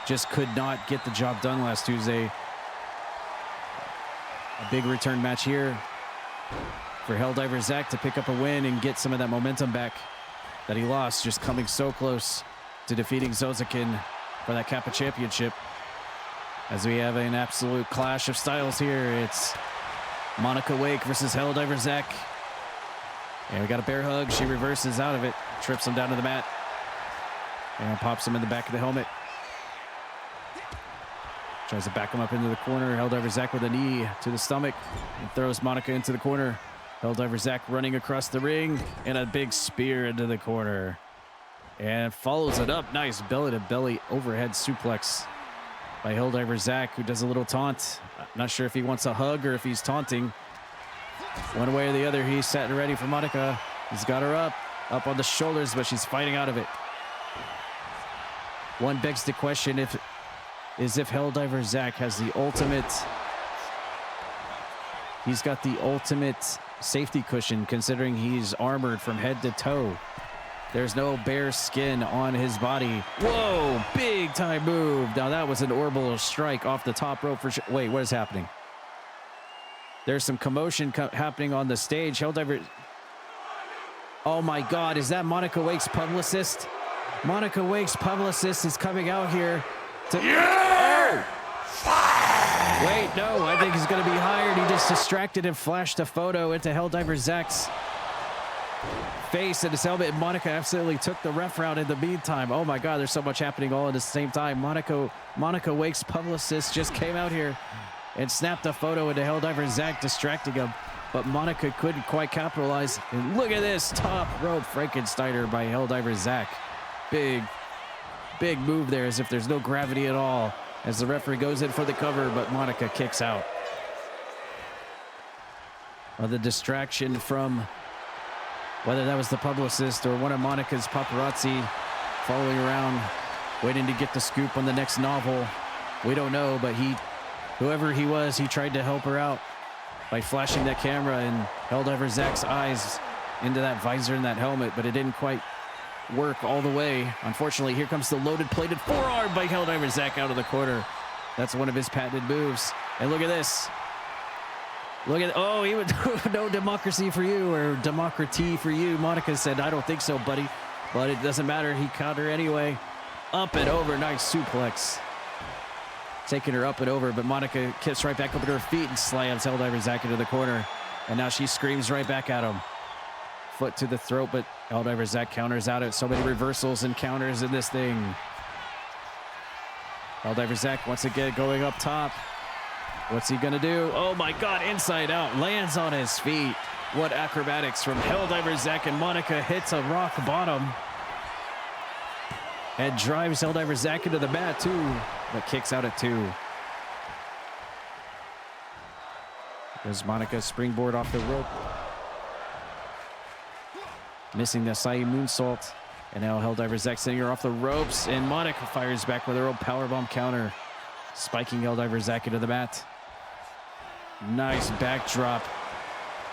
just could not get the job done last Tuesday. A big return match here for Helldiver Zach to pick up a win and get some of that momentum back that he lost, just coming so close to defeating Zozoken for that Kappa Championship. As we have an absolute clash of styles here. It's Monica Wake versus Helldiver Zach. And we got a bear hug. She reverses out of it, trips him down to the mat, and pops him in the back of the helmet. Tries to back him up into the corner. Helldiver Zach with a knee to the stomach and throws Monica into the corner. Helldiver Zach running across the ring and a big spear into the corner. And follows it up. Nice belly-to-belly overhead suplex by Helldiver Zach, who does a little taunt. Not sure if he wants a hug or if he's taunting. One way or the other, he's set and ready for Monica. He's got her up on the shoulders, but she's fighting out of it. One begs the question if Helldiver Zach has the ultimate. He's got the ultimate safety cushion, considering he's armored from head to toe. There's no bare skin on his body. Whoa, big time move. Now that was an orbital strike off the top rope for sure. Wait, what is happening? There's some commotion happening on the stage. Helldiver. Oh my God, is that Monica Wake's publicist? Monica Wake's publicist is coming out here to. Yeah! Oh! Wait, no, I think he's going to be hired. He just distracted and flashed a photo into Helldiver Zach's face and his helmet. And Monica absolutely took the ref route in the meantime. Oh my God, there's so much happening all at the same time. Monica Wake's publicist just came out here and snapped a photo into Helldiver Zach, distracting him. But Monica couldn't quite capitalize. And look at this top rope Frankensteiner by Helldiver Zach. Big move there, as if there's no gravity at all, as the referee goes in for the cover, but Monica kicks out. The distraction from whether that was the publicist or one of Monica's paparazzi following around, waiting to get the scoop on the next novel. We don't know, but whoever he was, he tried to help her out by flashing that camera in Helldiver Zach's eyes into that visor and that helmet, but it didn't quite work all the way. Unfortunately, here comes the loaded plated forearm by Helldiver Zach out of the corner. That's one of his patented moves. And look at this. Look at, oh, he would no democracy for you, or democracy for you. Monica said, I don't think so, buddy. But it doesn't matter. He caught her anyway. Up and over, nice suplex. Taking her up and over, but Monica kicks right back up to her feet and slams Helldiver Zach into the corner. And now she screams right back at him. Foot to the throat, but Helldiver Zach counters out it. So many reversals and counters in this thing. Helldiver Zach once again going up top. What's he gonna do? Oh my God, inside out, lands on his feet. What acrobatics from Helldiver Zach, and Monica hits a rock bottom and drives Helldiver Zach into the mat too, but kicks out at 2. There's Monica springboard off the rope. Missing the Acai moonsault. And now Helldiver Zach sending her off the ropes. And Monica fires back with her own powerbomb counter. Spiking Helldiver Zach into the mat. Nice backdrop.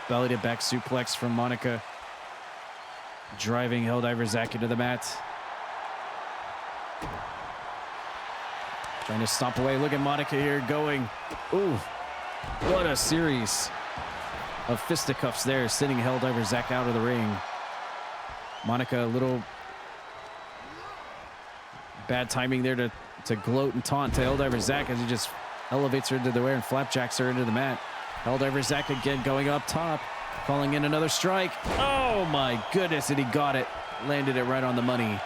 Belly to back suplex from Monica. Driving Helldiver Zach into the mat. Trying to stomp away. Look at Monica here going. Ooh, what a series of fisticuffs there, sending Helldiver Zach out of the ring. Monica, a little bad timing there to gloat and taunt to Helldiver Zach as he just elevates her into the air and flapjacks her into the mat. Helldiver Zach again going up top, calling in another strike. Oh my goodness, and he got it. Landed it right on the money.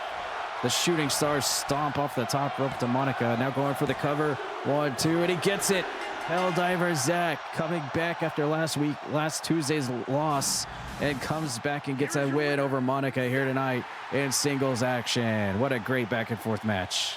The shooting stars stomp off the top rope to Monica. Now going for the cover. 1, 2, and he gets it. Helldiver Zach coming back after last Tuesday's loss, and comes back and gets a win over Monica here tonight in singles action. What a great back and forth match.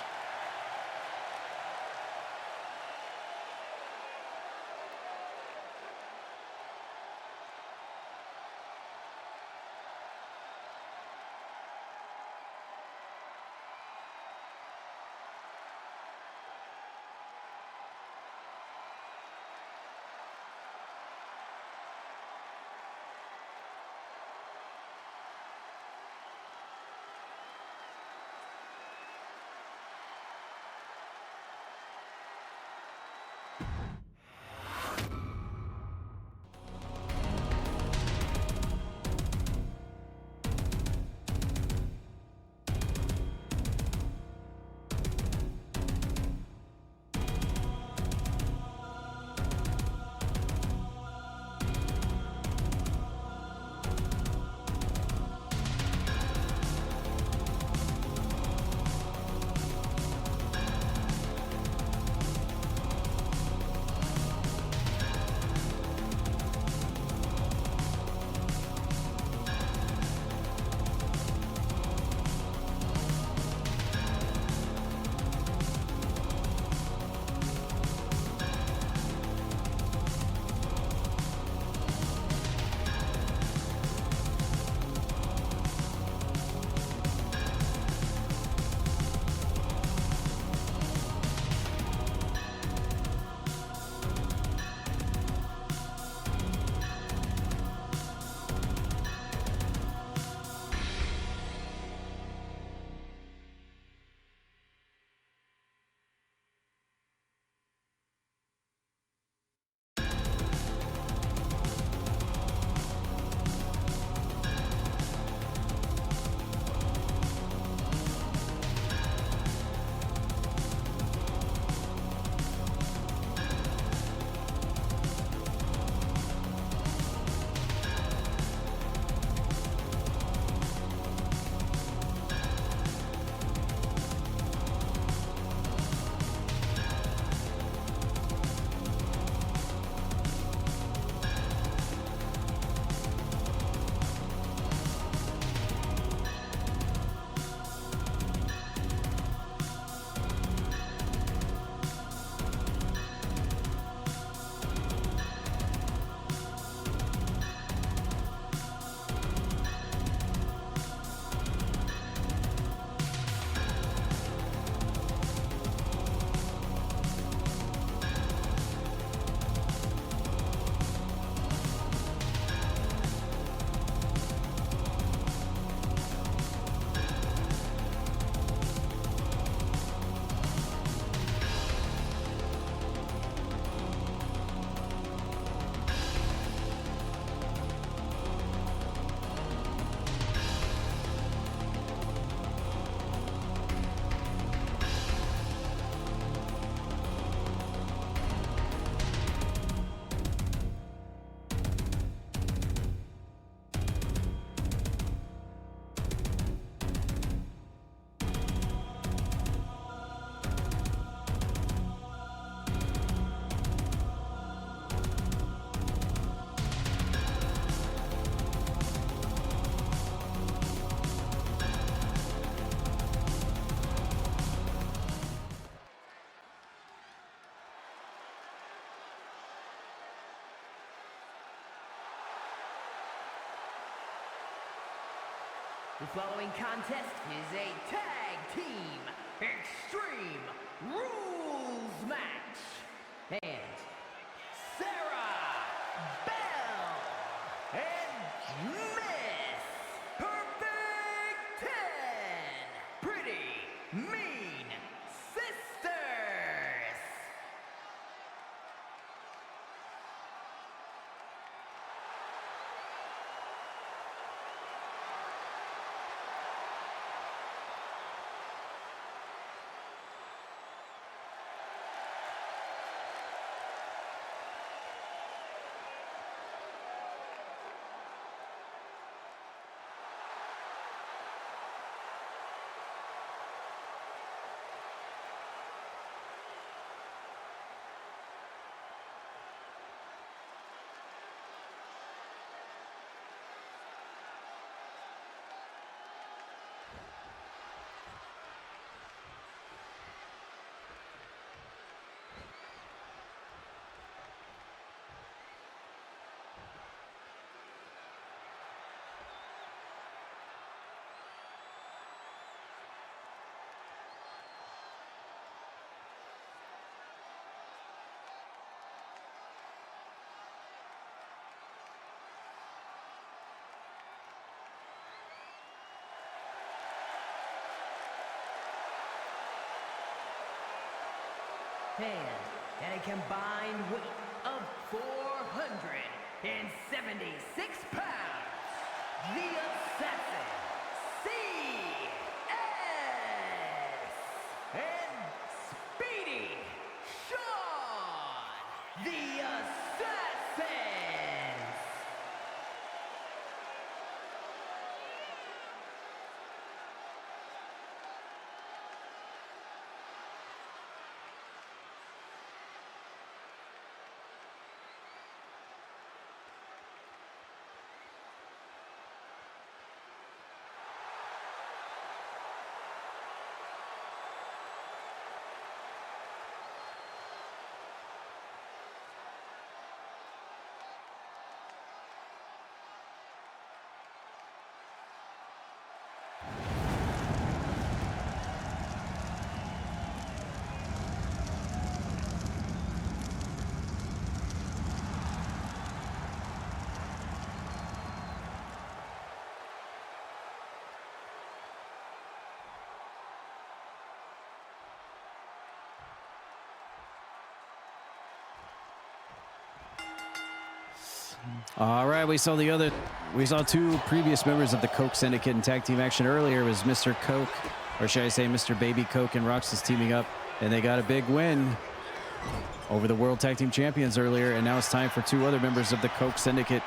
The following contest is a tag team extreme rules match. And Sarah, Bell, and Miss Perfect 10, Pretty Mean Sisters. And a combined weight of 476 pounds, the Assassin, CS, and Speedy Sean, the Assassins. All right, we saw two previous members of the Coke Syndicate in tag team action earlier. It was Mr. Coke, or should I say Mr. Baby Coke and Roxas teaming up, and they got a big win over the World Tag Team Champions earlier, and now it's time for two other members of the Coke Syndicate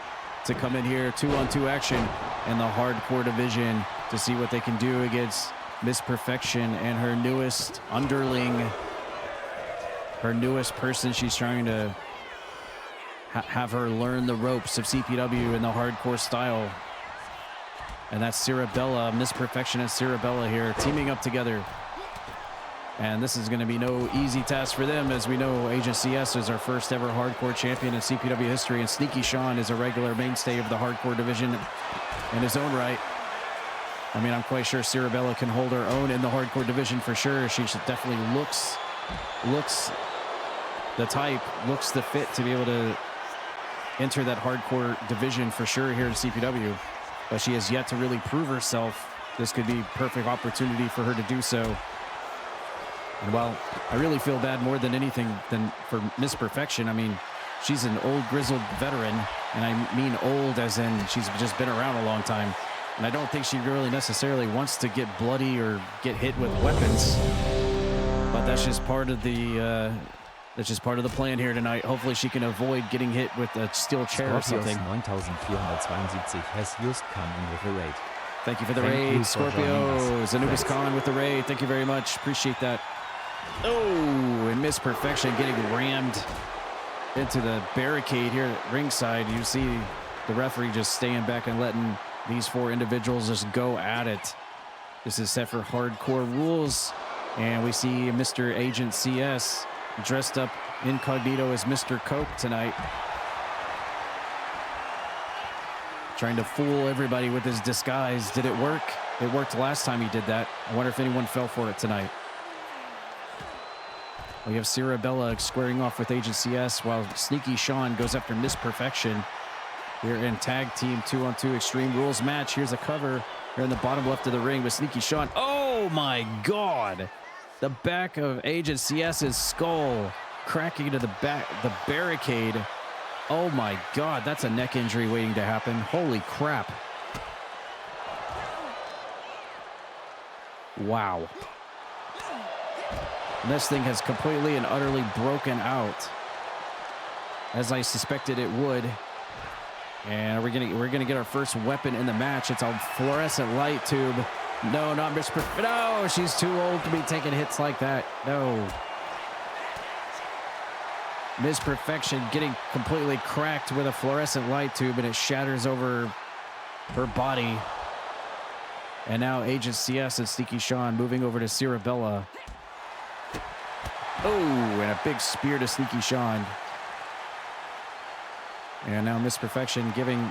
to come in here, 2-on-2 action in the hardcore division to see what they can do against Miss Perfection and her newest underling, her newest person she's trying to have her learn the ropes of CPW in the hardcore style. And that's Cirabella, Miss Perfection and Cirabella here teaming up together. And this is going to be no easy task for them. As we know, Agent CS is our first ever hardcore champion in CPW history, and Sneaky Sean is a regular mainstay of the hardcore division in his own right. I mean, I'm quite sure Cirabella can hold her own in the hardcore division for sure. She definitely looks the type, looks the fit to be able to enter that hardcore division for sure here in CPW, but she has yet to really prove herself. This could be perfect opportunity for her to do so. And while I really feel bad more than anything than for Miss Perfection, I mean, she's an old grizzled veteran, and I mean old as in she's just been around a long time. And I don't think she really necessarily wants to get bloody or get hit with weapons, but that's just part of the plan here tonight. Hopefully she can avoid getting hit with a steel chair or something. 9472 has just come in with a raid. Thank you for the raid, Scorpio. Anubis Khan with the raid. Thank you very much. Appreciate that. Oh, and Miss Perfection getting rammed into the barricade here at ringside. You see the referee just staying back and letting these four individuals just go at it. This is set for hardcore rules. And we see Mr. Agent CS dressed up incognito as Mr. Coke tonight, Trying to fool everybody with his disguise. Did it work? It worked last time he did that. I wonder if anyone fell for it tonight. We have Cirabella squaring off with Agent CS while Sneaky Sean goes after Miss Perfection. We're in tag team 2-on-2 Extreme Rules match. Here's a cover. Here in the bottom left of the ring with Sneaky Sean. Oh my God! The back of Agent CS's skull cracking into the back, the barricade. Oh my God, that's a neck injury waiting to happen. Holy crap. Wow. And this thing has completely and utterly broken out, as I suspected it would. And we're gonna get our first weapon in the match. It's a fluorescent light tube. No, not Miss Perfection. No, she's too old to be taking hits like that. No. Miss Perfection getting completely cracked with a fluorescent light tube, and it shatters over her body. And now Agent CS and Sneaky Sean moving over to Cirabella. Oh, and a big spear to Sneaky Sean. And now Miss Perfection giving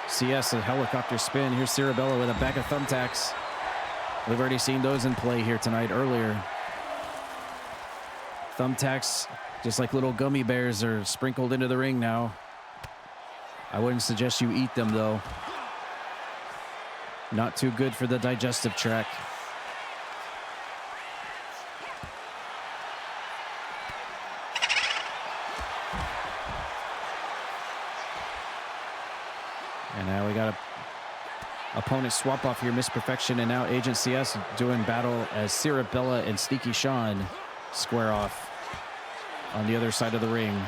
CS a helicopter spin. Here's Cirabella with a bag of thumbtacks. We've already seen those in play here tonight earlier. Thumbtacks, just like little gummy bears, are sprinkled into the ring now. I wouldn't suggest you eat them, though. Not too good for the digestive tract. And now we got a opponent swap off here, Miss Perfection, and now Agent CS doing battle as Cirabella and Sneaky Sean square off on the other side of the ring.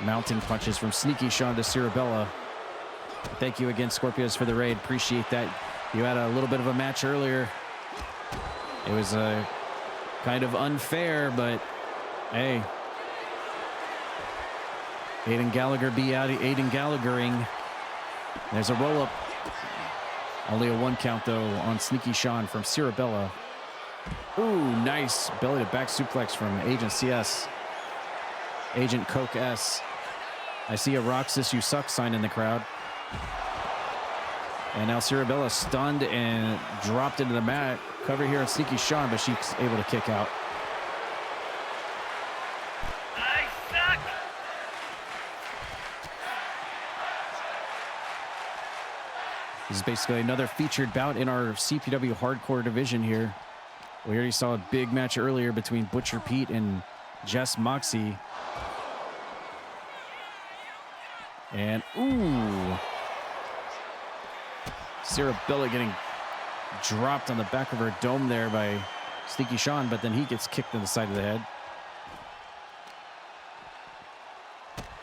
Mounting punches from Sneaky Sean to Cirabella. Thank you again, Scorpios, for the raid. Appreciate that. You had a little bit of a match earlier. It was kind of unfair, but hey. Aiden Gallagher be out. Aiden Gallaghering. There's a roll-up. Only a 1 count, though, on Sneaky Sean from Cirabella. Ooh, nice belly-to-back suplex from Agent CS. Agent Coke S. I see a Roxas You Suck sign in the crowd. And now Cirabella stunned and dropped into the mat. Cover here on Sneaky Sean, but she's able to kick out. I suck! This is basically another featured bout in our CPW Hardcore division here. We already saw a big match earlier between Butcher Pete and Jess Moxie. And, ooh. Cirabella getting dropped on the back of her dome there by Sneaky Sean, but then he gets kicked in the side of the head.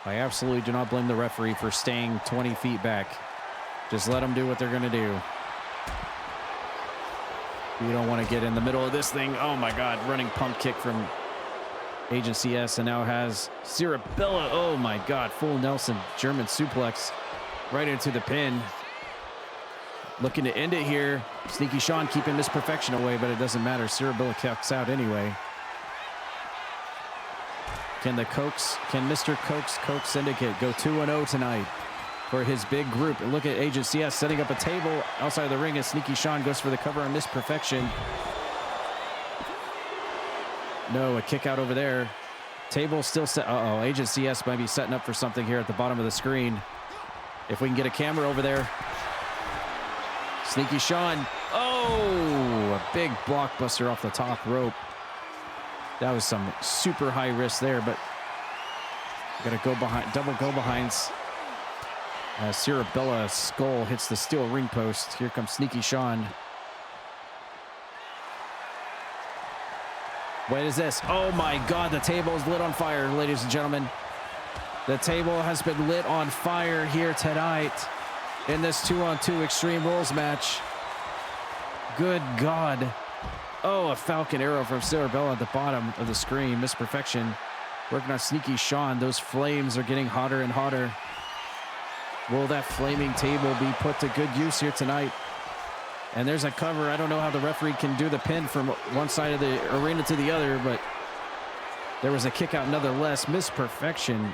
I absolutely do not blame the referee for staying 20 feet back. Just let them do what they're going to do. You don't want to get in the middle of this thing. Oh my God, running pump kick from Agent CS, and now has Cirabella. Oh my God, full Nelson German suplex right into the pin. Looking to end it here. Sneaky Sean keeping Miss Perfection away, but it doesn't matter. Cirabella kicks out anyway. Can Mr. Coke Syndicate go 2-0 tonight for his big group? And look at Agent CS setting up a table outside of the ring as Sneaky Sean goes for the cover on Miss Perfection. No, a kick out over there. Table still set. Uh-oh, Agent CS might be setting up for something here at the bottom of the screen. If we can get a camera over there. Sneaky Sean. Oh, a big blockbuster off the top rope. That was some super high risk there, but got to go behind, double go behinds. Cirabella skull hits the steel ring post. Here comes Sneaky Sean. What is this? Oh my God, the table is lit on fire, ladies and gentlemen. The table has been lit on fire here tonight in this 2-on-2 Extreme Rules match. Good God. Oh, a Falcon Arrow from Cirabella at the bottom of the screen. Miss Perfection working on Sneaky Sean. Those flames are getting hotter and hotter. Will that flaming table be put to good use here tonight? And there's a cover. I don't know how the referee can do the pin from one side of the arena to the other, but there was a kick out nonetheless. Miss Perfection,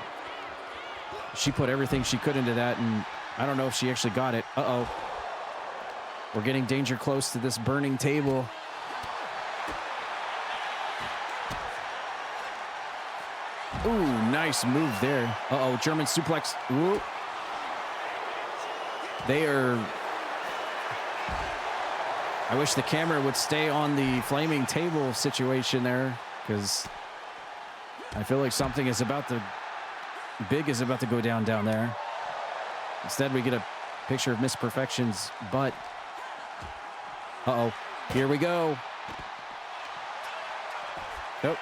she put everything she could into that, and I don't know if she actually got it. Uh-oh. We're getting danger close to this burning table. Ooh, nice move there. Uh-oh, German suplex. Ooh. They are... I wish the camera would stay on the flaming table situation there, because I feel like something is about to... Big is about to go down there. Instead, we get a picture of Miss Perfection's butt. Uh-oh. Here we go. Nope.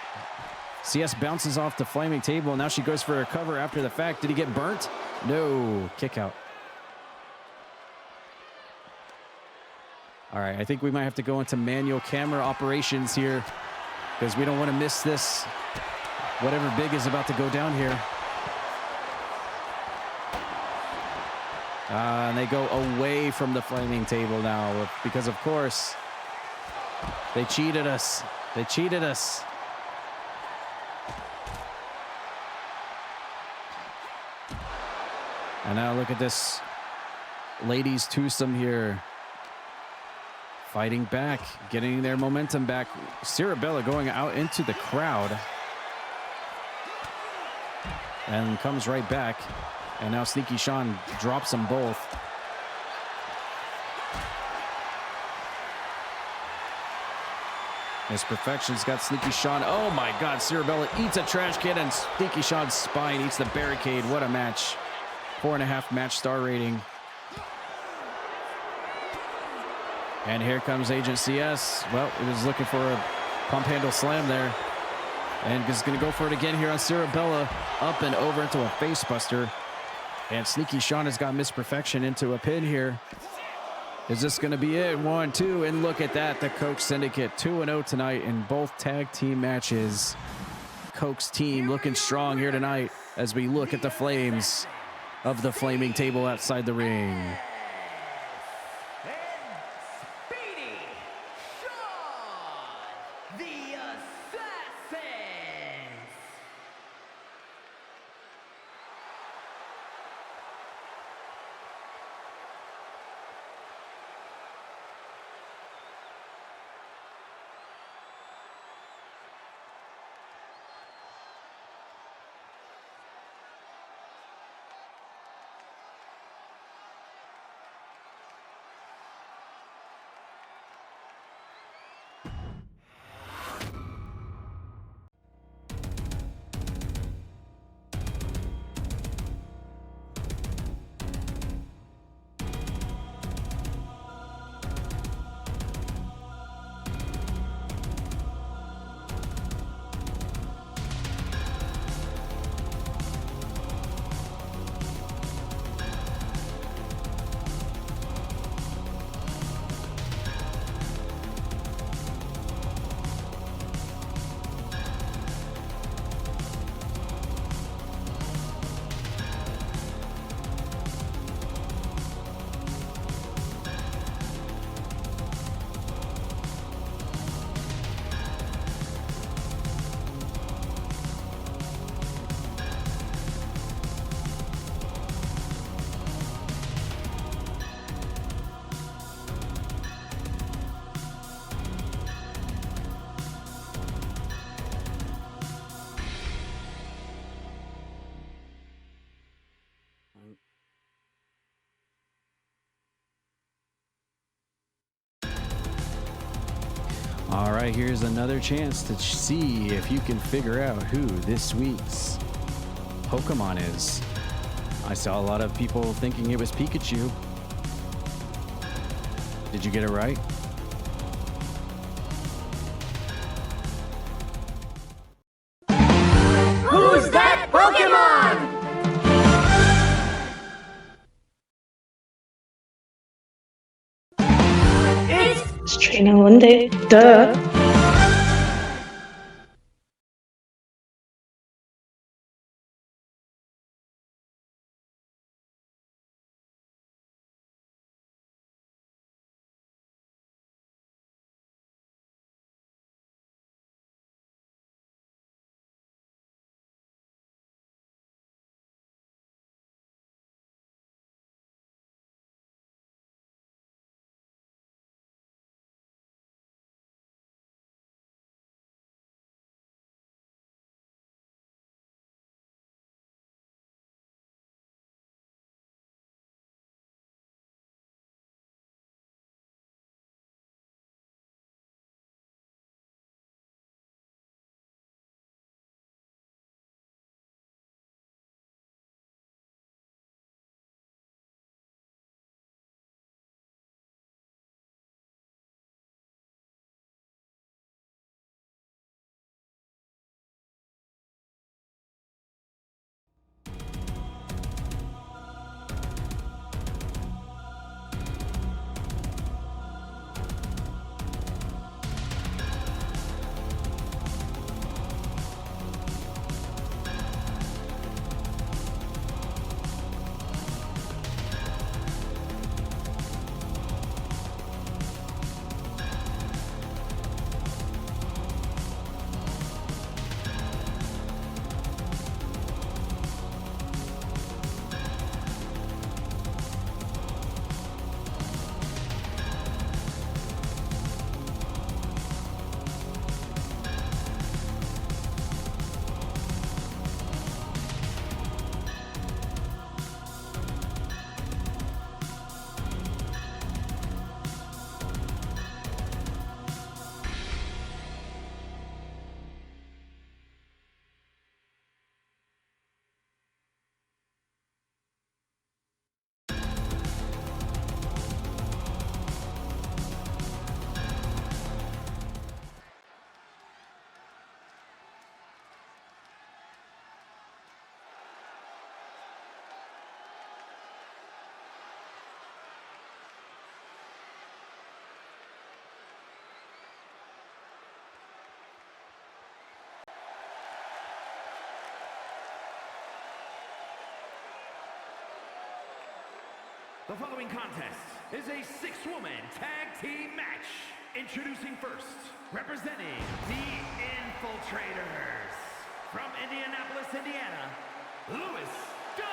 CS bounces off the flaming table. Now she goes for a cover after the fact. Did he get burnt? No. Kick out. All right. I think we might have to go into manual camera operations here because we don't want to miss this. Whatever Big is about to go down here. And they go away from the flaming table now because, of course, they cheated us. They cheated us. And now look at this ladies twosome here. Fighting back, getting their momentum back. Cirabella going out into the crowd. And comes right back. And now Sneaky Sean drops them both. Miss Perfection's got Sneaky Sean. Oh my God, Cirabella eats a trash can and Sneaky Sean's spine eats the barricade. What a match. 4.5 match star rating. And here comes Agent CS. Well, it was looking for a pump handle slam there. And is going to go for it again here on Cirabella. Up and over into a face buster. And Sneaky Sean has got Miss Perfection into a pin here. Is this going to be it? 1, 2, and look at that. The Coke Syndicate 2-0 tonight in both tag team matches. Coke's team looking strong here tonight as we look at the flames of the flaming table outside the ring. All right, here's another chance to see if you can figure out who this week's Pokemon is. I saw a lot of people thinking it was Pikachu. Did you get it right? Who's that Pokemon? It's Trainer one day. Duh. The following contest is a 6-woman tag team match. Introducing first, representing the Infiltrators. From Indianapolis, Indiana, Louis Dunn.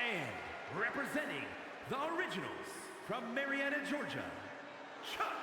And representing the Originals from Marietta, Georgia, Choc.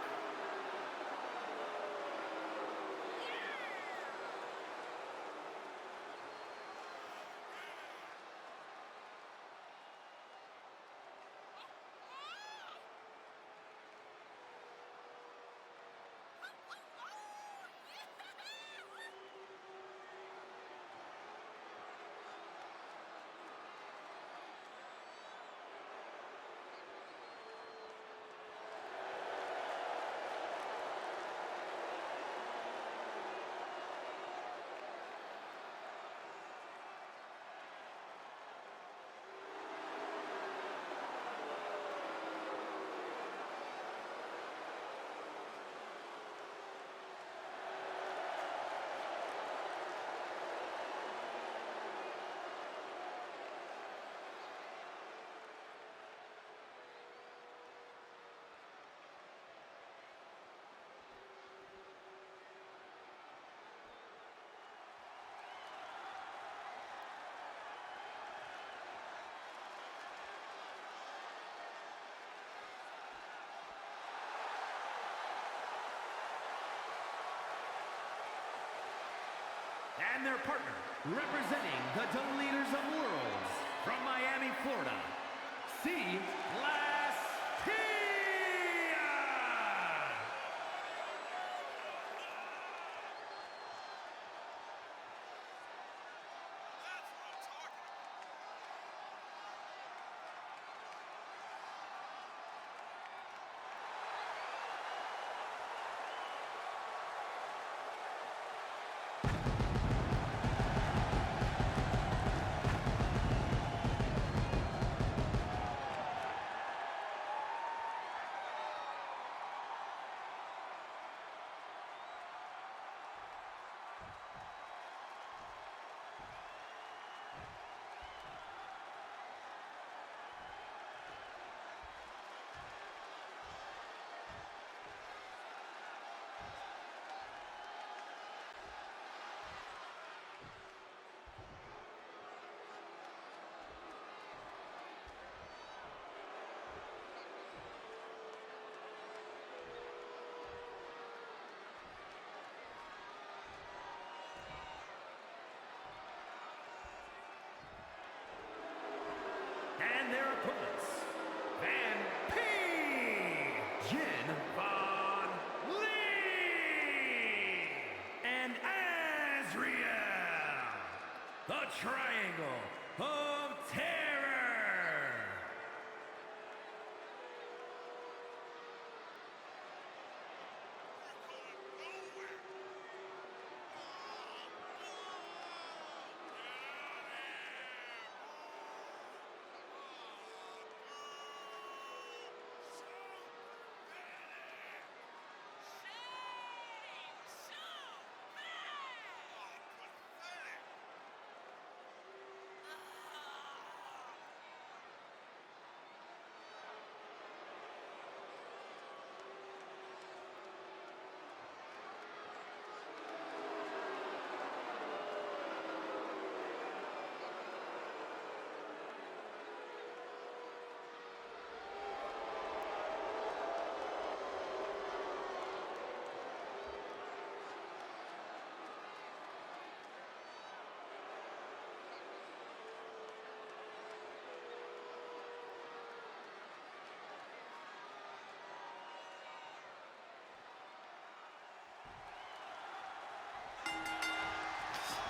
And their partner, representing the Deleters of Worlds from Miami, Florida, Celestia. And their opponents, Vampie, Jin Von Lee, and Ashterial, the Triangle of Terror.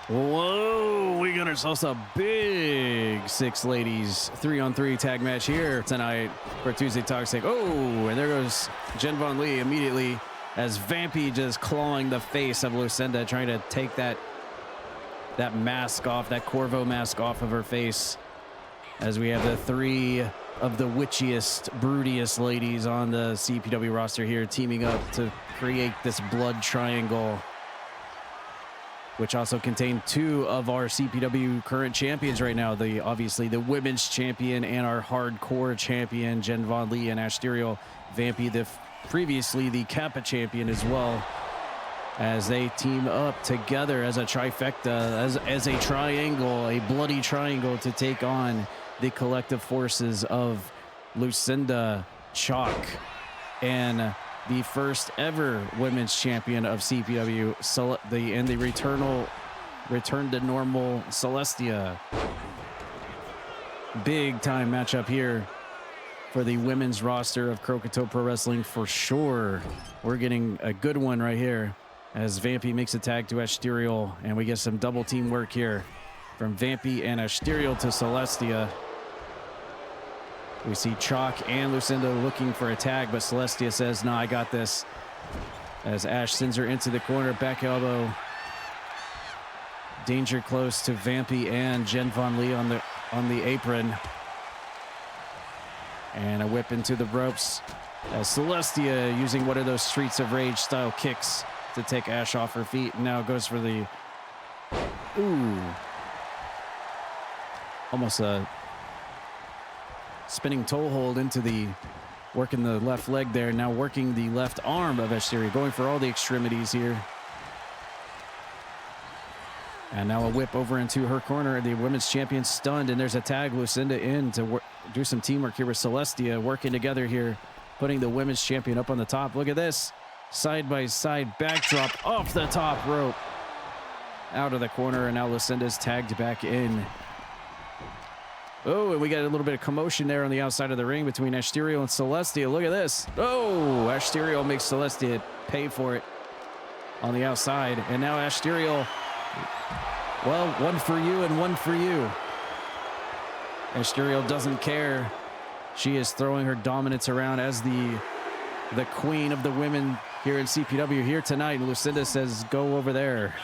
Whoa, we got ourselves a big 6 ladies 3-on-3 tag match here tonight for Tuesday Toxic. Oh, and there goes Jen Von Lee immediately as Vampie just clawing the face of Lucinda, trying to take that mask off, that Corvo mask off of her face, as we have the 3 of the witchiest, broodiest ladies on the CPW roster here teaming up to create this blood triangle, which also contain 2 of our CPW current champions right now. Obviously the women's champion and our hardcore champion, Jen Von Lee and Ashterial. Vampie, previously the Kappa champion as well, as they team up together as a trifecta, as a triangle, a bloody triangle to take on the collective forces of Lucinda, Choc, and the first ever women's champion of CPW, and the return to normal Celestia. Big time matchup here for the women's roster of Croakitoad Pro Wrestling for sure. We're getting a good one right here as Vampie makes a tag to Ashterial, and we get some double team work here from Vampie and Ashterial to Celestia. We see Choc and Lucinda looking for a tag, but Celestia says, no, I got this. As Ash sends her into the corner, back elbow. Danger close to Vampie and Jen Von Lee on the apron. And a whip into the ropes as Celestia using one of those Streets of Rage style kicks to take Ash off her feet. And now goes for the, almost a spinning toe hold into working the left leg there. Now working the left arm of Ashterial, going for all the extremities here. And now a whip over into her corner. The women's champion stunned, and there's a tag. Lucinda in to do some teamwork here with Celestia, working together here, putting the women's champion up on the top. Look at this. Side-by-side backdrop off the top rope. Out of the corner, and now Lucinda's tagged back in. Oh, and we got a little bit of commotion there on the outside of the ring between Ashterial and Celestia. Look at this. Oh, Ashterial makes Celestia pay for it on the outside. And now Ashterial, well, one for you and one for you. Ashterial doesn't care. She is throwing her dominance around as the queen of the women here in CPW here tonight. And Lucinda says, go over there.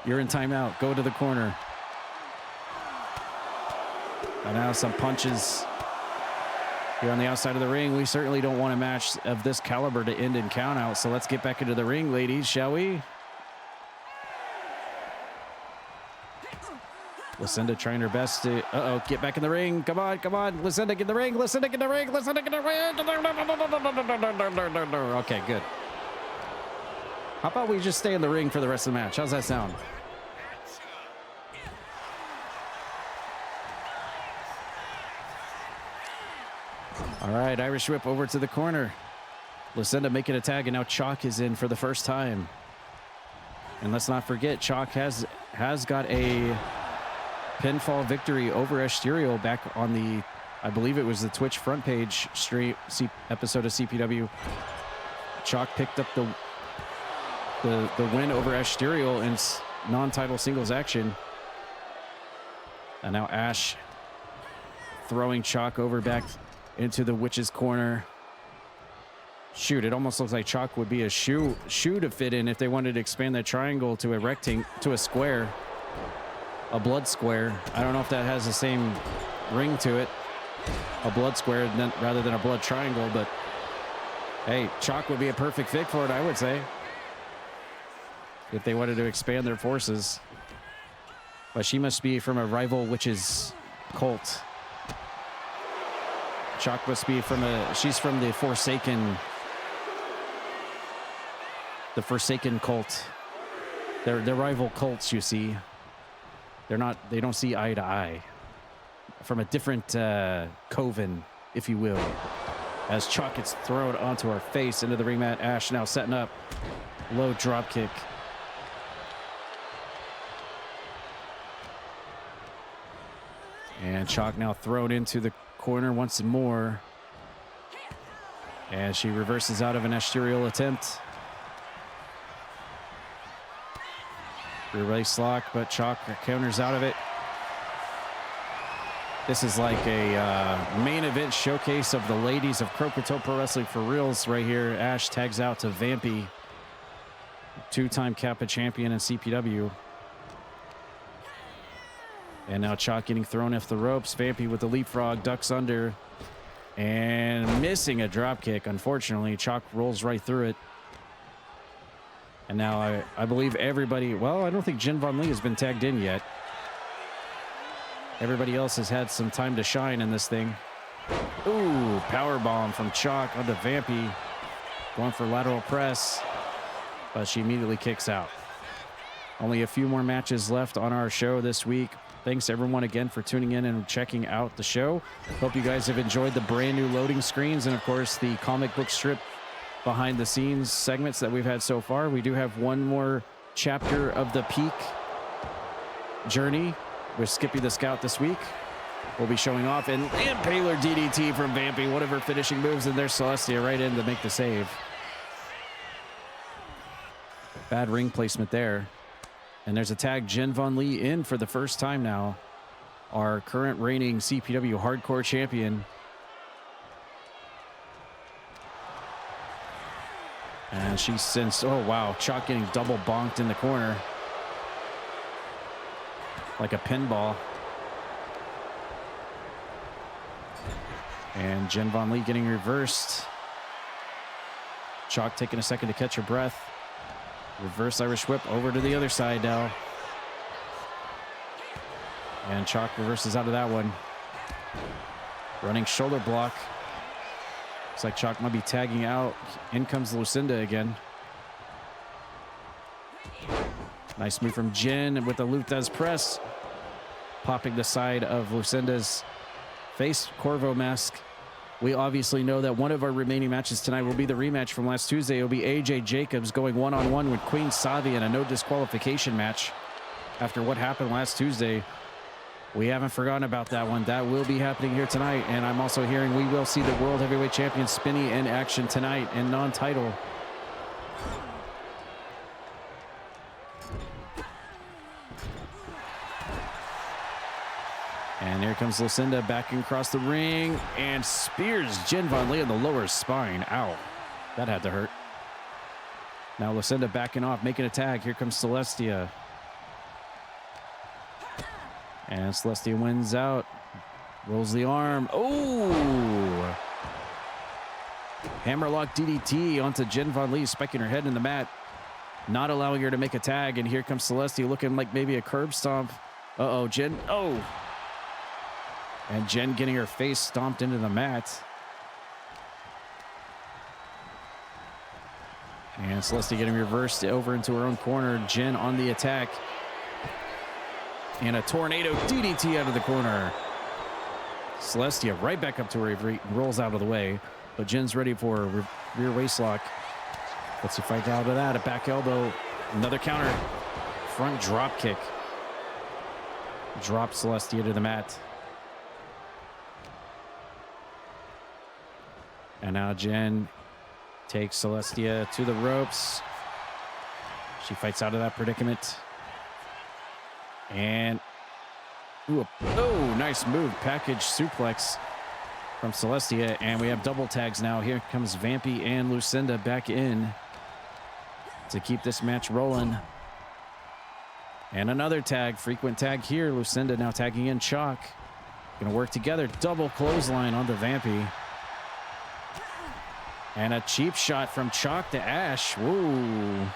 You're in timeout. Go to the corner. And now some punches here on the outside of the ring. We certainly don't want a match of this caliber to end in count out. So let's get back into the ring, ladies, shall we? Lucinda trying her best to, get back in the ring. Come on, come on. Lucinda, get in the ring. Lucinda, get in the ring. Lucinda, get in the ring. Okay, good. How about we just stay in the ring for the rest of the match? How's that sound? All right, Irish whip over to the corner. Lucinda making a tag, and now Choc is in for the first time. And let's not forget, Choc has got a pinfall victory over Ashterial back on the, I believe it was the Twitch front page stream episode of CPW. Choc picked up the win over Ashterial in non-title singles action. And now Ash throwing Choc over back into the witch's corner. Shoot, it almost looks like Choc would be a shoe to fit in if they wanted to expand that triangle to a square, a blood square. I don't know if that has the same ring to it, a blood square rather than a blood triangle, but hey, Choc would be a perfect fit for it, I would say, if they wanted to expand their forces. But she must be from a rival witch's cult. Choc must be she's from the Forsaken cult. They're rival cults, you see. They don't see eye to eye. From a different coven, if you will. As Choc gets thrown onto her face into the ring mat. Ash now setting up. Low drop kick. And Choc now thrown into the corner once more. And she reverses out of an Ashterial attempt. Rear waist lock, but Choc counters out of it. This is like a main event showcase of the ladies of Croakitoad Pro Wrestling for reals right here. Ash tags out to Vampie, two-time Kappa champion in CPW. And now Choc getting thrown off the ropes. Vampie with the leapfrog, ducks under, and missing a drop kick. Unfortunately, Choc rolls right through it. And now I believe everybody, well, I don't think Jen Von Lee has been tagged in yet. Everybody else has had some time to shine in this thing. Ooh, power bomb from Choc onto Vampie. Going for lateral press, but she immediately kicks out. Only a few more matches left on our show this week. Thanks everyone again for tuning in and checking out the show. Hope you guys have enjoyed the brand new loading screens and of course the comic book strip behind the scenes segments that we've had so far. We do have one more chapter of the Peak journey with Skippy the Scout this week. We'll be showing off an impaler DDT from Vampie, one of her finishing moves, and there's Celestia right in to make the save. Bad ring placement there. And there's a tag, Jen Von Lee in for the first time now. Our current reigning CPW Hardcore champion. And she sends, oh wow, Choc getting double bonked in the corner. Like a pinball. And Jen Von Lee getting reversed. Choc taking a second to catch her breath. Reverse Irish whip over to the other side now. And Choc reverses out of that one. Running shoulder block. Looks like Choc might be tagging out. In comes Lucinda again. Nice move from Jen with the Luthez press. Popping the side of Lucinda's face Corvo mask. We obviously know that one of our remaining matches tonight will be the rematch from last Tuesday. It'll be AJ Jacobs going one-on-one with Queen Savi in a no disqualification match. After what happened last Tuesday, we haven't forgotten about that one. That will be happening here tonight. And I'm also hearing we will see the World Heavyweight Champion Spinny in action tonight in non-title. And here comes Lucinda backing across the ring and spears Jen Von Lee in the lower spine. Ow, that had to hurt. Now Lucinda backing off, making a tag. Here comes Celestia. And Celestia wins out. Rolls the arm. Oh! Hammerlock DDT onto Jen Von Lee, spiking her head in the mat. Not allowing her to make a tag. And here comes Celestia looking like maybe a curb stomp. Uh-oh, Jen. Oh! And Jen getting her face stomped into the mat. And Celestia getting reversed over into her own corner. Jen on the attack. And a tornado DDT out of the corner. Celestia right back up to her feet, rolls out of the way. But Jen's ready for a rear waist lock. Let's see, fight out of that. A back elbow. Another counter. Front drop kick. Drops Celestia to the mat. And now Jen takes Celestia to the ropes. She fights out of that predicament. And, ooh, oh, nice move. Package suplex from Celestia. And we have double tags now. Here comes Vampie and Lucinda back in to keep this match rolling. And another tag, frequent tag here. Lucinda now tagging in Choc. Gonna work together. Double clothesline on the Vampie. And a cheap shot from Choc to Ash. Woo.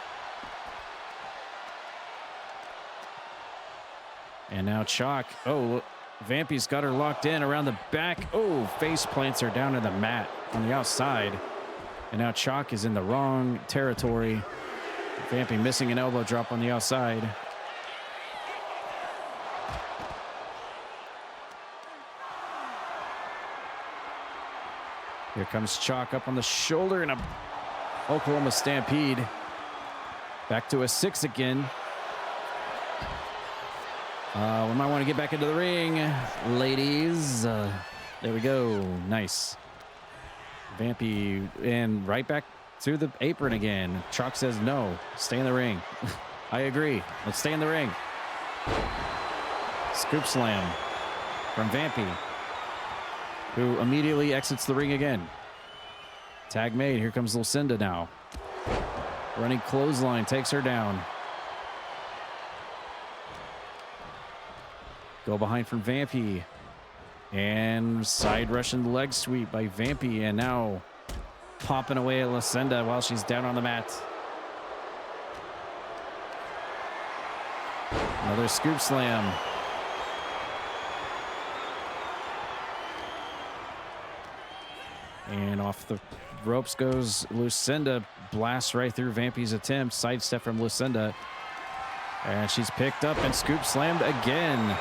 And now Choc. Oh, Vampie's got her locked in around the back. Oh, face plants her down to the mat on the outside. And now Choc is in the wrong territory. Vampie missing an elbow drop on the outside. Here comes Choc up on the shoulder and a Oklahoma Stampede. Back to a 6 again. We might want to get back into the ring, ladies. There we go. Nice. Vampie and right back to the apron again. Choc says no. Stay in the ring. I agree. Let's stay in the ring. Scoop slam from Vampie, who immediately exits the ring again. Tag made. Here comes Lucinda now. Running clothesline takes her down. Go behind from Vampie. And side Russian leg sweep by Vampie. And now popping away at Lucinda while she's down on the mat. Another scoop slam. And off the ropes goes Lucinda. Blasts right through Vampie's attempt. Sidestep from Lucinda. And she's picked up and scoop slammed again.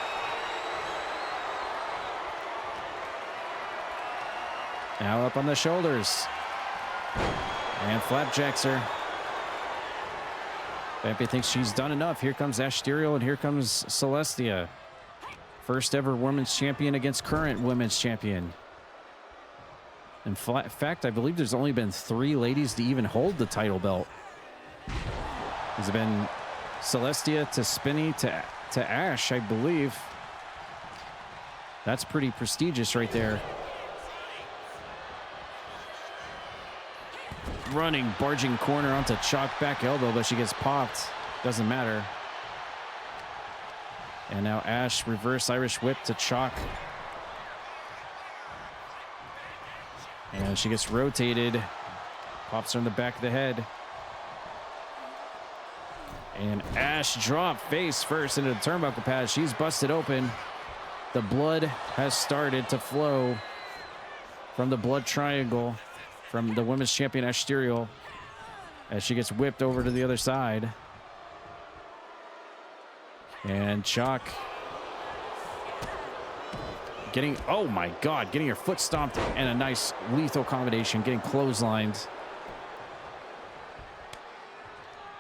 Now up on the shoulders. And flapjacks her. Vampie thinks she's done enough. Here comes Ashterial and here comes Celestia. First ever women's champion against current women's champion. In fact, I believe there's only been 3 ladies to even hold the title belt. There's been Celestia to Spinny to Ash, I believe. That's pretty prestigious right there. Running, barging corner onto Choc back elbow, but she gets popped. Doesn't matter. And now Ash reverse Irish whip to Choc. And she gets rotated. Pops her in the back of the head. And Ash drop face first into the turnbuckle pad. She's busted open. The blood has started to flow from the blood triangle from the women's champion Ashterial as she gets whipped over to the other side. And Choc getting, oh my God, getting her foot stomped and a nice lethal combination, getting clotheslined.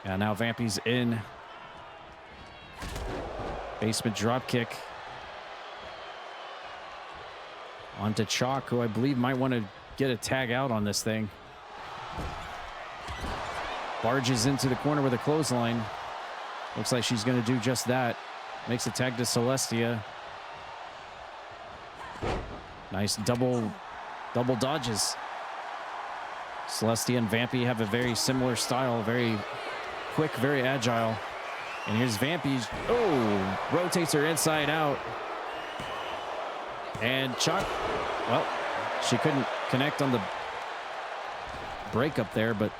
And now Vampie's in. Basement drop kick. Onto Choc, who I believe might want to get a tag out on this thing. Barges into the corner with a clothesline. Looks like she's going to do just that. Makes a tag to Celestia. Nice double dodges. Celestia and Vampie have a very similar style. Very quick, very agile. And here's Vampie. Oh, rotates her inside out. And Choc, well, she couldn't connect on the breakup there, but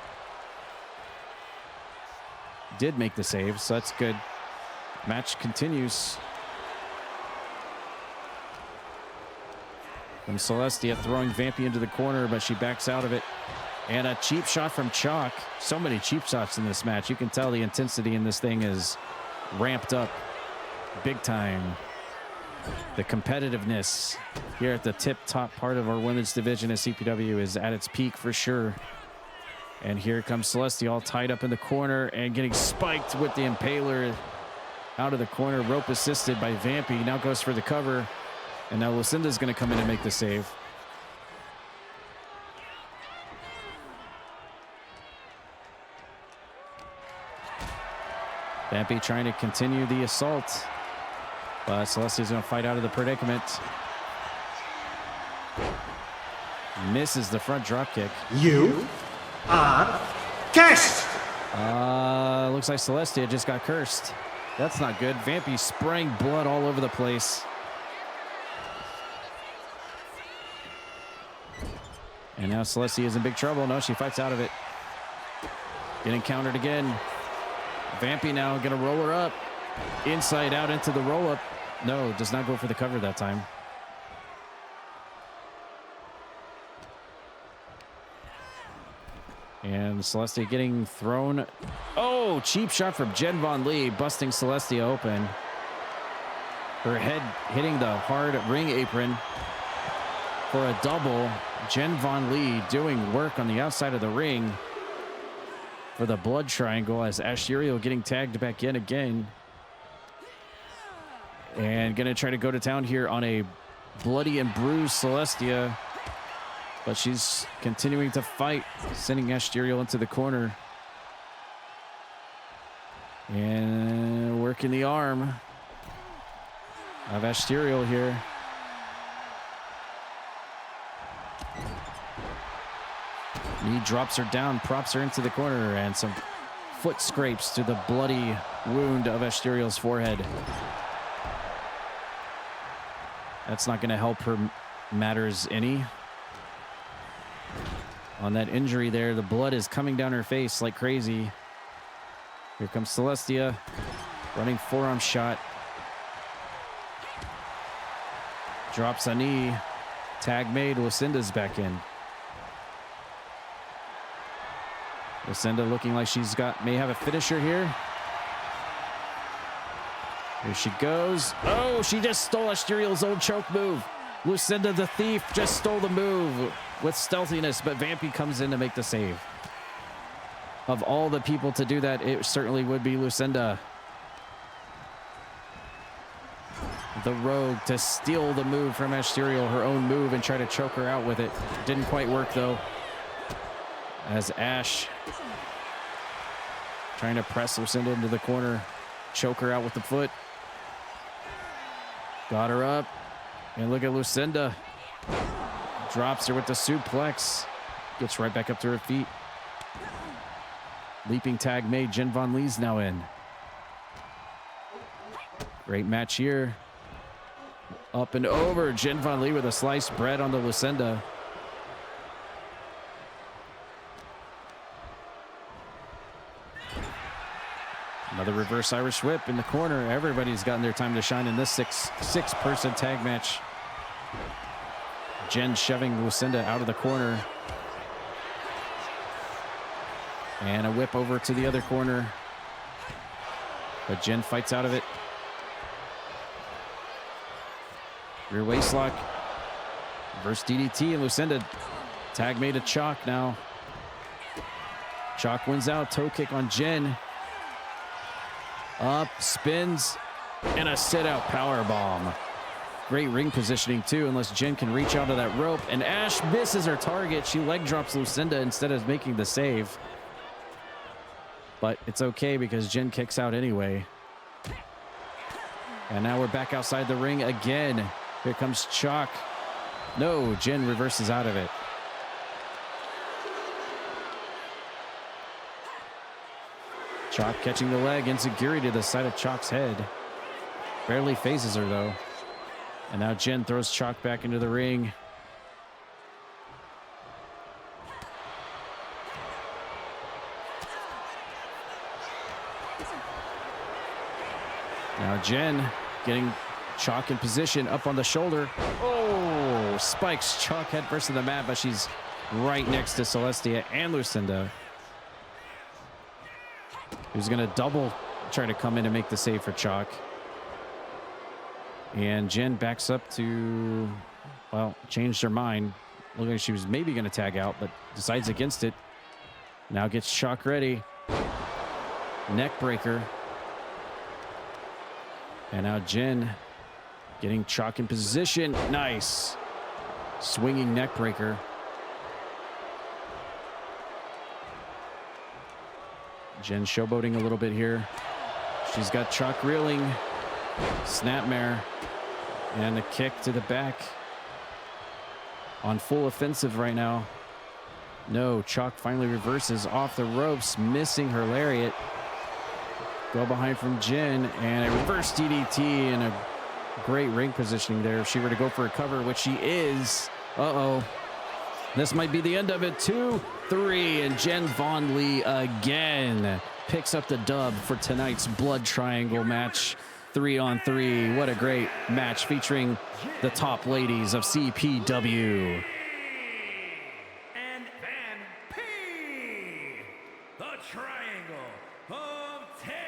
did make the save, so that's good. Match continues. From Celestia throwing Vampie into the corner, but she backs out of it. And a cheap shot from Choc. So many cheap shots in this match. You can tell the intensity in this thing is ramped up big time. The competitiveness here at the tip-top part of our women's division at CPW is at its peak for sure. And here comes Celestia all tied up in the corner and getting spiked with the impaler out of the corner. Rope assisted by Vampie. Now goes for the cover. And now Lucinda's going to come in and make the save. Vampie trying to continue the assault. But Celestia's going to fight out of the predicament. Misses the front drop kick. You are cursed! Looks like Celestia just got cursed. That's not good. Vampie spraying blood all over the place. And now Celestia is in big trouble. No, she fights out of it. Getting countered again. Vampie now going to roll her up. Inside out into the roll-up. No, does not go for the cover that time. And Celestia getting thrown. Oh, cheap shot from Jen Von Lee, busting Celestia open. Her head hitting the hard ring apron for a double. Jen Von Lee doing work on the outside of the ring for the blood triangle as Ashterial getting tagged back in again. And going to try to go to town here on a bloody and bruised Celestia. But she's continuing to fight, sending Ashterial into the corner. And working the arm of Ashterial here. He drops her down, props her into the corner, and some foot scrapes to the bloody wound of Ashterial's forehead. That's not going to help her matters any. On that injury there, the blood is coming down her face like crazy. Here comes Celestia, running forearm shot. Drops a knee. Tag made. Lucinda's back in. Lucinda looking like may have a finisher here. Here she goes. Oh, she just stole Ashterial's old choke move. Lucinda the Thief just stole the move with stealthiness, but Vampie comes in to make the save. Of all the people to do that, it certainly would be Lucinda. The rogue to steal the move from Ashterial, her own move, and try to choke her out with it. Didn't quite work, though. As Ash trying to press Lucinda into the corner, choke her out with the foot. Got her up. And look at Lucinda. Drops her with the suplex. Gets right back up to her feet. Leaping tag made. Jen Von Lee's now in. Great match here. Up and over. Jen Von Lee with a sliced bread on the Lucinda. Another reverse Irish whip in the corner. Everybody's gotten their time to shine in this six-person tag match. Jen shoving Lucinda out of the corner. And a whip over to the other corner. But Jen fights out of it. Rear waist lock. Reverse DDT, and Lucinda tag made a Choc now. Choc wins out. Toe kick on Jen. Up, spins, and a sit-out power bomb. Great ring positioning, too, unless Jen can reach out of that rope. And Ash misses her target. She leg drops Lucinda instead of making the save. But it's okay because Jen kicks out anyway. And now we're back outside the ring again. Here comes Choc. No, Jen reverses out of it. Choc catching the leg, enziguri to the side of Choc's head. Barely phases her, though. And now Jen throws Choc back into the ring. Now Jen getting Choc in position, up on the shoulder. Oh, spikes Choc head first in the mat, but she's right next to Celestia and Lucinda, who's going to double try to come in and make the save for Choc. And Jen backs up to, well, changed her mind. Looked like she was maybe going to tag out, but decides against it. Now gets Choc ready. Neck breaker. And now Jen getting Choc in position. Nice. Swinging neck breaker. Jen showboating a little bit here. She's got Choc reeling. Snapmare. And a kick to the back. On full offensive right now. No, Choc finally reverses off the ropes, missing her lariat. Go behind from Jen, and a reverse DDT and a great ring positioning there. If she were to go for a cover, which she is. Uh-oh. This might be the end of it. 2, 3, and Jen Von Lee again picks up the dub for tonight's Blood Triangle match. 3-on-3. What a great match featuring the top ladies of CPW. And Vampie, the Triangle of Terror.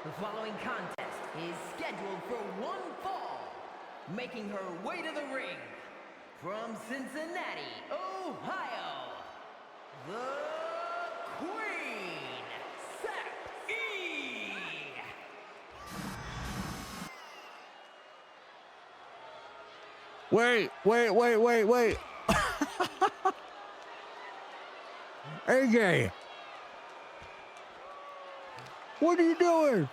The following contest is scheduled for one fall. Making her way to the ring from Cincinnati, Ohio, the Queen, E. Wait. AJ, what are you doing?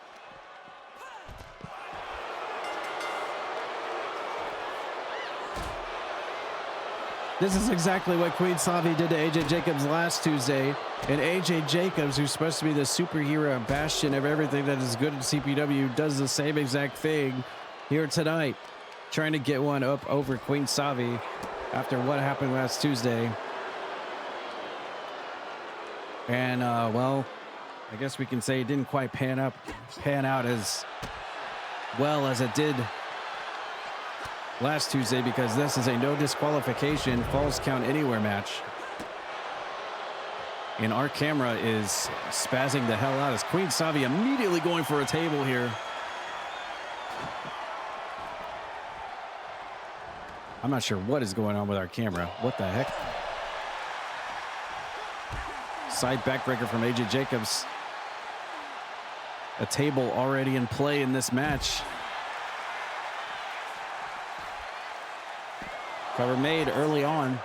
This is exactly what Queen Savi did to AJ Jacobs last Tuesday. And AJ Jacobs, who's supposed to be the superhero and bastion of everything that is good in CPW, does the same exact thing here tonight, trying to get one up over Queen Savi after what happened last Tuesday. And, well, I guess we can say it didn't quite pan out as well as it did last Tuesday, because this is a no disqualification falls count anywhere match. And our camera is spazzing the hell out as Queen Savi immediately going for a table here. I'm not sure what is going on with our camera. What the heck? Side backbreaker from AJ Jacobs. A table already in play in this match. Cover made early on.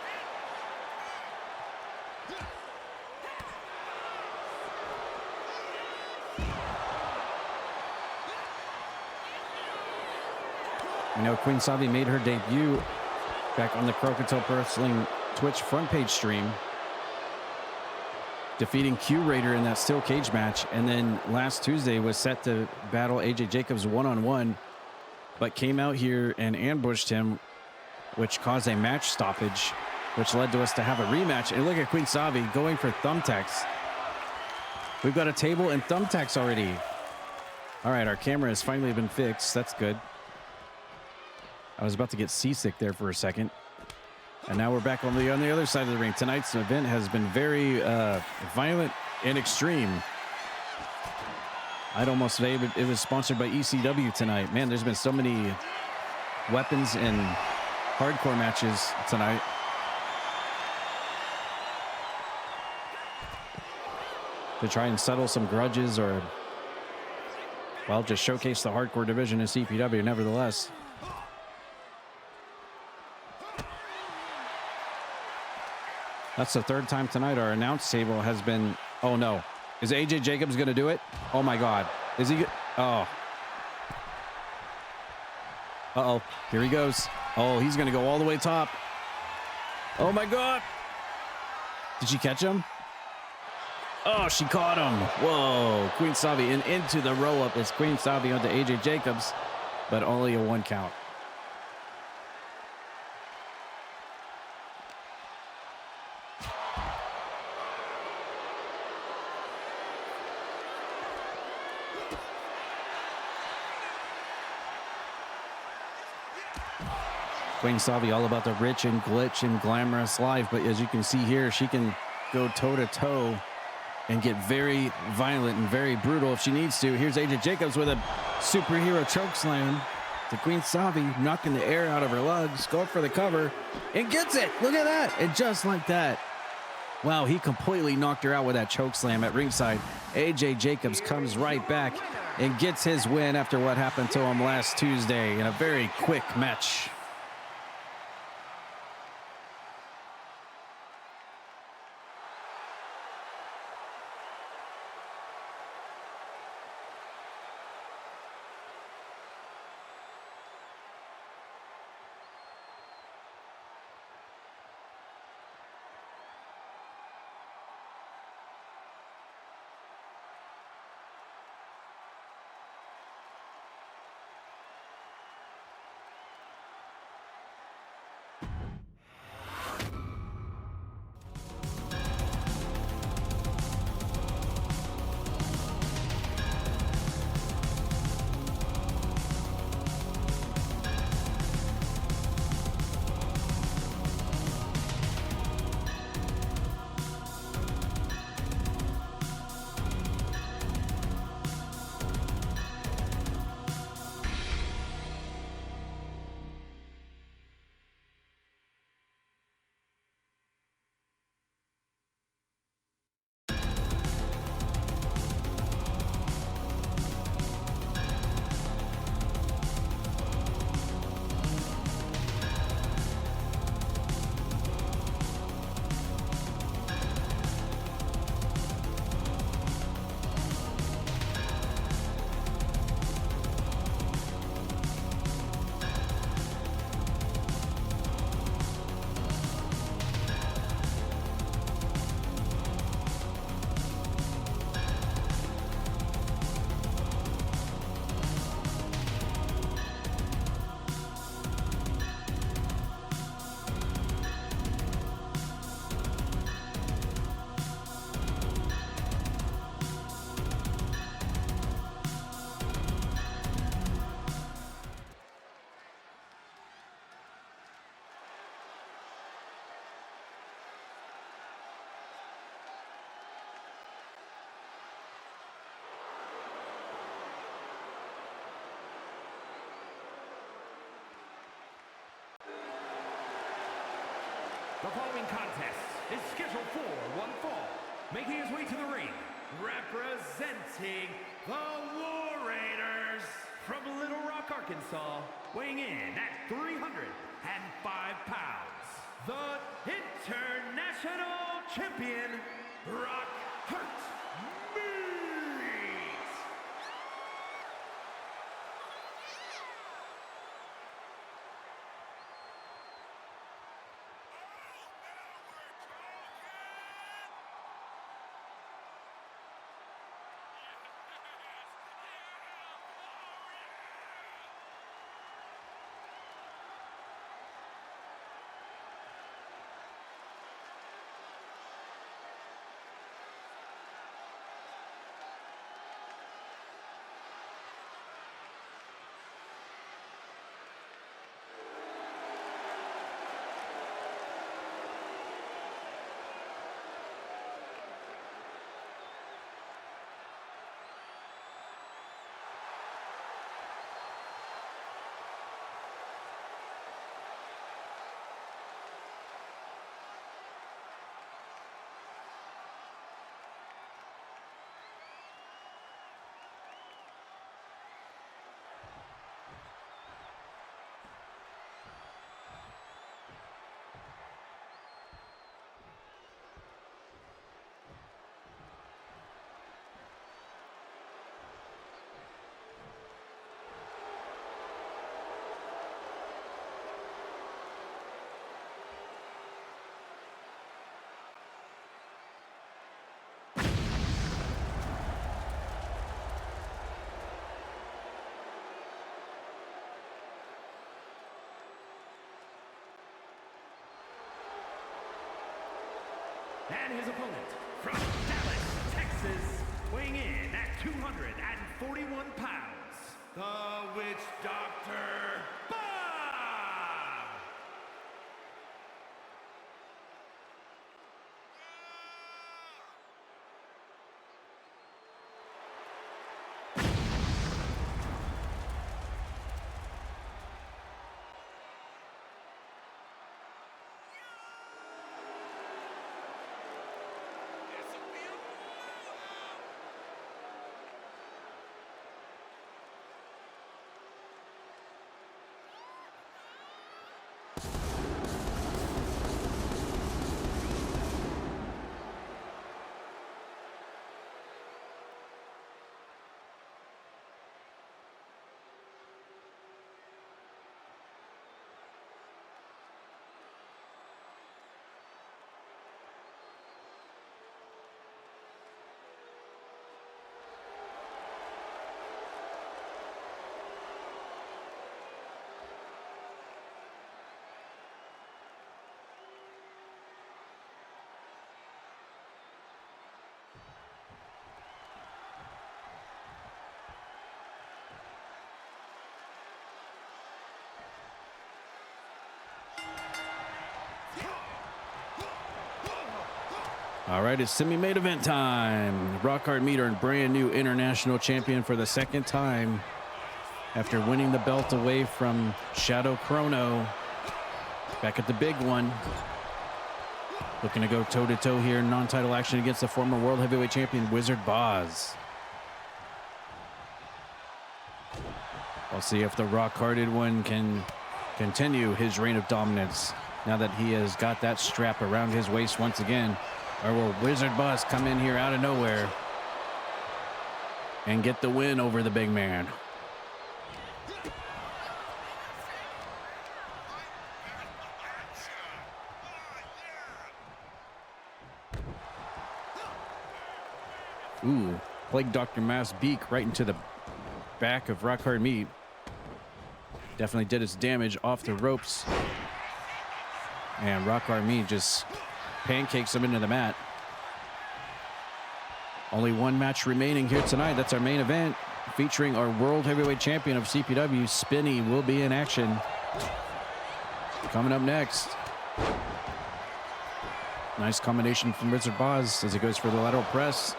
You know, Queen Savi made her debut back on the Croakitoad Pro Wrestling Twitch front page stream, defeating Q Raider in that steel cage match, and then last Tuesday was set to battle AJ Jacobs one-on-one, but came out here and ambushed him, which caused a match stoppage, which led to us to have a rematch. And look at Queen Savi going for thumbtacks. We've got a table and thumbtacks already. All right, our camera has finally been fixed. That's good. I was about to get seasick there for a second. And now we're back on the other side of the ring. Tonight's event has been very violent and extreme. I'd almost say it was sponsored by ECW tonight. Man, there's been so many weapons and hardcore matches tonight. To try and settle some grudges or, well, just showcase the hardcore division in CPW nevertheless. That's the third time tonight our announce table has been... Oh, no. Is AJ Jacobs going to do it? Oh, my God. Is he... Oh. Uh-oh. Here he goes. Oh, he's going to go all the way top. Oh, my God. Did she catch him? Oh, she caught him. Whoa. Queen Savi into the roll-up. It's Queen Savi onto AJ Jacobs, but only a 1 count. Queen Savi all about the rich and glitch and glamorous life, but as you can see here, she can go toe-to-toe and get very violent and very brutal if she needs to. Here's AJ Jacobs with a superhero chokeslam to Queen Savi, knocking the air out of her lugs, going for the cover, and gets it. Look at that. And just like that. Wow, he completely knocked her out with that chokeslam at ringside. AJ Jacobs comes right back and gets his win after what happened to him last Tuesday in a very quick match. The following contest is scheduled for one fall. Making his way to the ring, representing the War Raiders from Little Rock, Arkansas, weighing in at 305 pounds, the International Champion, Rock Hurt Meat. And his opponent from Dallas, Texas, weighing in at 241 pounds, the Witch Doctor, Bob! All right, it's semi-main event time. Rock Hard Meat earned brand new international champion for the second time after winning the belt away from Shadow Chrono back at the big one. Looking to go toe-to-toe here in non-title action against the former World Heavyweight Champion, Wizard Boz. We'll see if the rock-hearted one can continue his reign of dominance now that he has got that strap around his waist once again. Or will Wizard Boz come in here out of nowhere and get the win over the big man? Ooh, Plague Dr. Mass beak right into the back of Rock Hard Meat. Definitely did its damage off the ropes. And Rock Hard Meat just pancakes him into the mat. Only one match remaining here tonight. That's our main event, featuring our World Heavyweight Champion of CPW, Spinny, will be in action. Coming up next. Nice combination from Wizard Boz as he goes for the lateral press.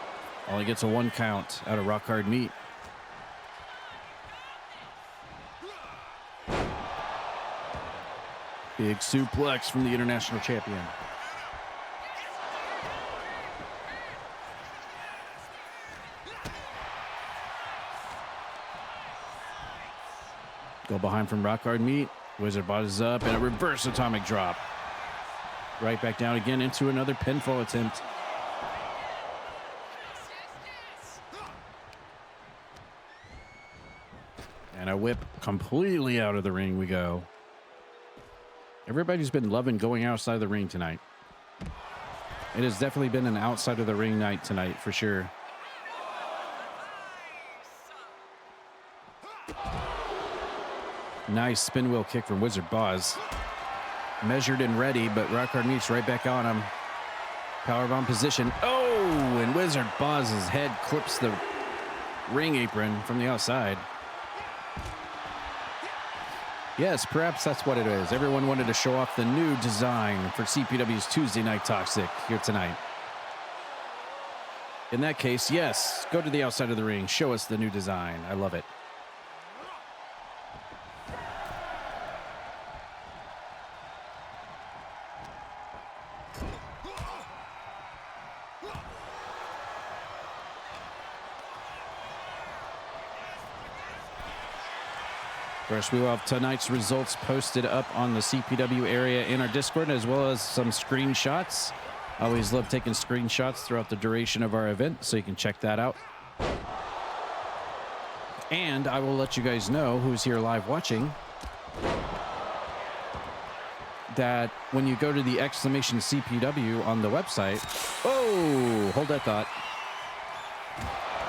Only gets a 1 count out of Rock Hard Meat. Big suplex from the international champion. Go behind from Rock Hard Meat. Wizard Boss is up and a reverse atomic drop. Right back down again into another pinfall attempt. And a whip completely out of the ring we go. Everybody's been loving going outside of the ring tonight. It has definitely been an outside of the ring night tonight for sure. Nice spin wheel kick from Wizard Boss. Measured and ready, but Rock Hard Meat's right back on him. Powerbomb position. Oh, and Wizard Boss's head clips the ring apron from the outside. Yes, perhaps that's what it is. Everyone wanted to show off the new design for CPW's Tuesday Night Toxic here tonight. In that case, yes, go to the outside of the ring. Show us the new design. I love it. First, we will have tonight's results posted up on the CPW area in our Discord, as well as some screenshots. I always love taking screenshots throughout the duration of our event, so you can check that out. And I will let you guys know who's here live watching that when you go to the exclamation CPW on the website, oh, hold that thought.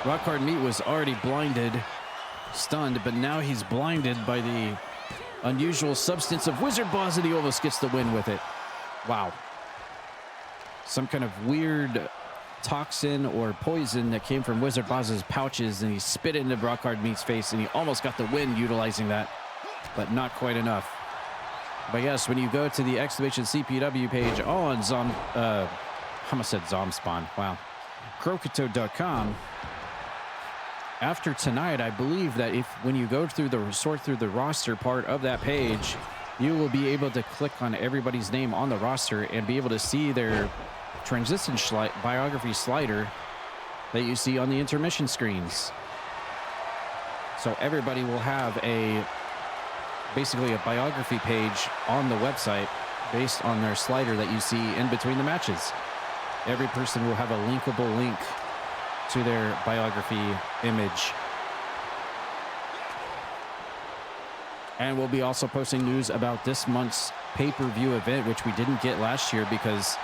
Rock Hard Meat was already blinded, stunned, but now he's blinded by the unusual substance of Wizard Boss, and he almost gets the win with it. Wow. Some kind of weird toxin or poison that came from Wizard Boss's pouches, and he spit it into Rock Hard Meat's face, and he almost got the win utilizing that, but not quite enough. But yes, when you go to the exclamation CPW page on I almost said Zomspawn. Wow. Croakitoad.com. After tonight, I believe that when you go through sort through the roster part of that page, you will be able to click on everybody's name on the roster and be able to see their transition biography slider that you see on the intermission screens. So everybody will have basically a biography page on the website based on their slider that you see in between the matches. Every person will have a linkable link to their biography image. And we'll be also posting news about this month's pay-per-view event, which we didn't get last year because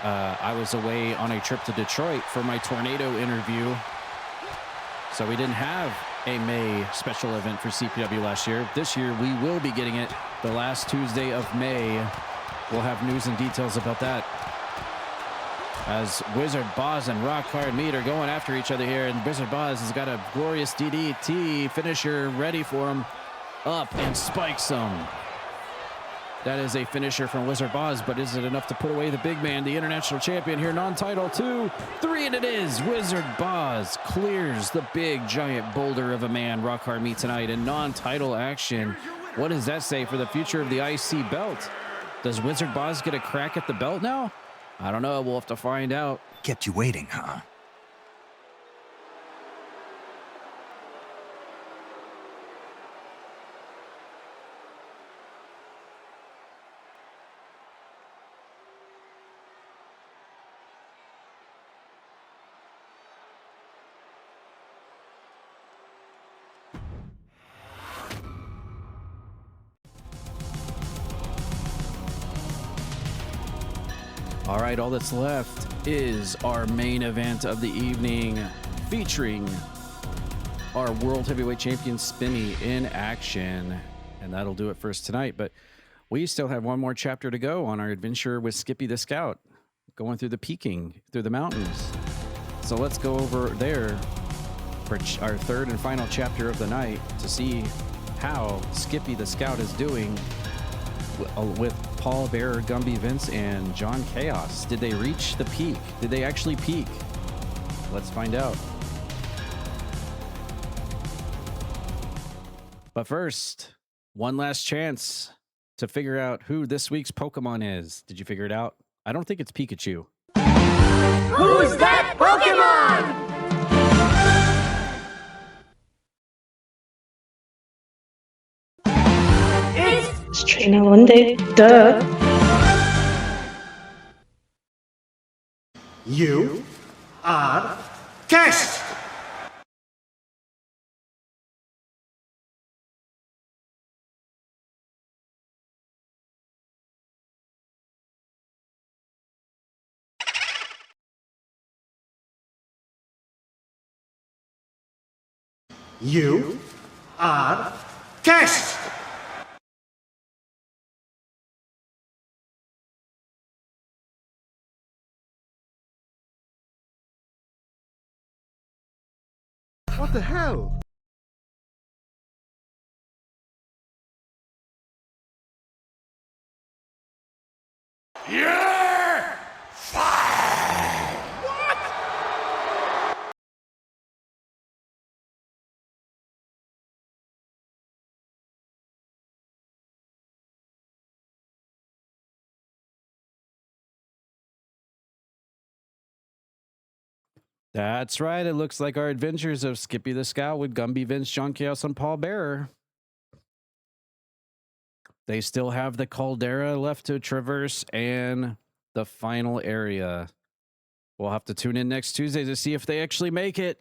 I was away on a trip to Detroit for my tornado interview. So we didn't have a May special event for CPW last year. This year, we will be getting it the last Tuesday of May. We'll have news and details about that, as Wizard Boss and Rock Hard Meat are going after each other here, and Wizard Boss has got a glorious DDT finisher ready for him. Up and spikes him. That is a finisher from Wizard Boss, but is it enough to put away the big man, the international champion here, non-title? 2, 3, and it is. Wizard Boss clears the big giant boulder of a man, Rock Hard Meat, tonight in non-title action. What does that say for the future of the IC belt? Does Wizard Boss get a crack at the belt now? I don't know. We'll have to find out. Kept you waiting, huh? All right, all that's left is our main event of the evening, featuring our World Heavyweight Champion Spinny in action. And that'll do it for us tonight. But we still have one more chapter to go on our adventure with Skippy the Scout, going through the peaking, through the mountains. So let's go over there for our third and final chapter of the night to see how Skippy the Scout is doing with Paul Bearer, Gumby Vince, and John Chaos. Did they reach the peak? Did they actually peak? Let's find out. But first, one last chance to figure out who this week's Pokemon is. Did you figure it out? I don't think it's Pikachu. Who's that Pokemon? It's Trainer one day. Duh. You are guest. You are guest. What the hell? You're fired! What? That's right. It looks like our adventures of Skippy the Scout with Gumby, Vince, John Chaos, and Paul Bearer. They still have the caldera left to traverse and the final area. We'll have to tune in next Tuesday to see if they actually make it.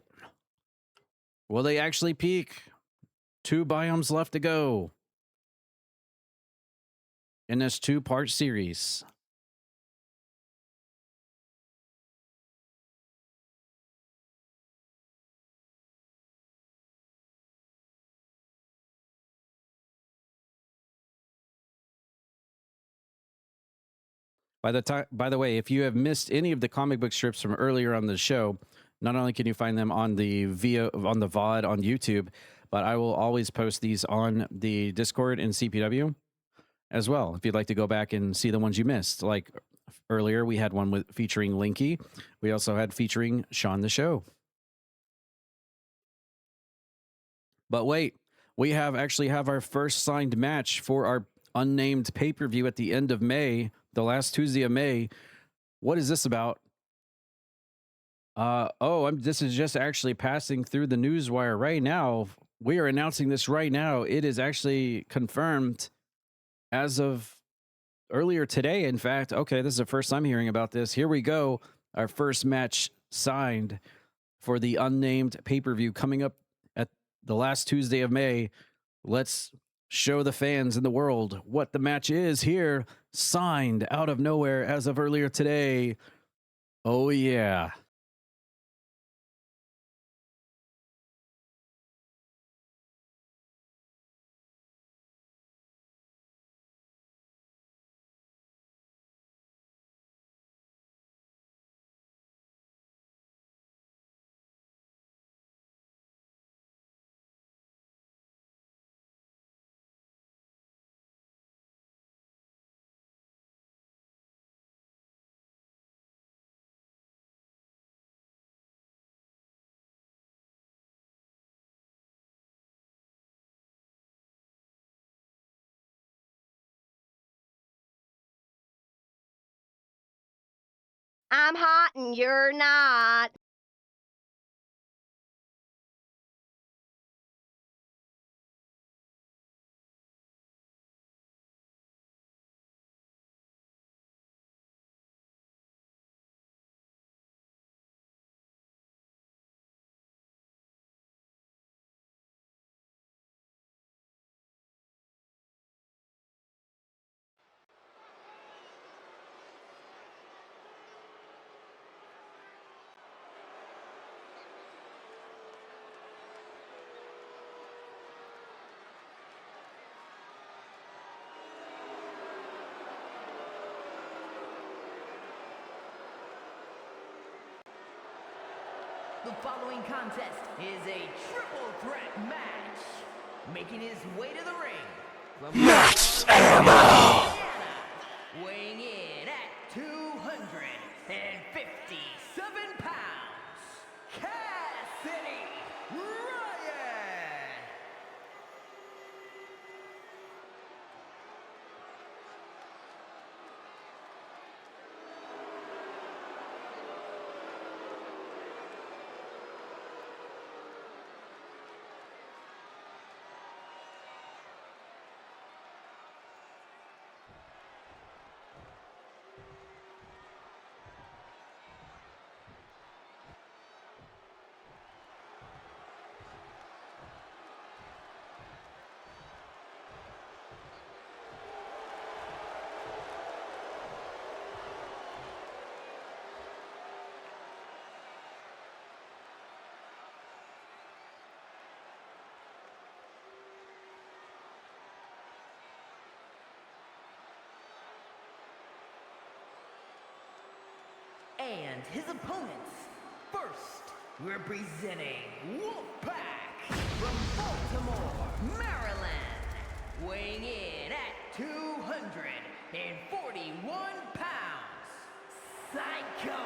Will they actually peak? 2 biomes left to go in this 2-part series. By the way, if you have missed any of the comic book strips from earlier on the show, not only can you find them on the VOD on YouTube, but I will always post these on the Discord and CPW as well. If you'd like to go back and see the ones you missed, like earlier we had one featuring Linky. We also had featuring Sean the Show. But wait, we actually have our first signed match for our unnamed pay-per-view at the end of May. The last Tuesday of May. What is this about? This is just actually passing through the news wire right now. We are announcing this right now. It is actually confirmed as of earlier today. In fact, okay, this is the first I'm hearing about this. Here we go. Our first match signed for the unnamed pay-per-view coming up at the last Tuesday of May. Let's show the fans in the world what the match is here. Signed out of nowhere as of earlier today. Oh, yeah. I'm hot and you're not. The following contest is a triple threat match. Making his way to the ring from Max Ammo! weighing in at 257 pounds, Cassidy Ryan! And his opponents, first, representing Wolfpack from Baltimore, Maryland, weighing in at 241 pounds, Psycho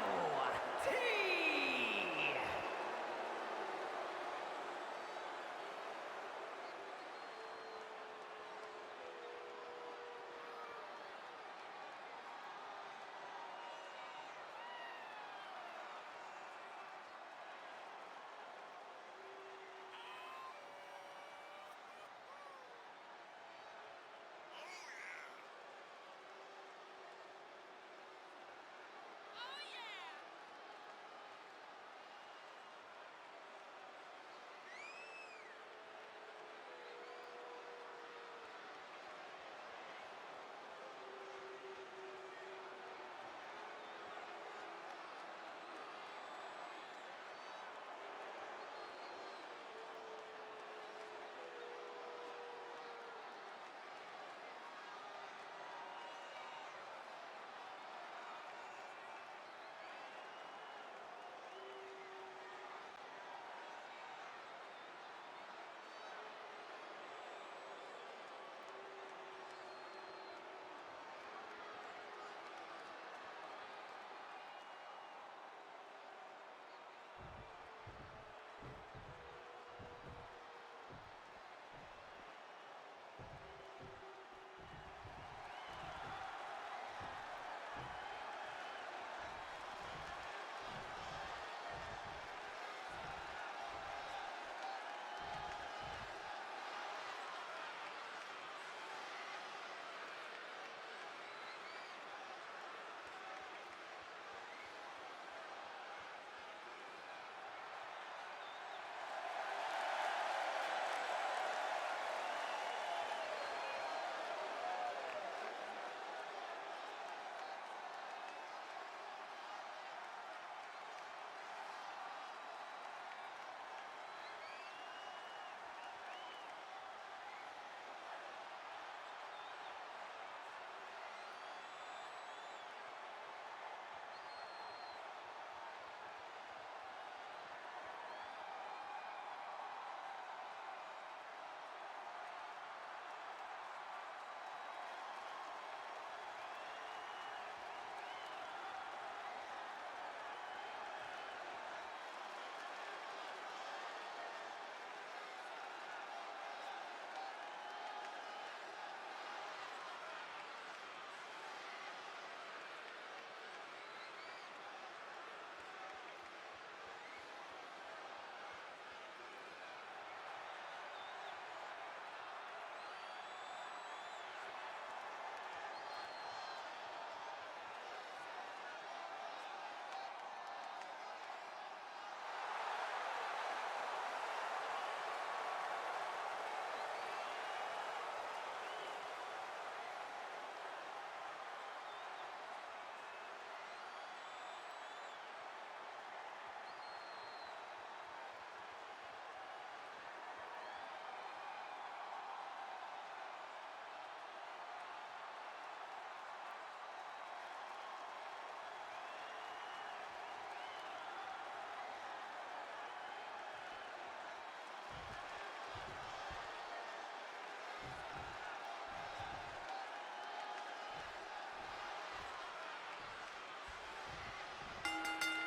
T!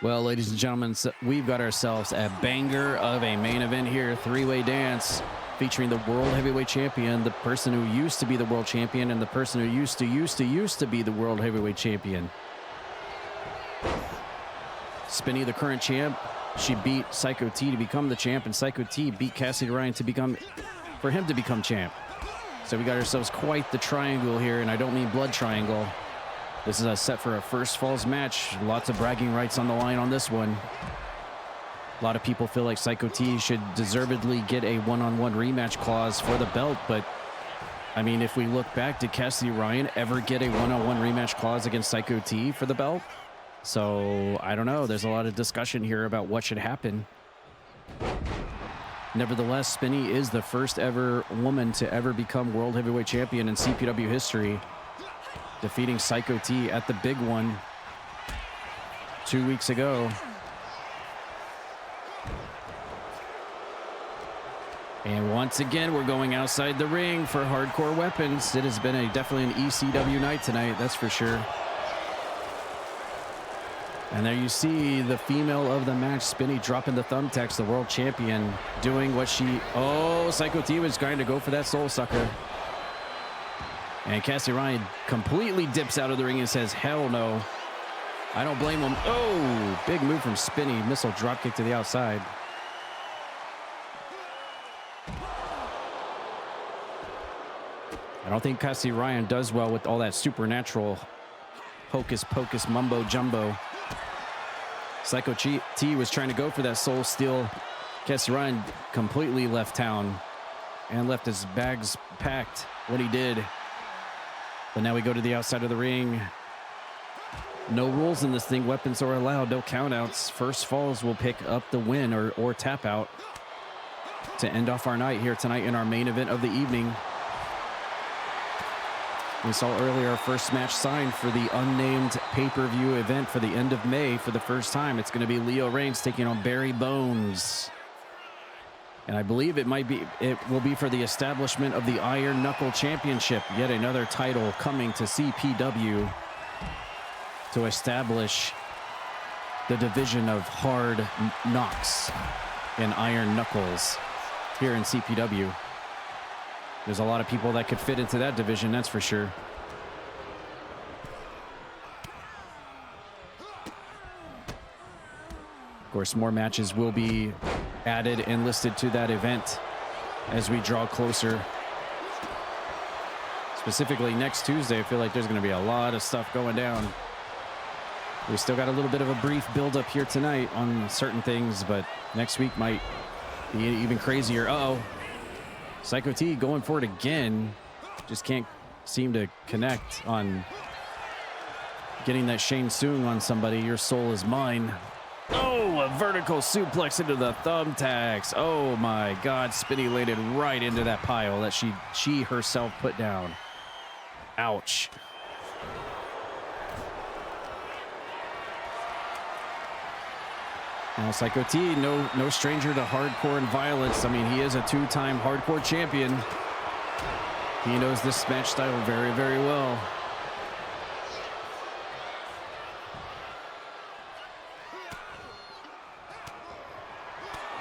Well, ladies and gentlemen, we've got ourselves a banger of a main event here, three-way dance featuring the World Heavyweight Champion, the person who used to be the World Champion, and the person who used to be the World Heavyweight Champion. Spinny, the current champ, she beat Psycho T to become the champ, and Psycho T beat Cassidy Ryan for him to become champ. So we got ourselves quite the triangle here, and I don't mean blood triangle. This is a set for a first falls match. Lots of bragging rights on the line on this one. A lot of people feel like Psycho T should deservedly get a one-on-one rematch clause for the belt, but I mean, if we look back, did Cassidy Ryan ever get a one-on-one rematch clause against Psycho T for the belt? So I don't know. There's a lot of discussion here about what should happen. Nevertheless, Spinny is the first ever woman to ever become World Heavyweight Champion in CPW history, defeating Psycho T at the big one 2 weeks ago. And once again, we're going outside the ring for hardcore weapons. It has been definitely an ECW night tonight, that's for sure. And there you see the female of the match, Spinny, dropping the thumbtacks, the world champion, doing what she... Oh, Psycho T was trying to go for that soul sucker. And Cassidy Ryan completely dips out of the ring and says, hell no. I don't blame him. Oh, big move from Spinny. Missile dropkick to the outside. I don't think Cassidy Ryan does well with all that supernatural hocus pocus mumbo jumbo. Psycho T was trying to go for that soul steal. Cassidy Ryan completely left town and left his bags packed when he did. But now we go to the outside of the ring. No rules in this thing. Weapons are allowed. No countouts. First falls will pick up the win or tap out to end off our night here tonight in our main event of the evening. We saw earlier our first match signed for the unnamed pay-per-view event for the end of May for the first time. It's going to be Leo Reigns taking on Barry Bones. And I believe it will be for the establishment of the Iron Knuckle Championship. Yet another title coming to CPW to establish the division of hard knocks and iron knuckles here in CPW. There's a lot of people that could fit into that division, that's for sure. Of course, more matches will be added and listed to that event as we draw closer. Specifically next Tuesday, I feel like there's going to be a lot of stuff going down. We still got a little bit of a brief build-up here tonight on certain things, but next week might be even crazier. Uh-oh. Psycho T going for it again. Just can't seem to connect on getting that Shane Tsung on somebody. Your soul is mine. Oh, a vertical suplex into the thumbtacks. Oh my God, Spinny laid it right into that pile that she herself put down. Ouch. Now, Psycho T, no stranger to hardcore and violence. I mean, he is a two-time hardcore champion. He knows this match style very, very well.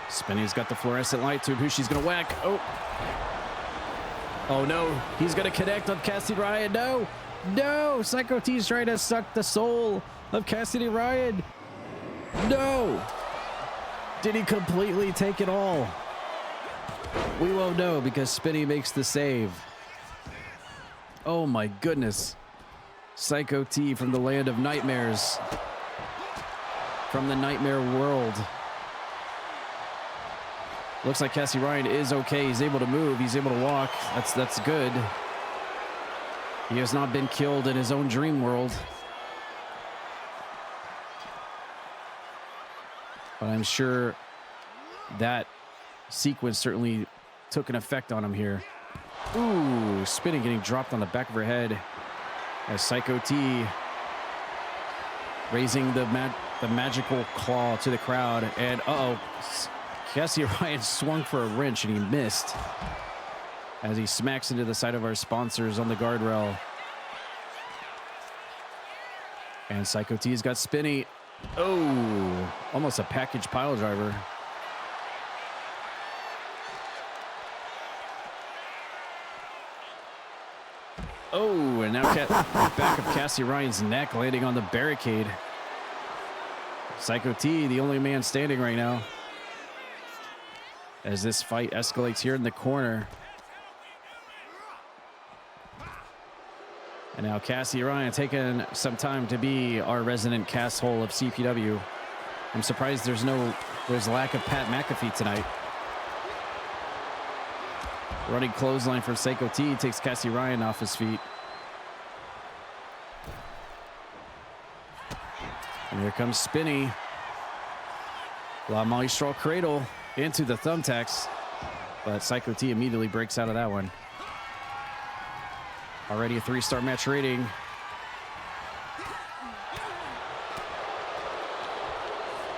Spinny's got the fluorescent light tube. Who she's going to whack? Oh. Oh, no. He's going to connect on Cassidy Ryan. No. No. Psycho T's trying to suck the soul of Cassidy Ryan. No. Did he completely take it all? We won't know because Spinny makes the save. Oh my goodness. Psycho T from the land of nightmares. From the nightmare world. Looks like Cassidy Ryan is okay. He's able to move. He's able to walk. That's good. He has not been killed in his own dream world. But I'm sure that sequence certainly took an effect on him here. Ooh, Spinning getting dropped on the back of her head as Psycho T raising the magical claw to the crowd. And uh-oh, Cassidy Ryan swung for a wrench and he missed as he smacks into the side of our sponsors on the guardrail. And Psycho T's got Spinny. Oh, almost a package pile driver. Oh, and now back of Cassidy Ryan's neck landing on the barricade. Psycho T, the only man standing right now. As this fight escalates here in the corner. And now Cassidy Ryan taking some time to be our resident casshole of CPW. I'm surprised there's lack of Pat McAfee tonight. Running clothesline for Psycho T takes Cassidy Ryan off his feet. And here comes Spinny. La Maestral Cradle into the thumbtacks. But Psycho T immediately breaks out of that one. Already a 3-star match rating.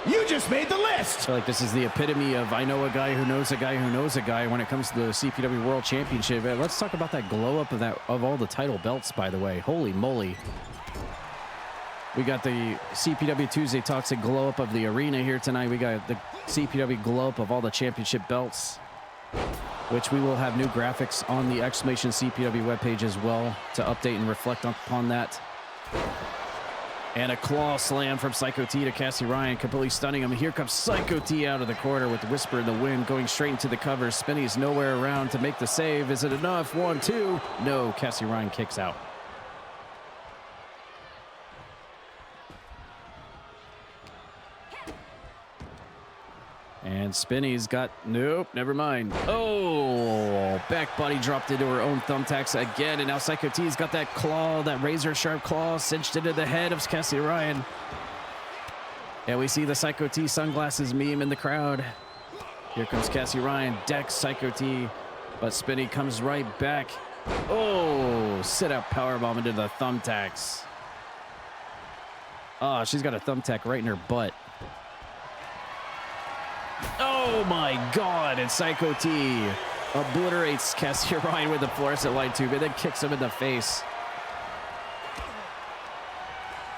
You just made the list. I feel like this is the epitome of I know a guy who knows a guy who knows a guy when it comes to the CPW World Championship. Let's talk about that glow up of all the title belts, by the way. Holy moly. We got the CPW Tuesday Toxic glow up of the arena here tonight. We got the CPW glow up of all the championship belts, which we will have new graphics on the Exclamation CPW webpage as well to update and reflect upon that. And a claw slam from Psycho T to Cassie Ryan, completely stunning him. Here comes Psycho T out of the corner with the Whisper in the Wind, going straight into the cover. Spinny's nowhere around to make the save. Is it enough? 1, 2. No, Cassie Ryan kicks out. And Spinny's got, nope, never mind. Oh, back body dropped into her own thumbtacks again. And now Psycho T's got that claw, that razor sharp claw cinched into the head of Cassie Ryan. And we see the Psycho T sunglasses meme in the crowd. Here comes Cassie Ryan, decks Psycho T, but Spinny comes right back. Oh, sit up powerbomb into the thumbtacks. Oh, she's got a thumbtack right in her butt. Oh my God, and Psycho T obliterates Cassie Ryan with the fluorescent light tube and then kicks him in the face.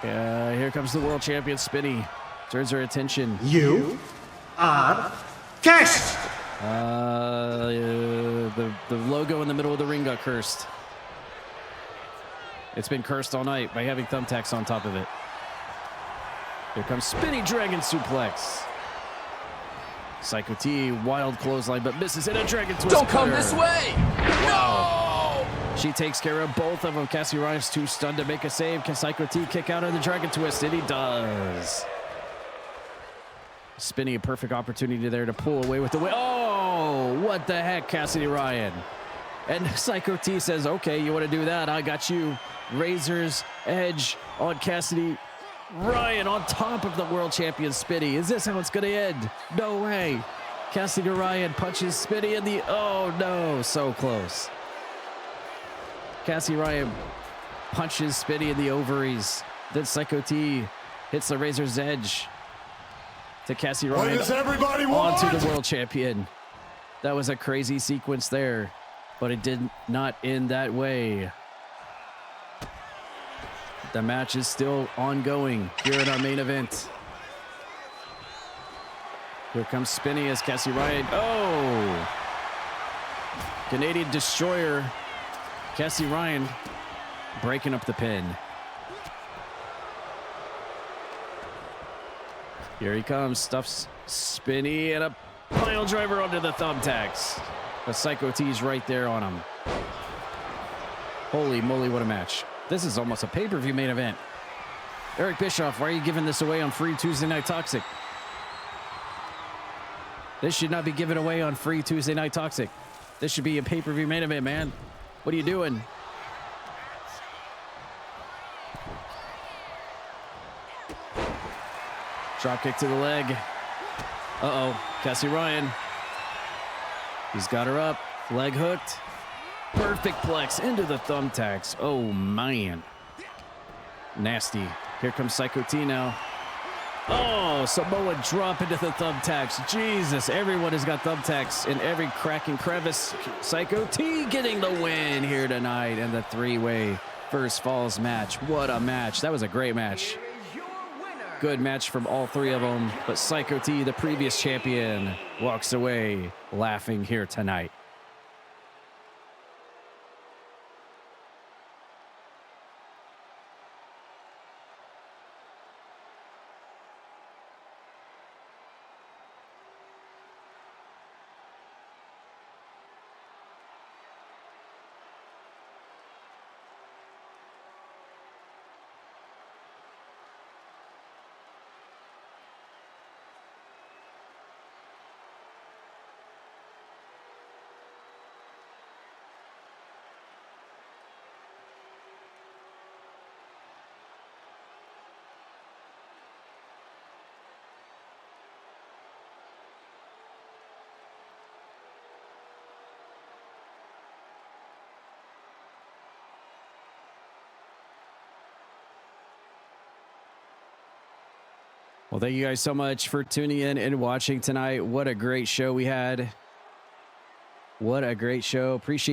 Here comes the world champion Spinny. Turns her attention. You are cursed! The logo in the middle of the ring got cursed. It's been cursed all night by having thumbtacks on top of it. Here comes Spinny Dragon Suplex. Psycho T, wild clothesline, but misses it. A dragon twist. Don't come this way! No! She takes care of both of them. Cassie Ryan's too stunned to make a save. Can Psycho T kick out of the dragon twist? And he does. Spinny, a perfect opportunity there to pull away with the win. Oh, what the heck, Cassidy Ryan? And Psycho T says, okay, you want to do that? I got you. Razor's Edge on Cassidy Ryan on top of the world champion Spinny. Is this how it's going to end? No way. Cassidy Ryan punches Spinny in the... Oh, no. So close. Cassie Ryan punches Spinny in the ovaries. Then Psycho T hits the Razor's Edge to Cassie Ryan. What does everybody want? Onto the world champion. That was a crazy sequence there, but it did not end that way. The match is still ongoing here in our main event. Here comes Spinny as Cassie Ryan. Oh! Canadian Destroyer. Cassie Ryan breaking up the pin. Here he comes. Stuffs Spinny and a pile driver onto the thumbtacks. The Psycho T's right there on him. Holy moly, what a match. This is almost a pay-per-view main event. Eric Bischoff, why are you giving this away on Free Tuesday Night Toxic? This should not be given away on Free Tuesday Night Toxic. This should be a pay-per-view main event, man. What are you doing? Drop kick to the leg. Uh-oh, Cassie Ryan. He's got her up, leg hooked. Perfect plex into the thumbtacks. Oh, man. Nasty. Here comes Psycho T now. Oh, Samoa drop into the thumbtacks. Jesus, everyone has got thumbtacks in every crack and crevice. Psycho T getting the win here tonight in the three-way first falls match. What a match. That was a great match. Good match from all three of them. But Psycho T, the previous champion, walks away laughing here tonight. Well, thank you guys so much for tuning in and watching tonight. What a great show we had. What a great show. Appreciate